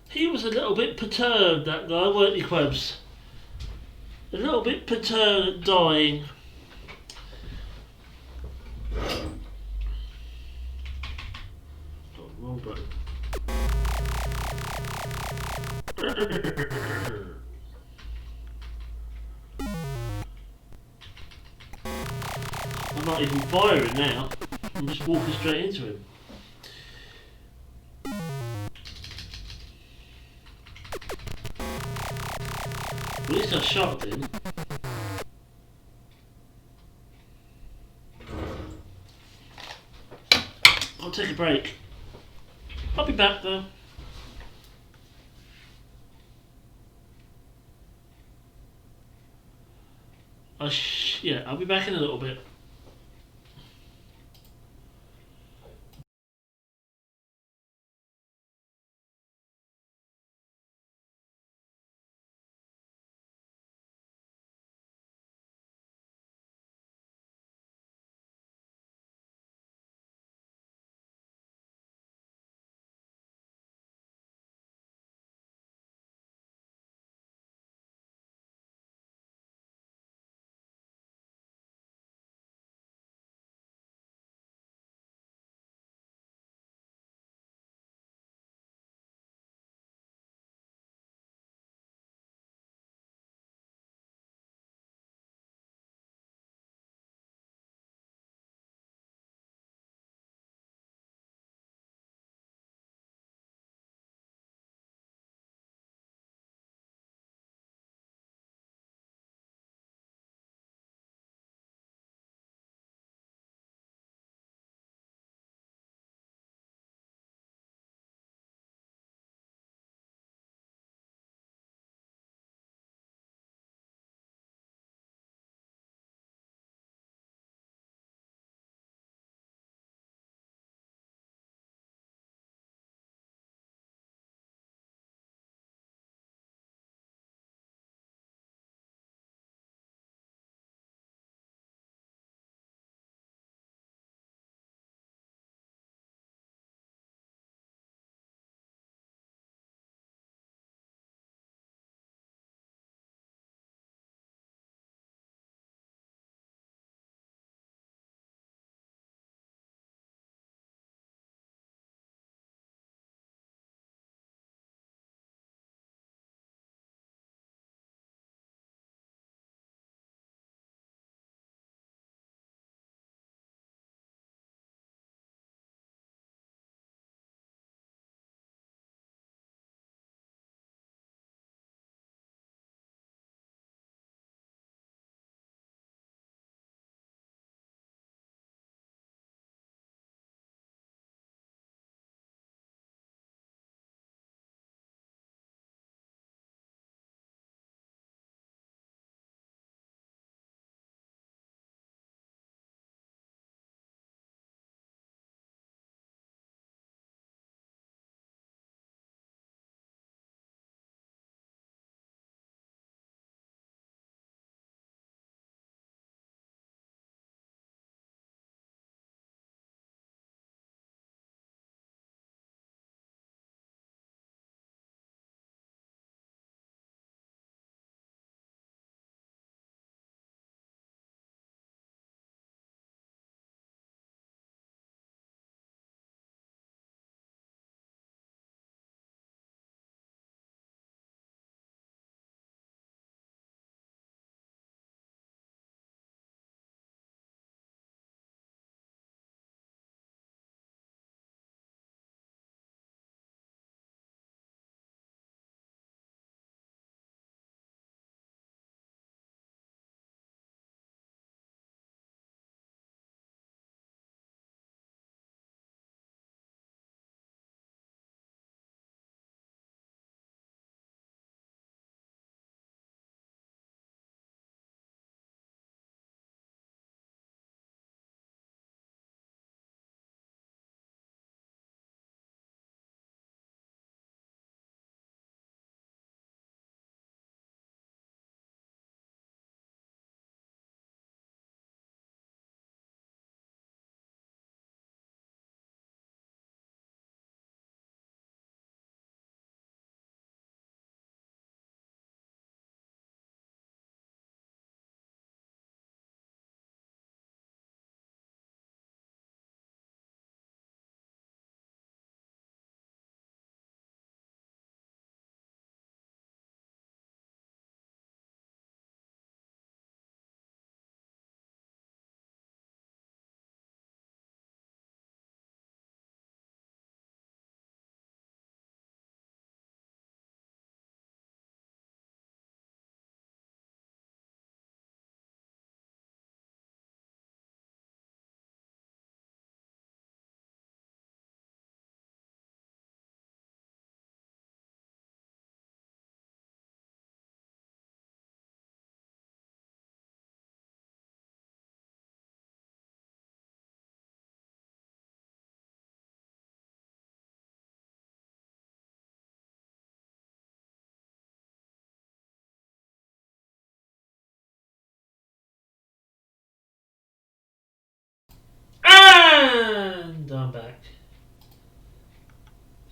Speaker 1: He was a little bit perturbed, that guy, weren't he, Quebs? A little bit perturbed at dying. Oh, wrong button. I'm not even firing now. I'm just walking straight into him. At least I shot him. I'll take a break. I'll be back though. Yeah, I'll be back in a little bit.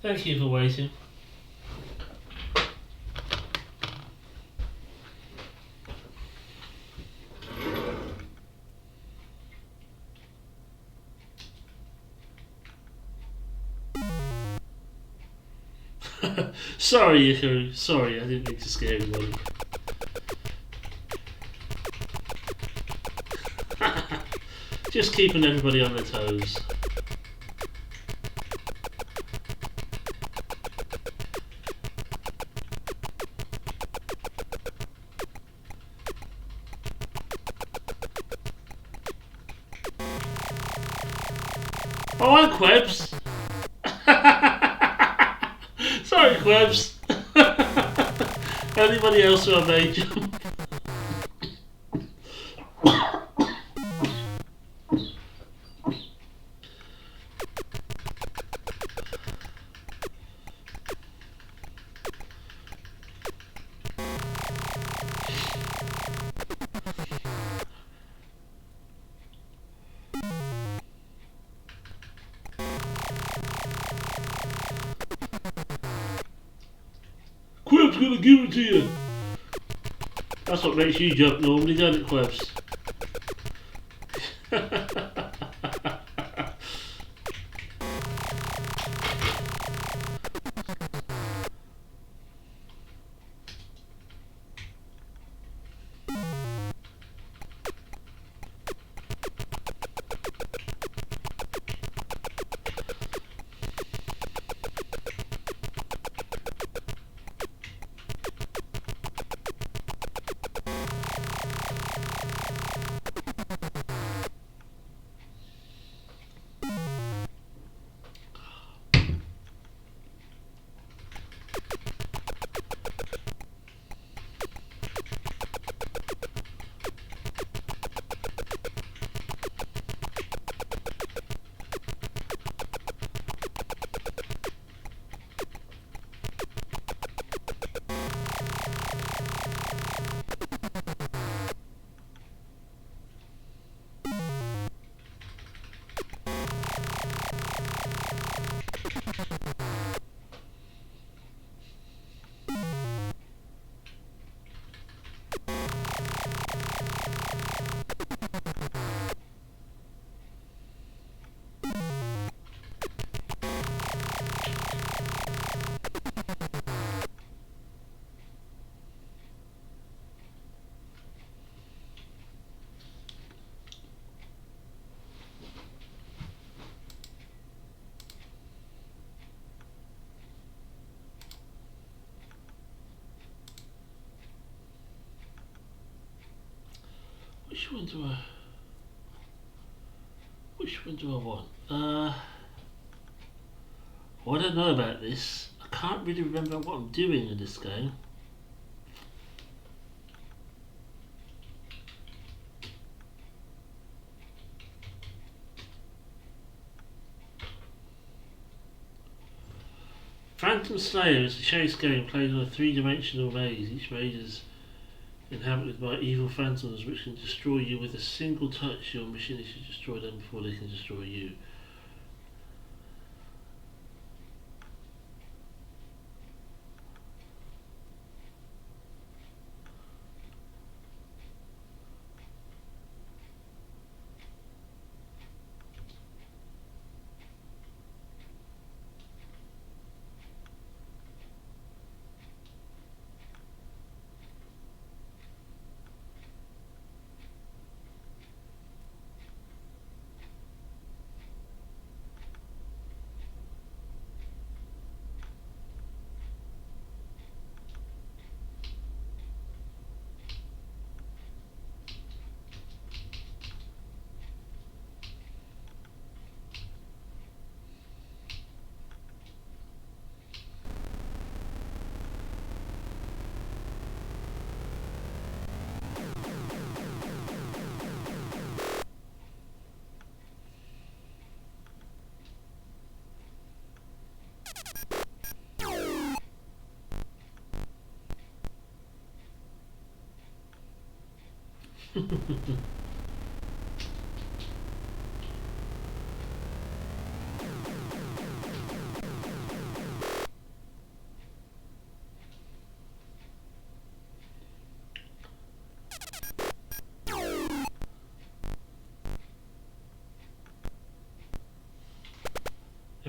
Speaker 1: Thank you for waiting. Sorry, Yoko. Sorry, I didn't mean to scare everybody. Just keeping everybody on their toes. Oh, and Quebs! Sorry, Quebs! Anybody else who I made jump? Queb's gonna give it to you! That's what makes you jump normally, doesn't it, Quebs? Which one do I want? Well, I don't know about this. I can't really remember what I'm doing in this game. Phantom Slayer is a chase game played on a three-dimensional maze. Each maze is inhabited by evil phantoms which can destroy you with a single touch. Your mission is to destroy them before they can destroy you.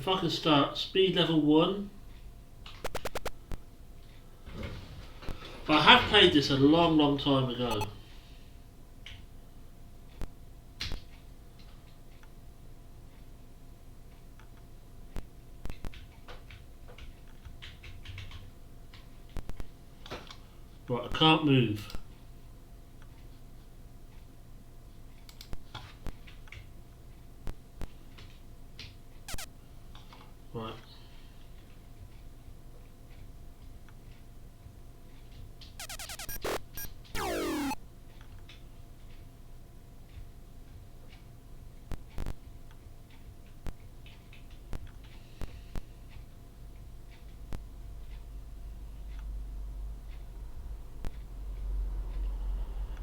Speaker 1: if I can start speed level 1. I have played this a long time ago. Right, I can't move. Right.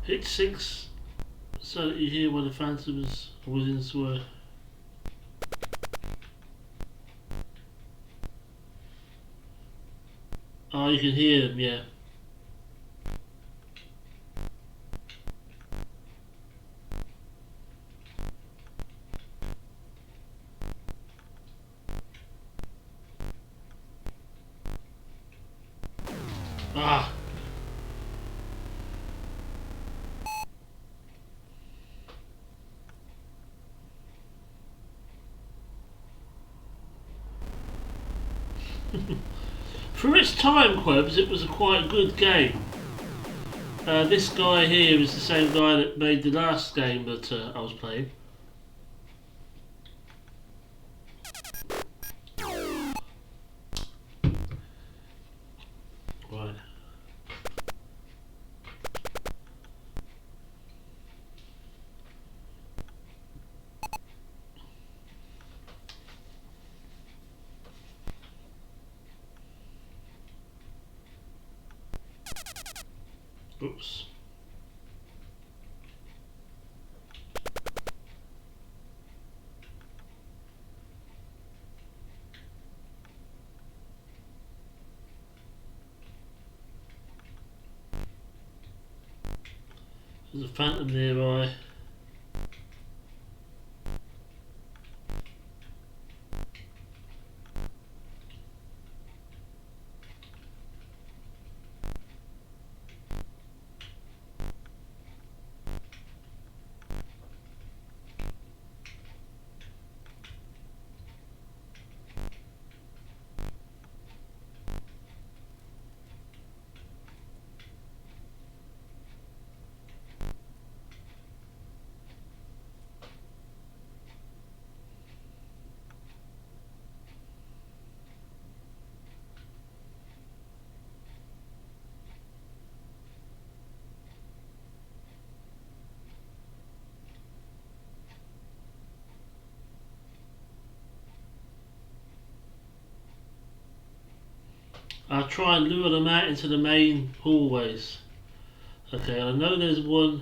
Speaker 1: Hit 6 so that you hear where the phantoms or wizards were. Oh, you can hear them, yeah. Ah! For its time, Quebs, it was a quite good game. This guy here is the same guy that made the last game that I was playing. Right. Oops. There's a phantom nearby. I'll try and lure them out into the main hallways. Okay, I know there's one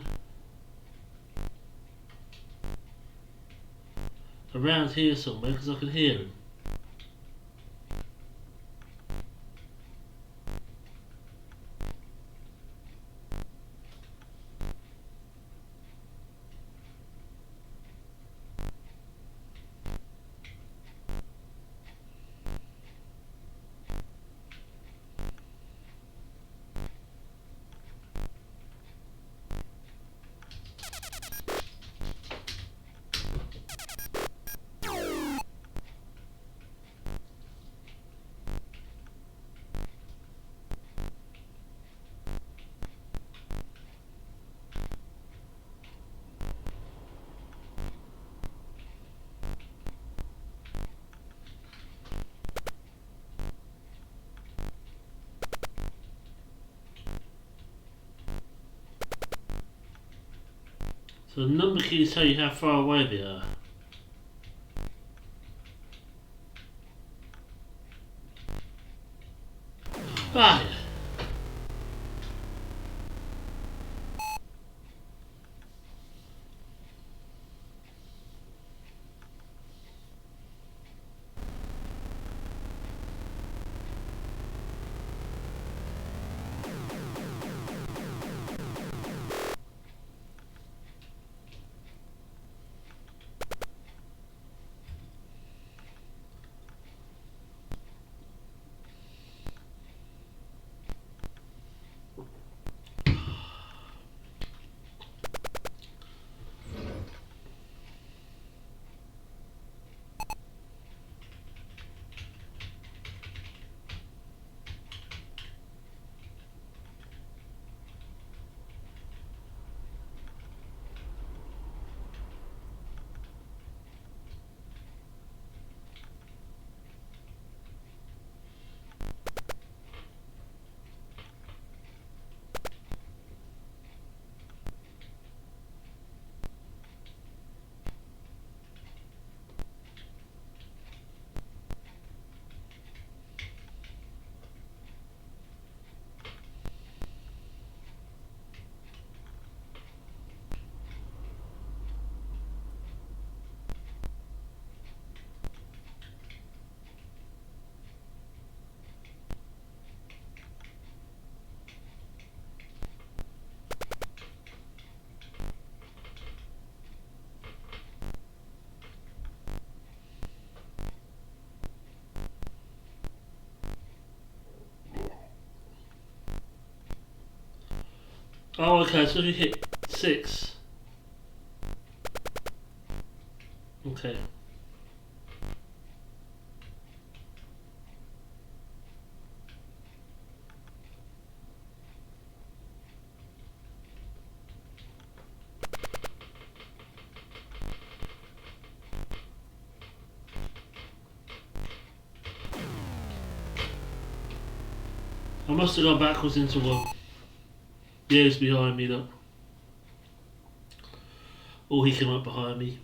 Speaker 1: around here somewhere because I can hear him. So the number keys tell you how far away they are. Ah, yeah. Oh, okay, so you hit 6. Okay. I must have gone backwards into one. Yeah, he's behind me though. Or he came up behind me.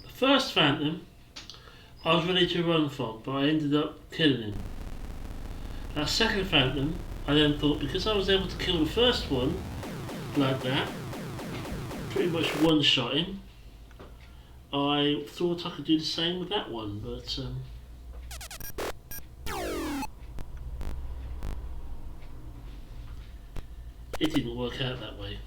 Speaker 1: The first Phantom, I was ready to run from, but I ended up killing him. That second Phantom, I then thought because I was able to kill the first one like that, pretty much one-shot him, I thought I could do the same with that one, but it didn't work out that way.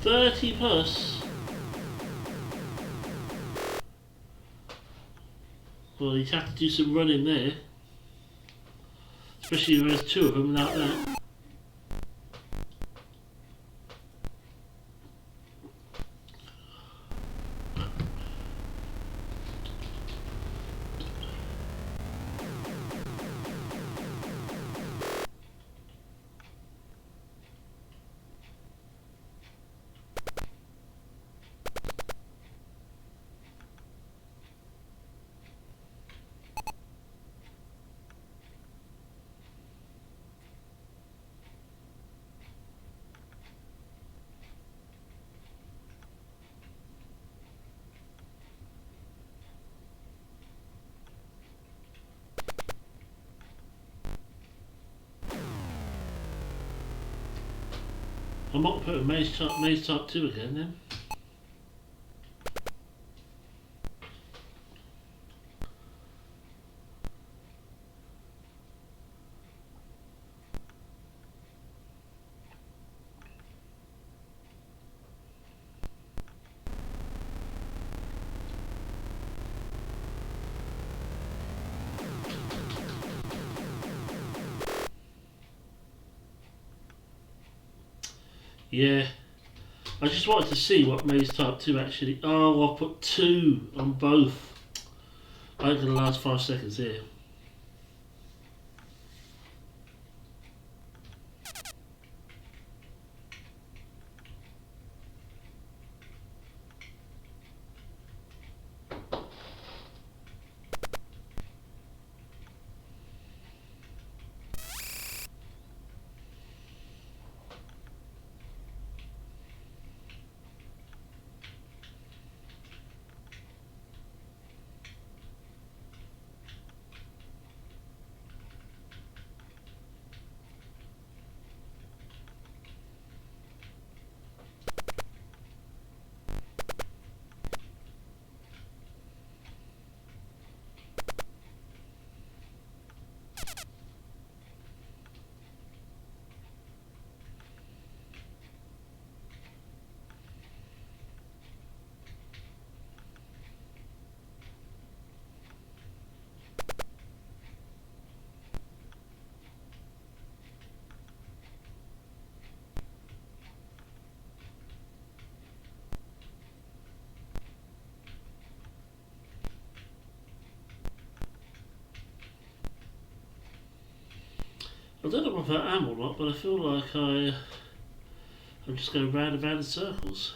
Speaker 1: +30. Well, you'd have to do some running there. Especially when there's 2 of them like that. I might put a Maze Type 2 again then. Yeah, I just wanted to see what Maze Type 2 actually... Oh, I put 2 on both. I ain't gonna last 5 seconds here. I don't know if I am or not, but I feel like I'm just going round and round in circles.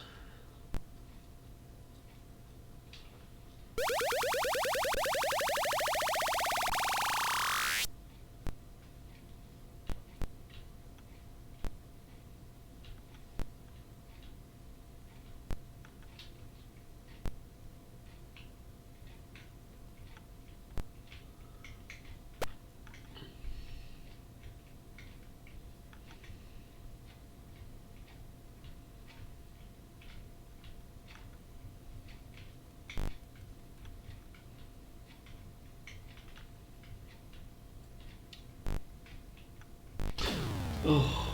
Speaker 1: Oh.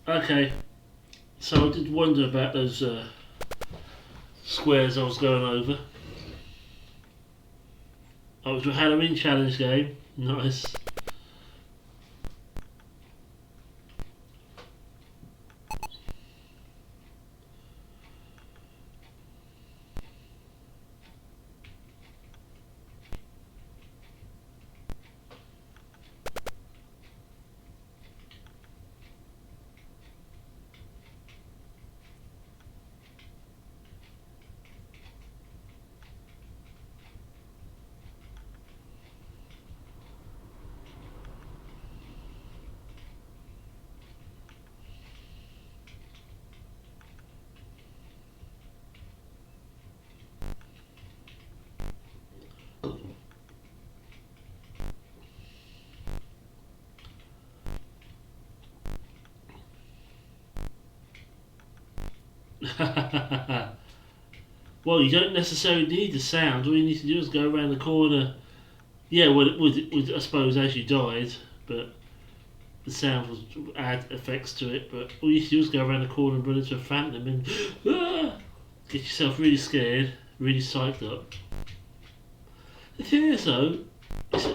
Speaker 1: Okay, so I did wonder about those squares I was going over. Oh, it was a Halloween challenge game. Nice. Well, you don't necessarily need the sound. All you need to do is go around the corner. Yeah, well, it would I suppose, as you died, but the sound would add effects to it. But all you need to do is go around the corner and run into a phantom and get yourself really scared, really psyched up. The thing is, though, is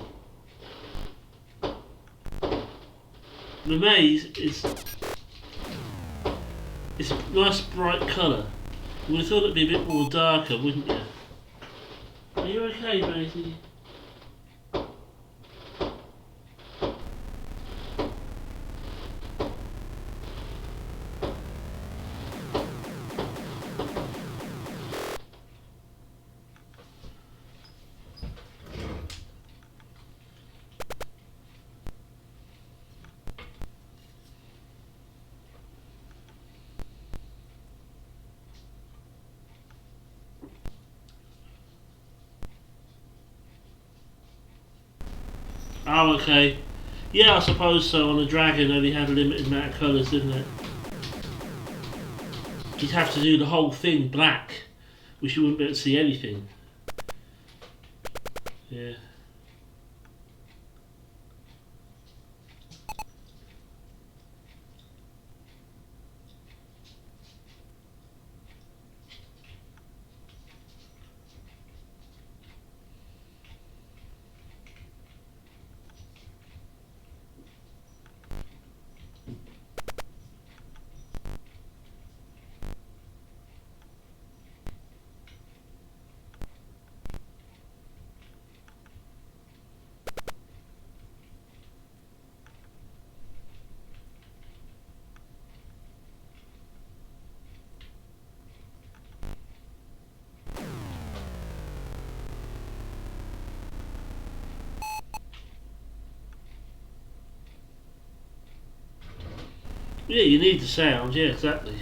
Speaker 1: the maze is it's a nice bright colour. You would have thought it'd be a bit more darker, wouldn't you? Are you okay, Maisie? Oh, okay. Yeah, I suppose so. On a dragon, only had a limited amount of colours, didn't it? You'd have to do the whole thing black, which you wouldn't be able to see anything. Yeah. Yeah, you need the sound. Yeah, exactly.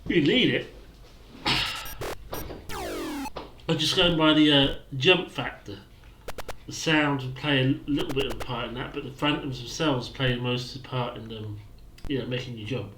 Speaker 1: You need it. I'm just going by the jump factor. The sound would play a little bit of a part in that, but the phantoms themselves play most of the part in them, making you jump.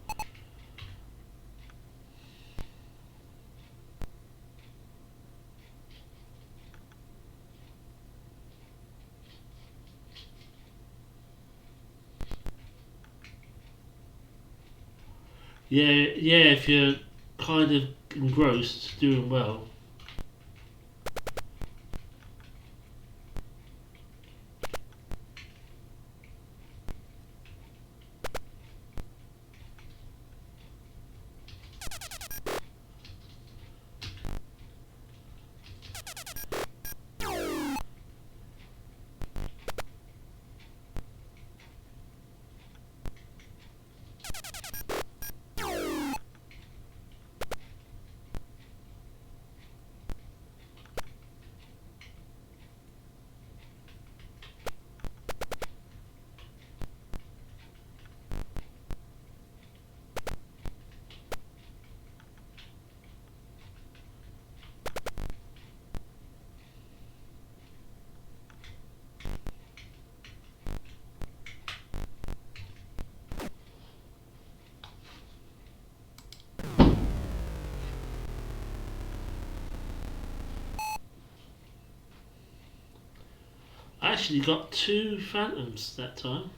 Speaker 1: Yeah, if you're kind of engrossed, doing well. I actually got 2 phantoms that time.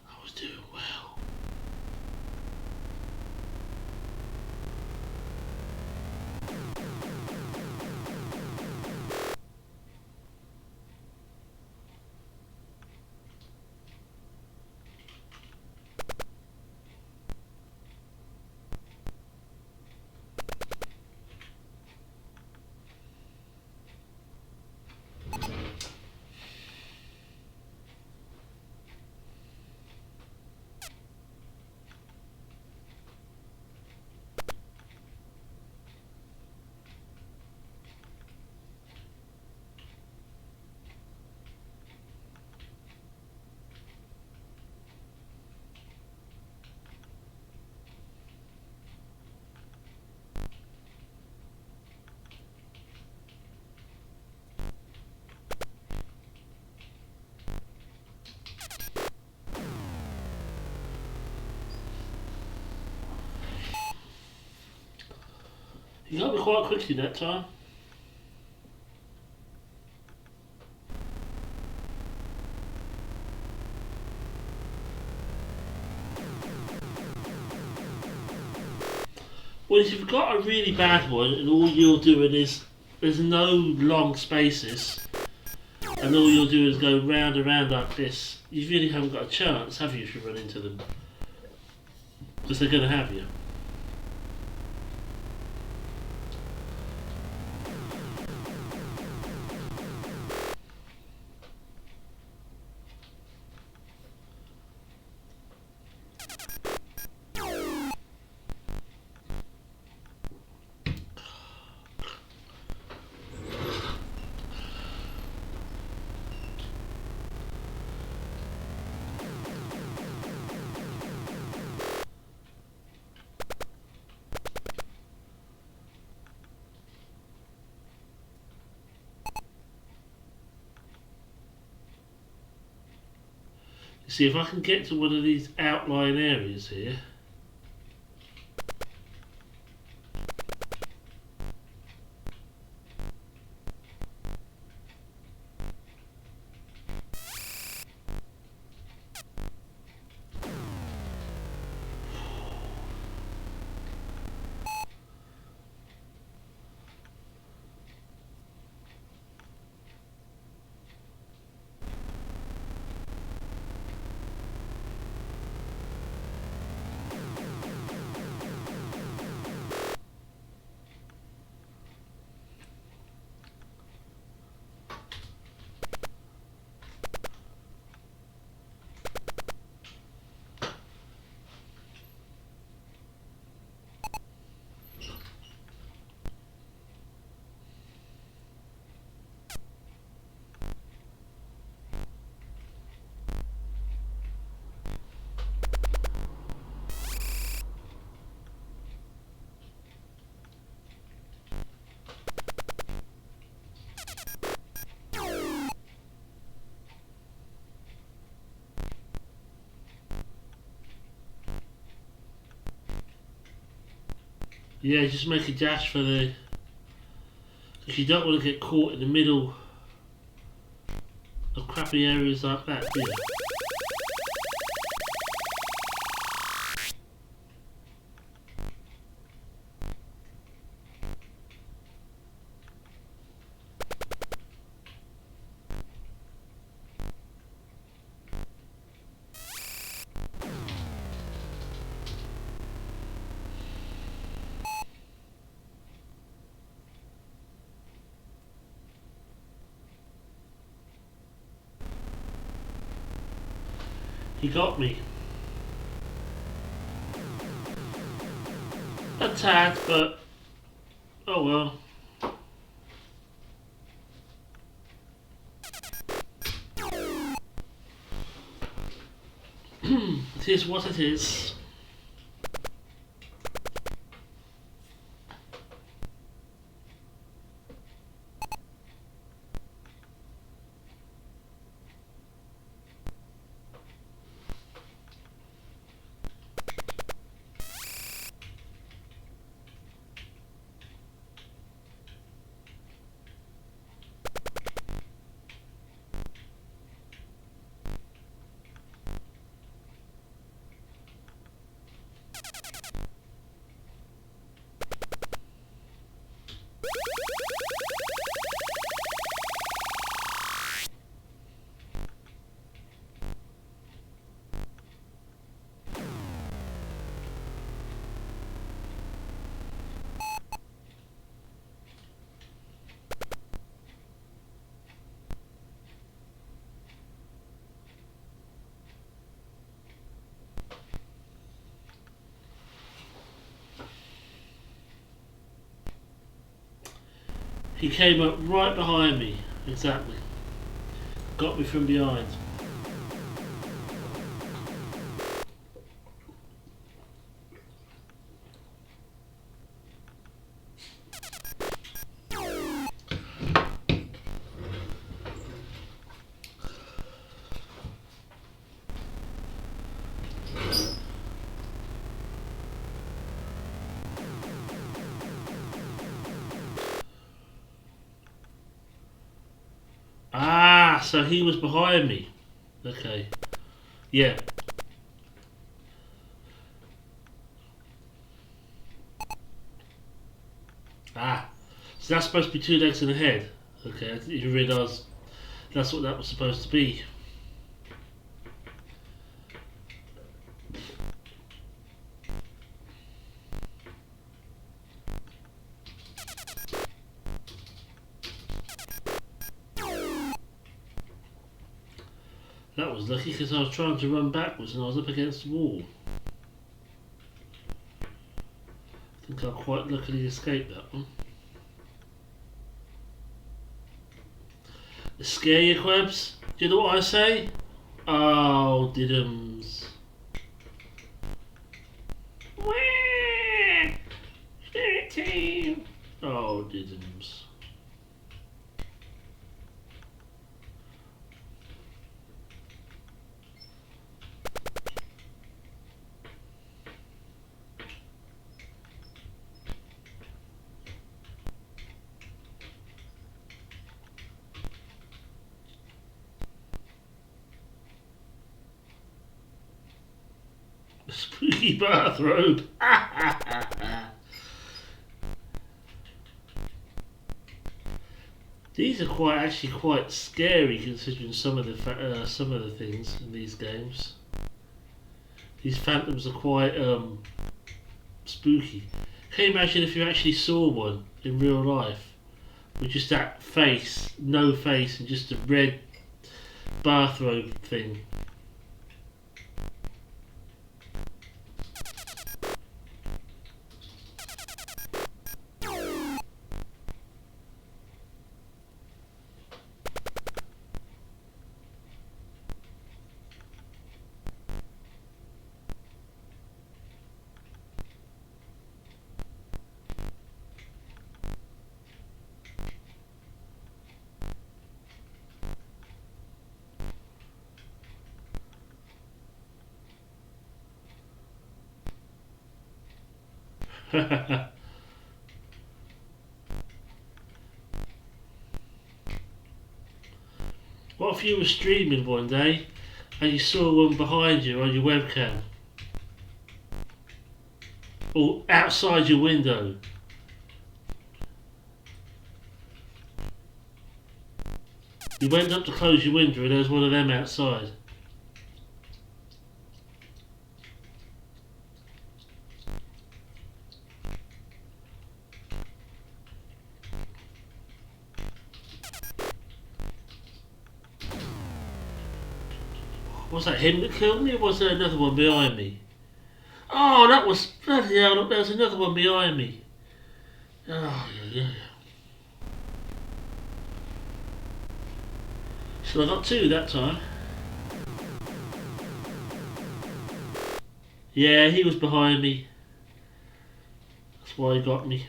Speaker 1: I was doing well. You got me quite quickly that time. Well, if you've got a really bad one and all you're doing is there's no long spaces and all you're doing is go round and round like this, you really haven't got a chance, have you, if you run into them? Because they're going to have you. See, if I can get to one of these outlying areas here. Yeah, just make a dash for the... Because you don't want to get caught in the middle of crappy areas like that, do you? He got me. A tad, but oh well. It is what it is. He came up right behind me, exactly. Got me from behind. Ah, so he was behind me. Okay. Yeah. Ah. So that's supposed to be 2 legs and a head. Okay, I didn't even realise that's what that was supposed to be. That was lucky because I was trying to run backwards and I was up against the wall. I think I quite luckily escaped that one. Scare you, Quebs? Do you know what I say? Oh, diddums. Wah! Spirit team! Oh, diddums. Spooky bathrobe. These are actually quite scary considering some of the things in these games. These phantoms are quite spooky. Can you imagine if you actually saw one in real life with just that face, no face, and just a red bathrobe thing? What if you were streaming one day and you saw one behind you on your webcam? Or outside your window? You went up to close your window and there was one of them outside. Was that him that killed me, or was there another one behind me? Oh, that was bloody hell! Look, there was another one behind me. Oh, yeah. So I got two that time. Yeah, he was behind me. That's why he got me.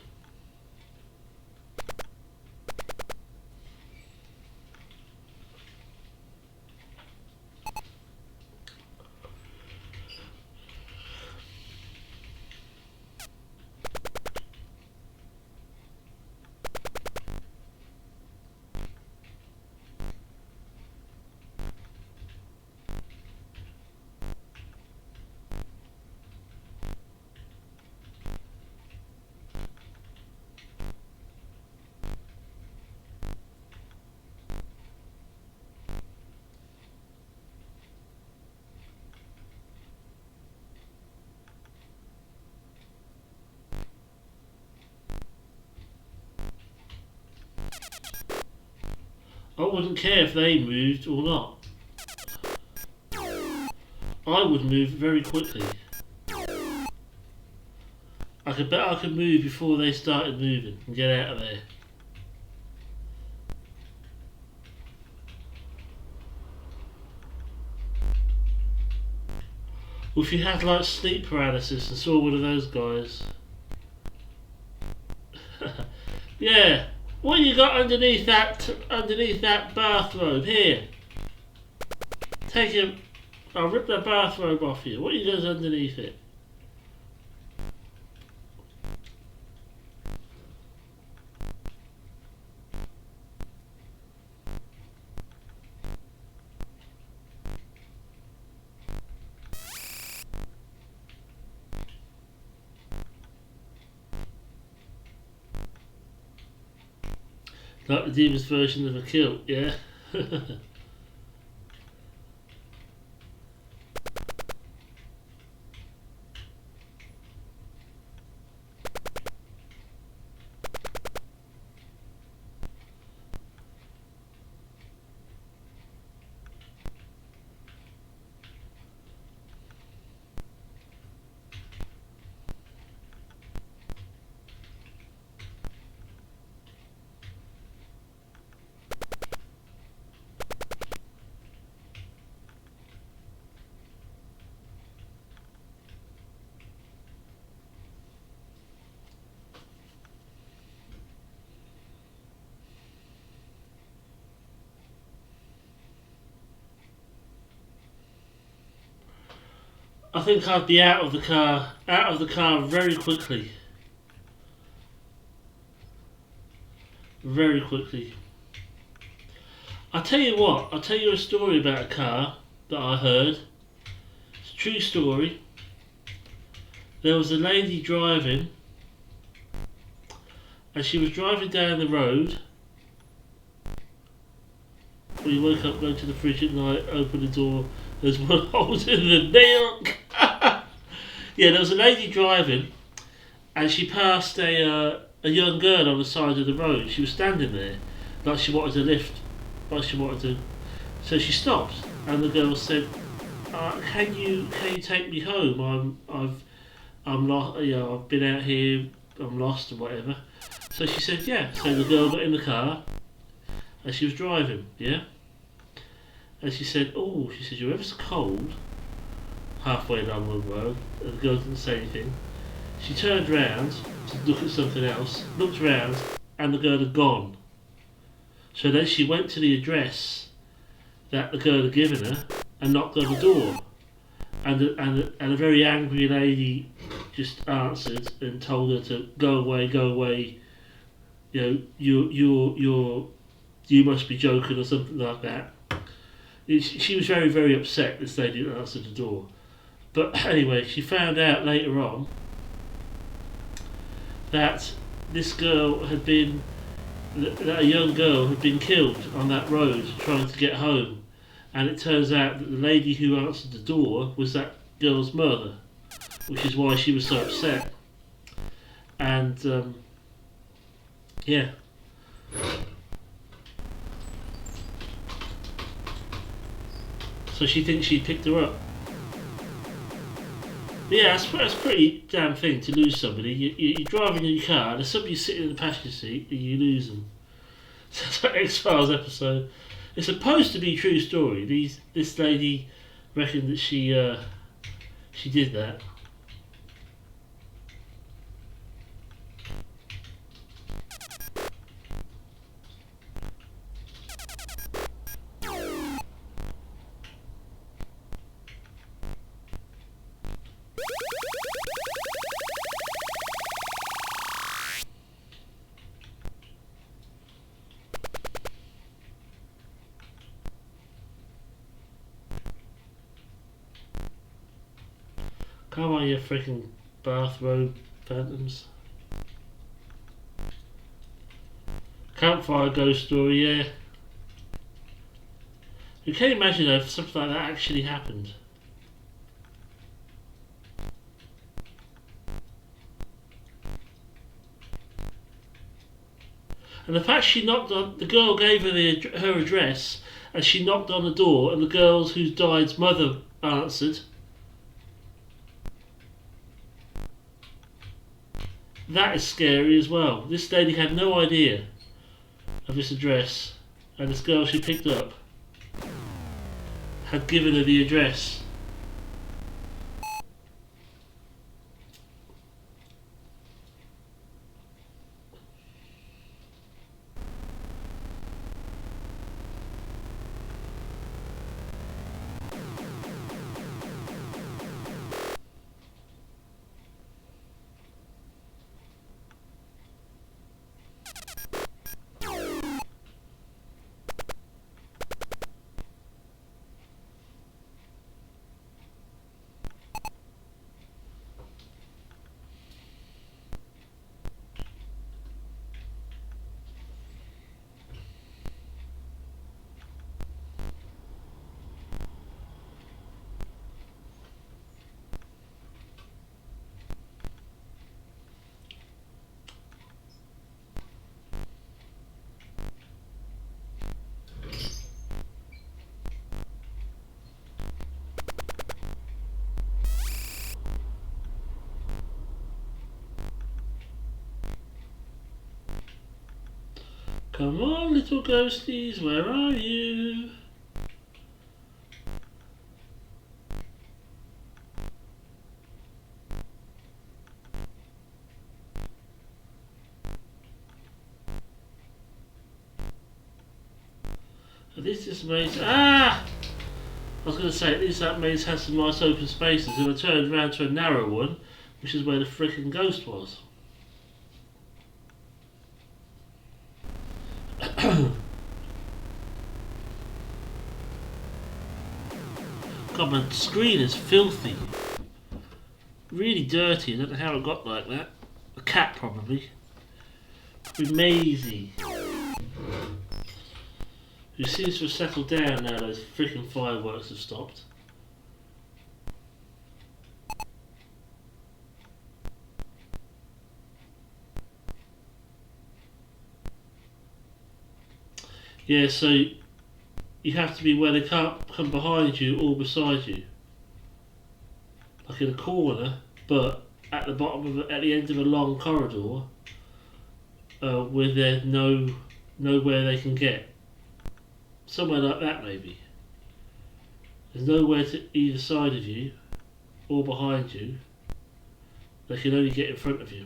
Speaker 1: I wouldn't care if they moved or not. I would move very quickly. I could bet I could move before they started moving and get out of there. Well, if you had like sleep paralysis and saw one of those guys. Yeah. What you got underneath that bathrobe? Here. Take him. I'll rip that bathrobe off you. What you got underneath it? Like the demon's version of a kilt, yeah? I think I'd be out of the car very quickly. Very quickly. I'll tell you what, I'll tell you a story about a car that I heard. It's a true story. There was a lady driving, and she was driving down the road. When you wake up, go to the fridge at night, open the door, there's one holding the milk. Yeah, there was a lady driving, and she passed a young girl on the side of the road. She was standing there, like she wanted to lift, like she wanted to. So she stopped, and the girl said, "Can you take me home? I'm lost. You know, I've been out here. I'm lost or whatever." So she said, "Yeah." So the girl got in the car, and she was driving. Yeah. And she said, "Oh," she said, "you're ever so cold." Halfway down the road, and the girl didn't say anything. She turned round to look at something else, looked round, and the girl had gone. So then she went to the address that the girl had given her and knocked on the door. And a very angry lady just answered and told her to go away, go away. You know, you must be joking or something like that. She was very, very upset this lady didn't answer the door. But anyway, she found out later on that this girl had been, that a young girl had been killed on that road trying to get home. And it turns out that the lady who answered the door was that girl's mother, which is why she was so upset. And yeah. So she thinks she picked her up. But yeah, that's a pretty damn thing to lose somebody. You're driving in your car, there's somebody sitting in the passenger seat, and you lose them. So it's like X-Files episode. It's supposed to be a true story. This lady reckoned that she did that. Come on, you freaking bathrobe phantoms. Campfire ghost story, yeah. You can't imagine though if something like that actually happened. And the fact she knocked on, the girl gave her her address, and she knocked on the door, and the girl who's died's mother answered. That is scary as well. This lady had no idea of this address, and this girl she picked up had given her the address. Come on, little ghosties, where are you? At least this maze... Ah! I was going to say, at least that maze has some nice open spaces, and I turned around to a narrow one, which is where the frickin' ghost was. God, my screen is filthy. really dirty. I don't know how it got like that. A cat probably. With Maisie, who seems to have settled down now those freaking fireworks have stopped. Yeah, so you have to be where they can't come behind you or beside you. Like in a corner, but at the bottom of at the end of a long corridor, where there's nowhere they can get. Somewhere like that maybe. There's nowhere to either side of you or behind you. They can only get in front of you.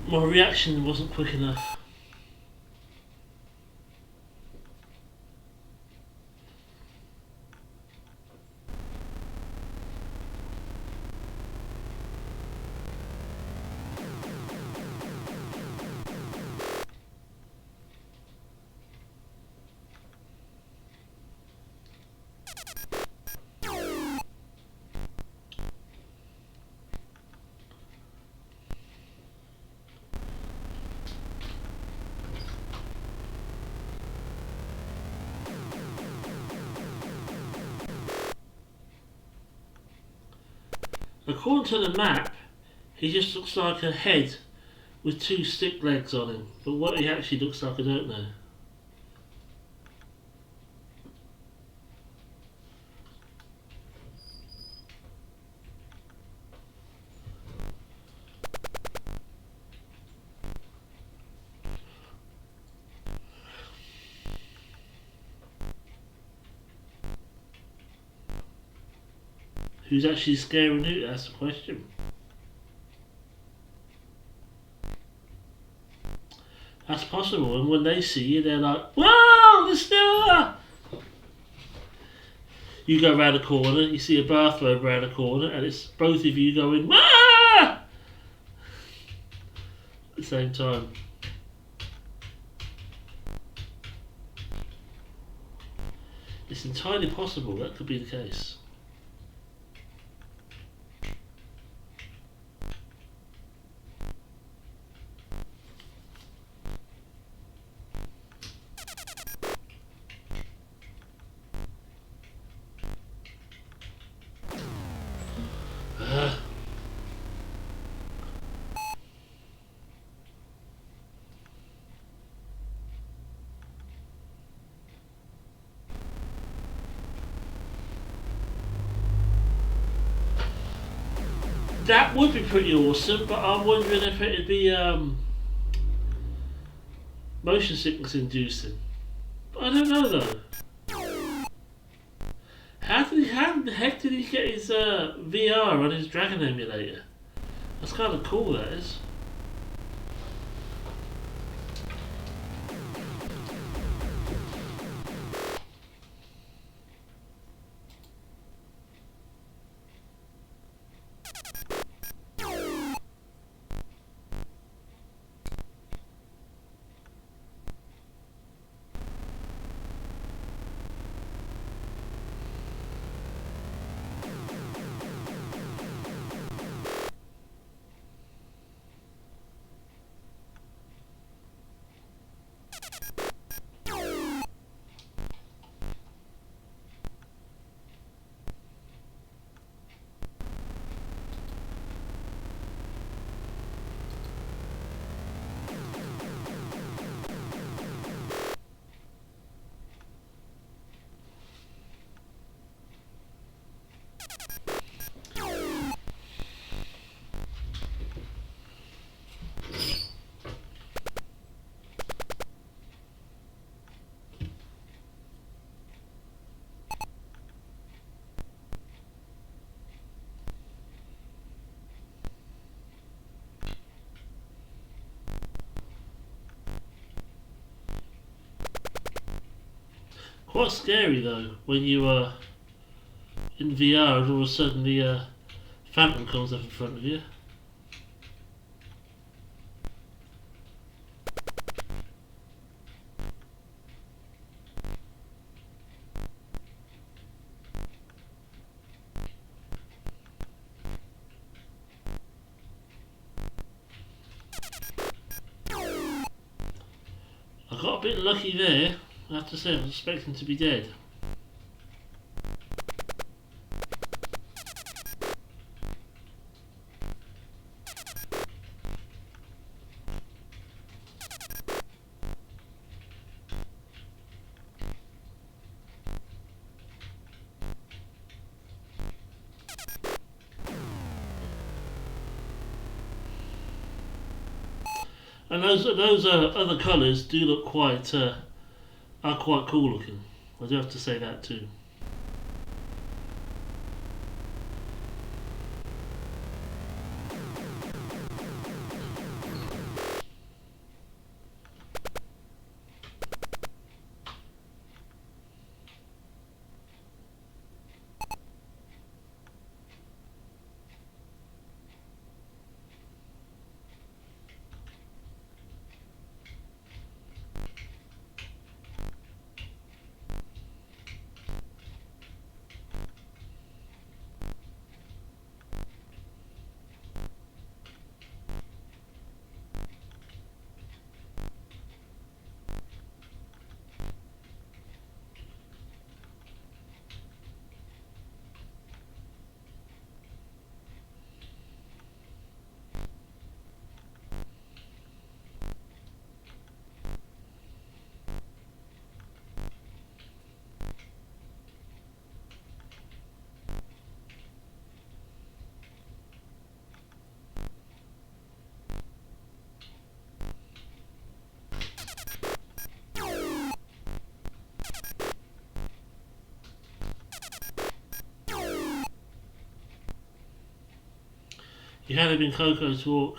Speaker 1: My reaction wasn't quick enough. According to the map, he just looks like a head with two stick legs on him. But what he actually looks like, I don't know. Who's actually scaring who? That's the question. That's possible, and when they see you, they're like, "Whoa, the star!" You go around the corner, you see a bathrobe around the corner, and it's both of you going, "Wah!" at the same time. It's entirely possible that could be the case. That would be pretty awesome, but I'm wondering if it'd be motion sickness inducing. But I don't know though. How the heck did he get his VR on his Dragon emulator? That's kind of cool, that is. Quite scary though when you are in VR and all of a sudden the Phantom comes up in front of you. I got a bit lucky there, I have to say. I was expecting to be dead. And those other colours do look are quite cool looking. I do have to say that too. You had him in Coco's Walk.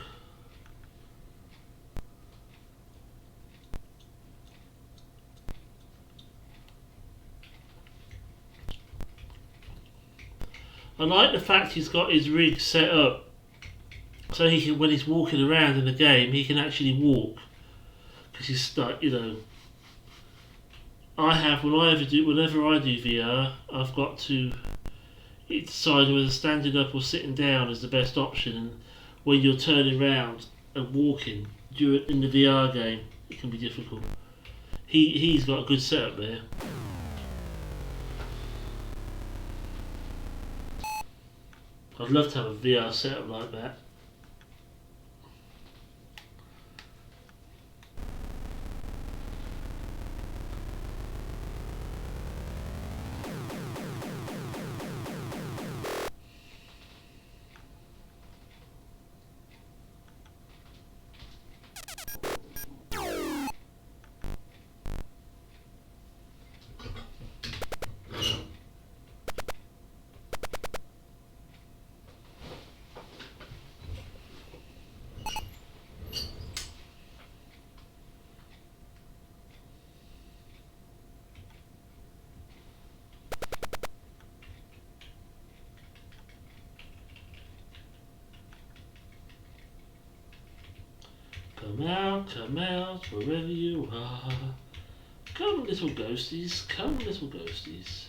Speaker 1: I like the fact he's got his rig set up so he can, when he's walking around in the game, he can actually walk. Because he's stuck, you know. Whenever I do VR, I've got to decide whether standing up or sitting down is the best option. And when you're turning around and walking in the VR game, it can be difficult. He's got a good setup there. I'd love to have a VR setup like that. Come out, wherever you are. Come, little ghosties, come, little ghosties.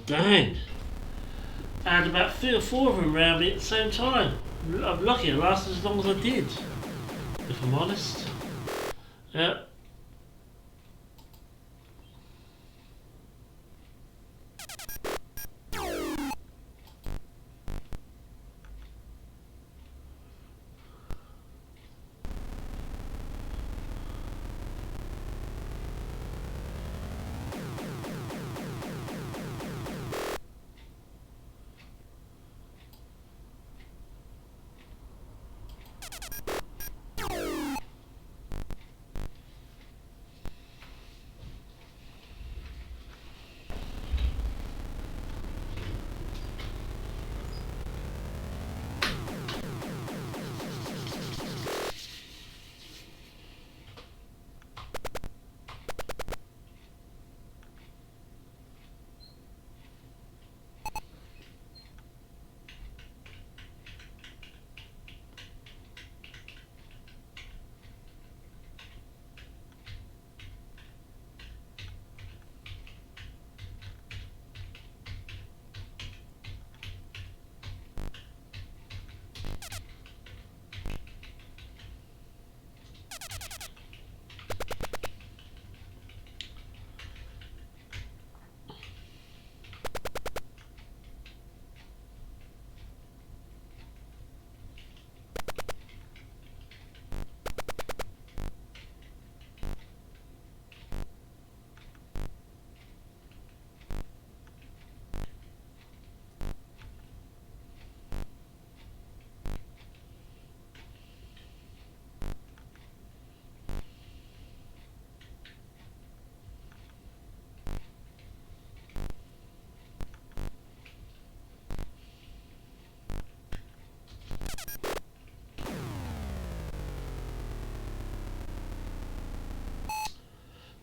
Speaker 1: Dang. I had about 3 or 4 of them around me at the same time. I'm lucky it lasted as long as I did, if I'm honest. Yeah.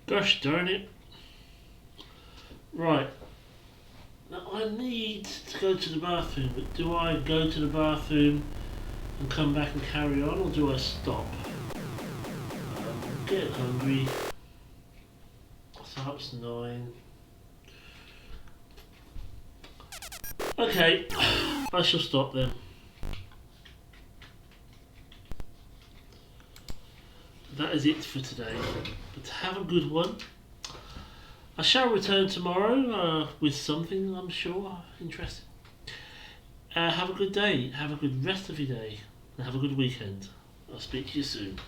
Speaker 1: Gosh darn it. Right. Now I need to go to the bathroom, but do I go to the bathroom and come back and carry on, or do I stop? I'm getting hungry. So it's 9. Okay, I shall stop then. That is it for today. But have a good one. I shall return tomorrow with something, I'm sure, interesting. Have a good day. Have a good rest of your day. And have a good weekend. I'll speak to you soon.